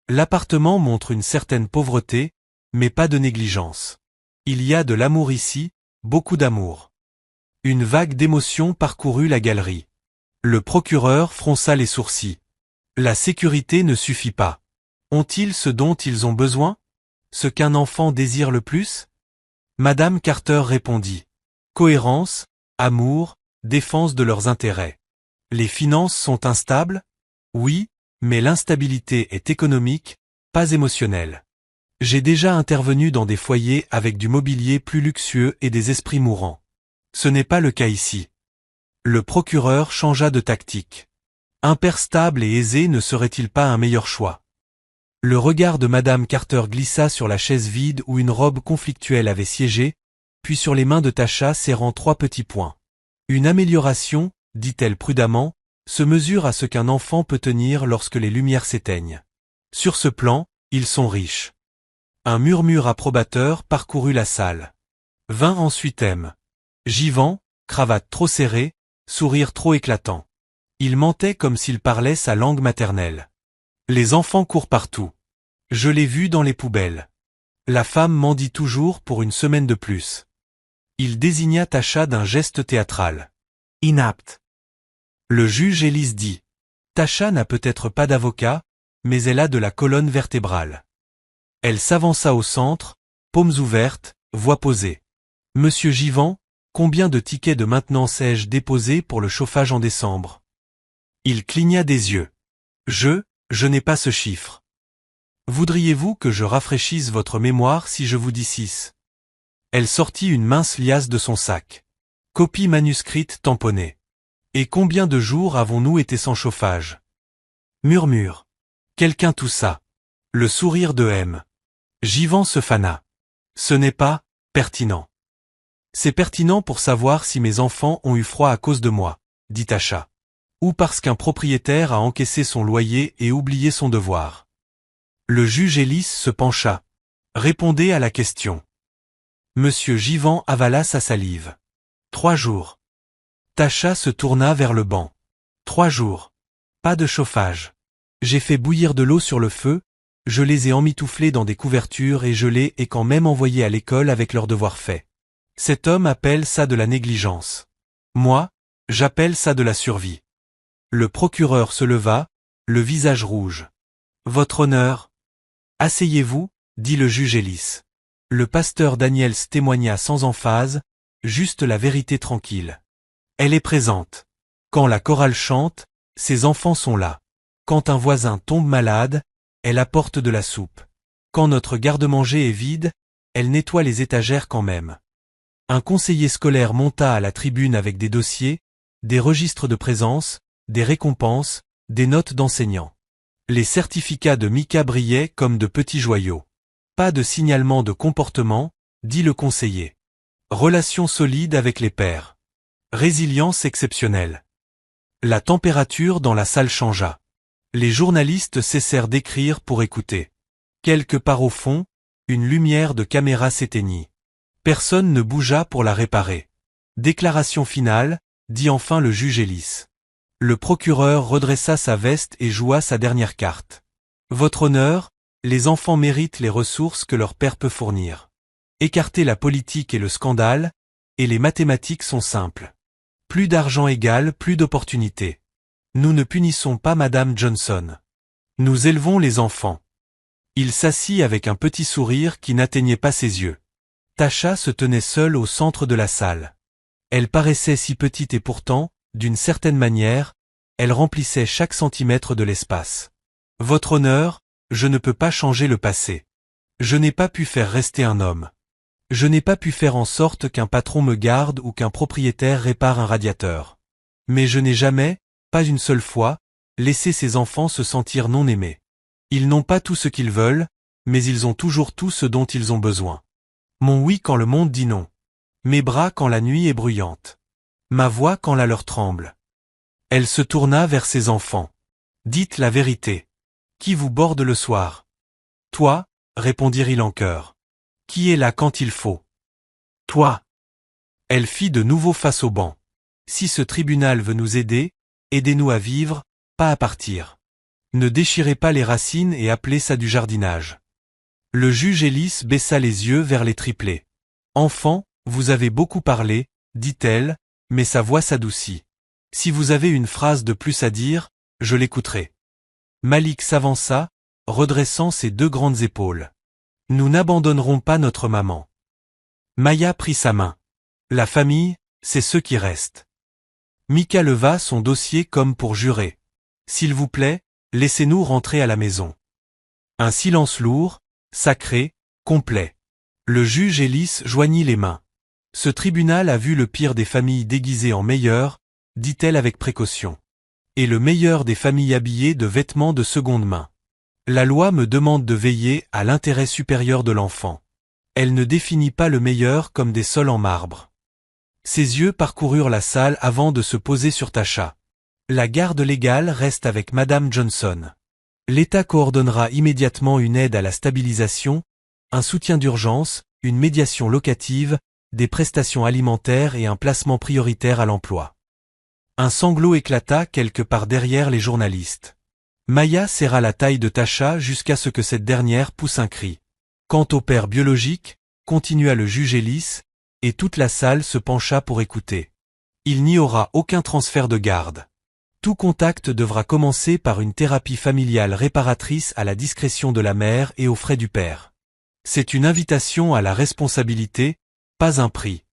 L'appartement montre une certaine pauvreté, mais pas de négligence. Il y a de l'amour ici, beaucoup d'amour. Une vague d'émotion parcourut la galerie. Le procureur fronça les sourcils. La sécurité ne suffit pas. Ont-ils ce dont ils ont besoin? Ce qu'un enfant désire le plus? Madame Carter répondit. Cohérence, amour, défense de leurs intérêts. Les finances sont instables? Oui, mais l'instabilité est économique, pas émotionnelle. J'ai déjà intervenu dans des foyers avec du mobilier plus luxueux et des esprits mourants. Ce n'est pas le cas ici. Le procureur changea de tactique. Un père stable et aisé ne serait-il pas un meilleur choix? Le regard de Madame Carter glissa sur la chaise vide où une robe conflictuelle avait siégé, puis sur les mains de Tasha serrant 3 petits points. Une amélioration, dit-elle prudemment, se mesure à ce qu'un enfant peut tenir lorsque les lumières s'éteignent. Sur ce plan, ils sont riches. Un murmure approbateur parcourut la salle. Vint ensuite M. Givant, cravate trop serrée, sourire trop éclatant. Il mentait comme s'il parlait sa langue maternelle. Les enfants courent partout. Je l'ai vu dans les poubelles. La femme mendie toujours pour une semaine de plus. Il désigna Tasha d'un geste théâtral. Inapte. Le juge Ellis dit. Tasha n'a peut-être pas d'avocat, mais elle a de la colonne vertébrale. Elle s'avança au centre, paumes ouvertes, voix posée. Monsieur Givant, combien de tickets de maintenance ai-je déposés pour le chauffage en décembre? Il cligna des yeux. Je n'ai pas ce chiffre. Voudriez-vous que je rafraîchisse votre mémoire si je vous dis 6? Elle sortit une mince liasse de son sac. Copie manuscrite tamponnée. Et combien de jours avons-nous été sans chauffage? Murmure. Quelqu'un toussa. Le sourire de M. Givant se fana. Ce n'est pas pertinent. C'est pertinent pour savoir si mes enfants ont eu froid à cause de moi, dit Tasha. Ou parce qu'un propriétaire a encaissé son loyer et oublié son devoir. Le juge Ellis se pencha. Répondez à la question. Monsieur Givant avala sa salive. 3 jours. Tasha se tourna vers le banc. 3 jours. Pas de chauffage. J'ai fait bouillir de l'eau sur le feu, je les ai emmitouflés dans des couvertures et je les ai quand même envoyés à l'école avec leurs devoirs faits. Cet homme appelle ça de la négligence. Moi, j'appelle ça de la survie. Le procureur se leva, le visage rouge. Votre honneur. Asseyez-vous, dit le juge Ellis. Le pasteur Daniels témoigna sans emphase, juste la vérité tranquille. Elle est présente. Quand la chorale chante, ses enfants sont là. Quand un voisin tombe malade, elle apporte de la soupe. Quand notre garde-manger est vide, elle nettoie les étagères quand même. Un conseiller scolaire monta à la tribune avec des dossiers, des registres de présence, des récompenses, des notes d'enseignants. Les certificats de Mika brillaient comme de petits joyaux. Pas de signalement de comportement, dit le conseiller. Relation solide avec les pairs. Résilience exceptionnelle. La température dans la salle changea. Les journalistes cessèrent d'écrire pour écouter. Quelque part au fond, une lumière de caméra s'éteignit. Personne ne bougea pour la réparer. Déclaration finale, dit enfin le juge Ellis. Le procureur redressa sa veste et joua sa dernière carte. Votre honneur, les enfants méritent les ressources que leur père peut fournir. Écartez la politique et le scandale, et les mathématiques sont simples. Plus d'argent égale plus d'opportunités. Nous ne punissons pas Madame Johnson. Nous élevons les enfants. Il s'assit avec un petit sourire qui n'atteignait pas ses yeux. Tasha se tenait seule au centre de la salle. Elle paraissait si petite et pourtant, d'une certaine manière, elle remplissait chaque centimètre de l'espace. Votre honneur, je ne peux pas changer le passé. Je n'ai pas pu faire rester un homme. Je n'ai pas pu faire en sorte qu'un patron me garde ou qu'un propriétaire répare un radiateur. Mais je n'ai jamais, pas une seule fois, laissé ces enfants se sentir non aimés. Ils n'ont pas tout ce qu'ils veulent, mais ils ont toujours tout ce dont ils ont besoin. Mon oui quand le monde dit non. Mes bras quand la nuit est bruyante. Ma voix quand la leur tremble. Elle se tourna vers ses enfants. Dites la vérité. Qui vous borde le soir? Toi, répondirent-ils en chœur. Qui est là quand il faut? Toi. Elle fit de nouveau face au banc. Si ce tribunal veut nous aider, aidez-nous à vivre, pas à partir. Ne déchirez pas les racines et appelez ça du jardinage. Le juge Ellis baissa les yeux vers les triplés. Enfants, vous avez beaucoup parlé, dit-elle, mais sa voix s'adoucit. Si vous avez une phrase de plus à dire, je l'écouterai. Malik s'avança, redressant ses deux grandes épaules. Nous n'abandonnerons pas notre maman. Maya prit sa main. La famille, c'est ceux qui restent. Mika leva son dossier comme pour jurer. S'il vous plaît, laissez-nous rentrer à la maison. Un silence lourd, sacré, complet. Le juge Ellis joignit les mains. Ce tribunal a vu le pire des familles déguisées en meilleures, dit-elle avec précaution. Et le meilleur des familles habillées de vêtements de seconde main. La loi me demande de veiller à l'intérêt supérieur de l'enfant. Elle ne définit pas le meilleur comme des sols en marbre. Ses yeux parcoururent la salle avant de se poser sur Tasha. La garde légale reste avec Madame Johnson. L'État coordonnera immédiatement une aide à la stabilisation, un soutien d'urgence, une médiation locative, des prestations alimentaires et un placement prioritaire à l'emploi. Un sanglot éclata quelque part derrière les journalistes. Maya serra la taille de Tasha jusqu'à ce que cette dernière pousse un cri. Quant au père biologique, continua le juge Ellis, et toute la salle se pencha pour écouter. Il n'y aura aucun transfert de garde. Tout contact devra commencer par une thérapie familiale réparatrice à la discrétion de la mère et aux frais du père. C'est une invitation à la responsabilité, pas un prix.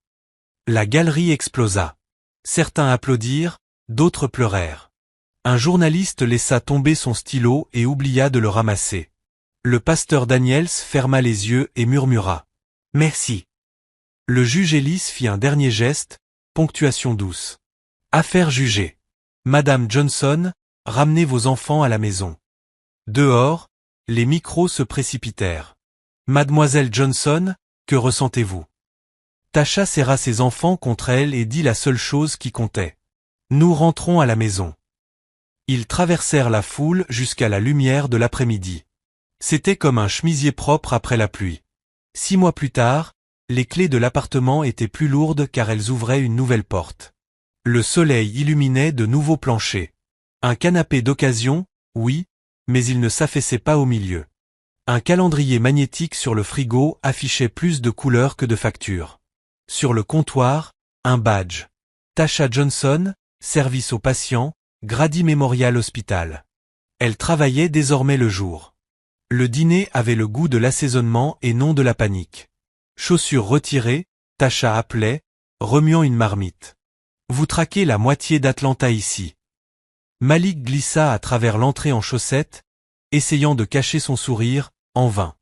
La galerie explosa. Certains applaudirent, d'autres pleurèrent. Un journaliste laissa tomber son stylo et oublia de le ramasser. Le pasteur Daniels ferma les yeux et murmura. « Merci ». Le juge Ellis fit un dernier geste, ponctuation douce. « Affaire jugée. Madame Johnson, ramenez vos enfants à la maison. » Dehors, les micros se précipitèrent. « Mademoiselle Johnson, que ressentez-vous » Tasha serra ses enfants contre elle et dit la seule chose qui comptait. « Nous rentrons à la maison. » Ils traversèrent la foule jusqu'à la lumière de l'après-midi. C'était comme un chemisier propre après la pluie. 6 mois plus tard, les clés de l'appartement étaient plus lourdes car elles ouvraient une nouvelle porte. Le soleil illuminait de nouveaux planchers. Un canapé d'occasion, oui, mais il ne s'affaissait pas au milieu. Un calendrier magnétique sur le frigo affichait plus de couleurs que de factures. Sur le comptoir, un badge. Tasha Johnson, service aux patients, Grady Memorial Hospital. Elle travaillait désormais le jour. Le dîner avait le goût de l'assaisonnement et non de la panique. Chaussures retirées, Tasha appelait, remuant une marmite. Vous traquez la moitié d'Atlanta ici. Malik glissa à travers l'entrée en chaussettes, essayant de cacher son sourire, en vain.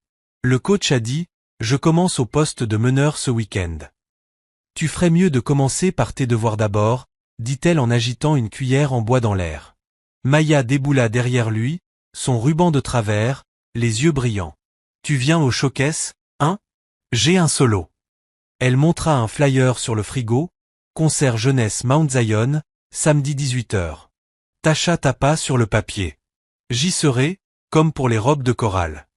Le coach a dit, je commence au poste de meneur ce week-end. Tu ferais mieux de commencer par tes devoirs d'abord, dit-elle en agitant une cuillère en bois dans l'air. Maya déboula derrière lui, son ruban de travers, les yeux brillants. Tu viens au showcase, hein? J'ai un solo. Elle montra un flyer sur le frigo, concert jeunesse Mount Zion, samedi 18h. Tasha tapa sur le papier. J'y serai, comme pour les robes de chorale.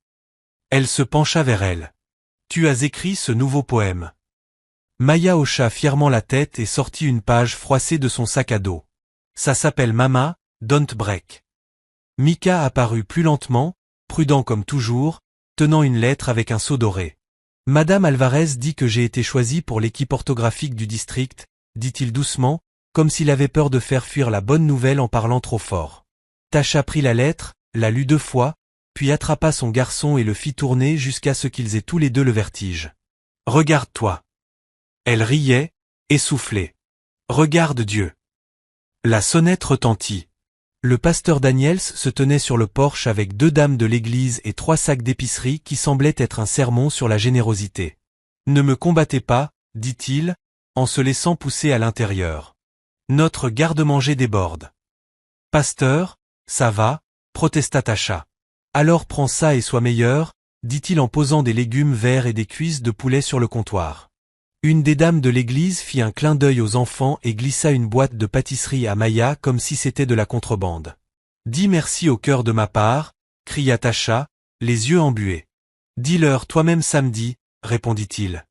Elle se pencha vers elle. Tu as écrit ce nouveau poème. Maya hocha fièrement la tête et sortit une page froissée de son sac à dos. Ça s'appelle Mama, Don't Break. Mika apparut plus lentement, prudent comme toujours, tenant une lettre avec un sceau doré. Madame Alvarez dit que j'ai été choisi pour l'équipe orthographique du district, dit-il doucement, comme s'il avait peur de faire fuir la bonne nouvelle en parlant trop fort. Tasha prit la lettre, la lut 2 fois, puis attrapa son garçon et le fit tourner jusqu'à ce qu'ils aient tous les deux le vertige. Regarde-toi. Elle riait, essoufflée. Regarde Dieu. La sonnette retentit. Le pasteur Daniels se tenait sur le porche avec 2 dames de l'église et 3 sacs d'épicerie qui semblaient être un sermon sur la générosité. Ne me combattez pas, dit-il, en se laissant pousser à l'intérieur. Notre garde-manger déborde. Pasteur, ça va, protesta Tasha. Alors prends ça et sois meilleur, dit-il en posant des légumes verts et des cuisses de poulet sur le comptoir. Une des dames de l'église fit un clin d'œil aux enfants et glissa une boîte de pâtisserie à Maya comme si c'était de la contrebande. Dis merci au cœur de ma part, cria Tasha, les yeux embués. Dis-leur toi-même samedi, répondit-il.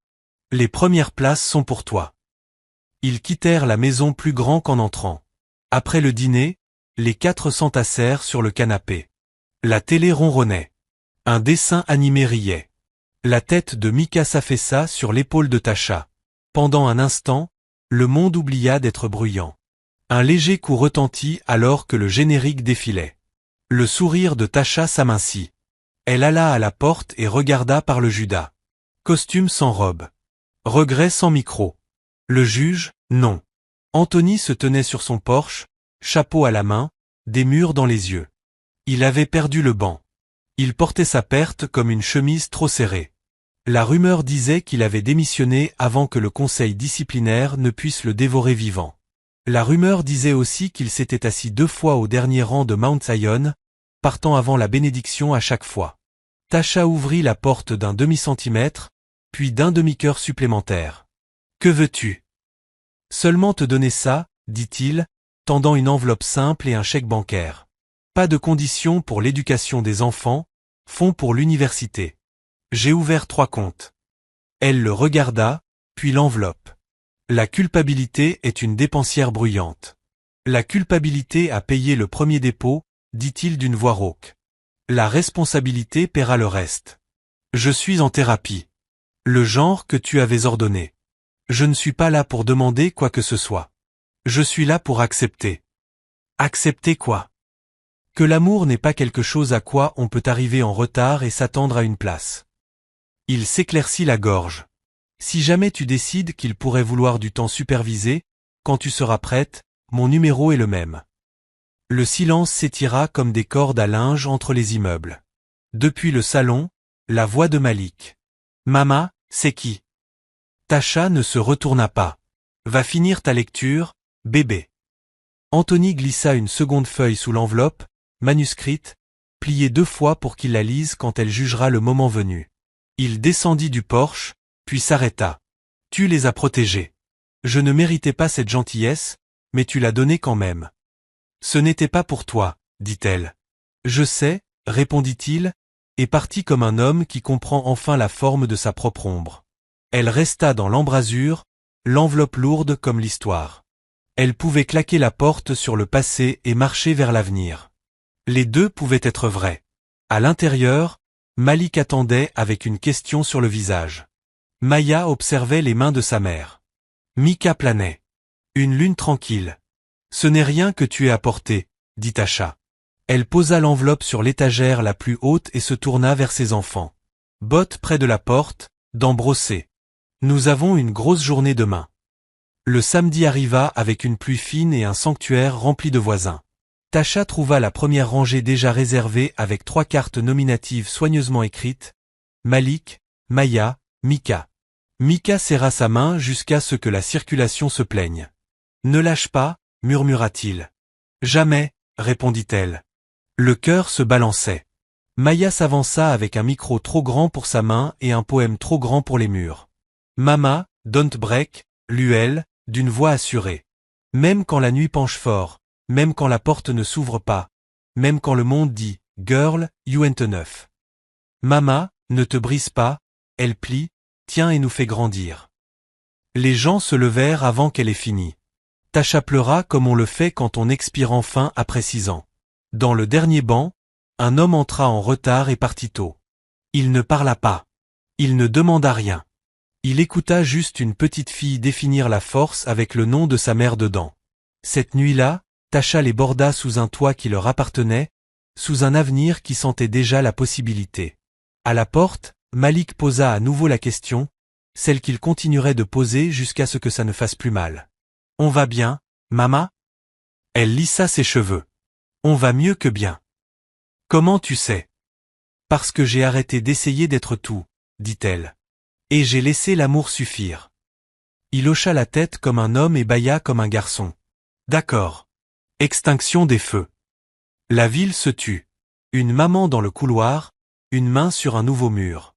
Les premières places sont pour toi. Ils quittèrent la maison plus grand qu'en entrant. Après le dîner, les 4 s'entassèrent sur le canapé. La télé ronronnait. Un dessin animé riait. La tête de Mika s'affaissa sur l'épaule de Tasha. Pendant un instant, le monde oublia d'être bruyant. Un léger coup retentit alors que le générique défilait. Le sourire de Tasha s'amincit. Elle alla à la porte et regarda par le Judas. Costume sans robe. Regret sans micro. Le juge, non. Anthony se tenait sur son porche, chapeau à la main, des murs dans les yeux. Il avait perdu le banc. Il portait sa perte comme une chemise trop serrée. La rumeur disait qu'il avait démissionné avant que le conseil disciplinaire ne puisse le dévorer vivant. La rumeur disait aussi qu'il s'était assis 2 fois au dernier rang de Mount Zion, partant avant la bénédiction à chaque fois. Tasha ouvrit la porte d'un demi-centimètre, puis d'un demi-cœur supplémentaire. Que veux-tu? Seulement te donner ça, dit-il, tendant une enveloppe simple et un chèque bancaire. Pas de conditions pour l'éducation des enfants, fonds pour l'université. J'ai ouvert 3 comptes. Elle le regarda, puis l'enveloppe. La culpabilité est une dépensière bruyante. La culpabilité a payé le premier dépôt, dit-il d'une voix rauque. La responsabilité paiera le reste. Je suis en thérapie. Le genre que tu avais ordonné. Je ne suis pas là pour demander quoi que ce soit. Je suis là pour accepter. Accepter quoi? Que l'amour n'est pas quelque chose à quoi on peut arriver en retard et s'attendre à une place. Il s'éclaircit la gorge. Si jamais tu décides qu'il pourrait vouloir du temps supervisé, quand tu seras prête, mon numéro est le même. Le silence s'étira comme des cordes à linge entre les immeubles. Depuis le salon, la voix de Malik. Mama, c'est qui? Tasha ne se retourna pas. Va finir ta lecture, bébé. Anthony glissa une seconde feuille sous l'enveloppe, manuscrite, pliée 2 fois pour qu'il la lise quand elle jugera le moment venu. Il descendit du porche, puis s'arrêta. Tu les as protégés. Je ne méritais pas cette gentillesse, mais tu l'as donnée quand même. Ce n'était pas pour toi, dit-elle. Je sais, répondit-il, et partit comme un homme qui comprend enfin la forme de sa propre ombre. Elle resta dans l'embrasure, l'enveloppe lourde comme l'histoire. Elle pouvait claquer la porte sur le passé et marcher vers l'avenir. Les 2 pouvaient être vrais. À l'intérieur, Malik attendait avec une question sur le visage. Maya observait les mains de sa mère. Mika planait. Une lune tranquille. Ce n'est rien que tu aies apporté, dit Tasha. Elle posa l'enveloppe sur l'étagère la plus haute et se tourna vers ses enfants. Botte près de la porte, dents brossées. Nous avons une grosse journée demain. Le samedi arriva avec une pluie fine et un sanctuaire rempli de voisins. Tasha trouva la première rangée déjà réservée avec 3 cartes nominatives soigneusement écrites. Malik, Maya, Mika. Mika serra sa main jusqu'à ce que la circulation se plaigne. Ne lâche pas, murmura-t-il. Jamais, répondit-elle. Le cœur se balançait. Maya s'avança avec un micro trop grand pour sa main et un poème trop grand pour les murs. Mama, don't break, lut-elle, d'une voix assurée. Même quand la nuit penche fort, même quand la porte ne s'ouvre pas, même quand le monde dit « Girl, you ain't enough ». Mama, ne te brise pas, elle plie, tient et nous fait grandir. Les gens se levèrent avant qu'elle ait fini. Tasha pleura comme on le fait quand on expire enfin après 6 ans. Dans le dernier banc, un homme entra en retard et partit tôt. Il ne parla pas. Il ne demanda rien. Il écouta juste une petite fille définir la force avec le nom de sa mère dedans. Cette nuit-là, Tasha les borda sous un toit qui leur appartenait, sous un avenir qui sentait déjà la possibilité. À la porte, Malik posa à nouveau la question, celle qu'il continuerait de poser jusqu'à ce que ça ne fasse plus mal. « On va bien, Mama ?» Elle lissa ses cheveux. « On va mieux que bien. »« Comment tu sais ?»« Parce que j'ai arrêté d'essayer d'être tout, » dit-elle. « Et j'ai laissé l'amour suffire. » Il hocha la tête comme un homme et bâilla comme un garçon. « D'accord. » Extinction des feux. La ville se tut. Une maman dans le couloir, une main sur un nouveau mur.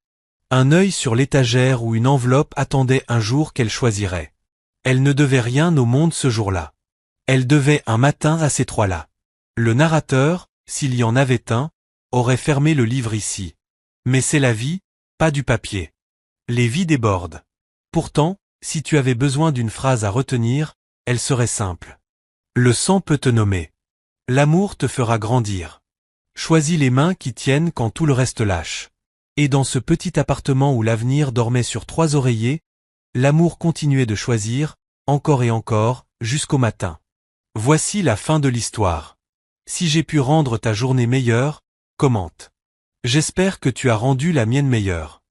Un œil sur l'étagère où une enveloppe attendait un jour qu'elle choisirait. Elle ne devait rien au monde ce jour-là. Elle devait un matin à ces trois-là. Le narrateur, s'il y en avait un, aurait fermé le livre ici. Mais c'est la vie, pas du papier. Les vies débordent. Pourtant, si tu avais besoin d'une phrase à retenir, elle serait simple. Le sang peut te nommer. L'amour te fera grandir. Choisis les mains qui tiennent quand tout le reste lâche. Et dans ce petit appartement où l'avenir dormait sur 3 oreillers, l'amour continuait de choisir, encore et encore, jusqu'au matin. Voici la fin de l'histoire. Si j'ai pu rendre ta journée meilleure, commente. J'espère que tu as rendu la mienne meilleure.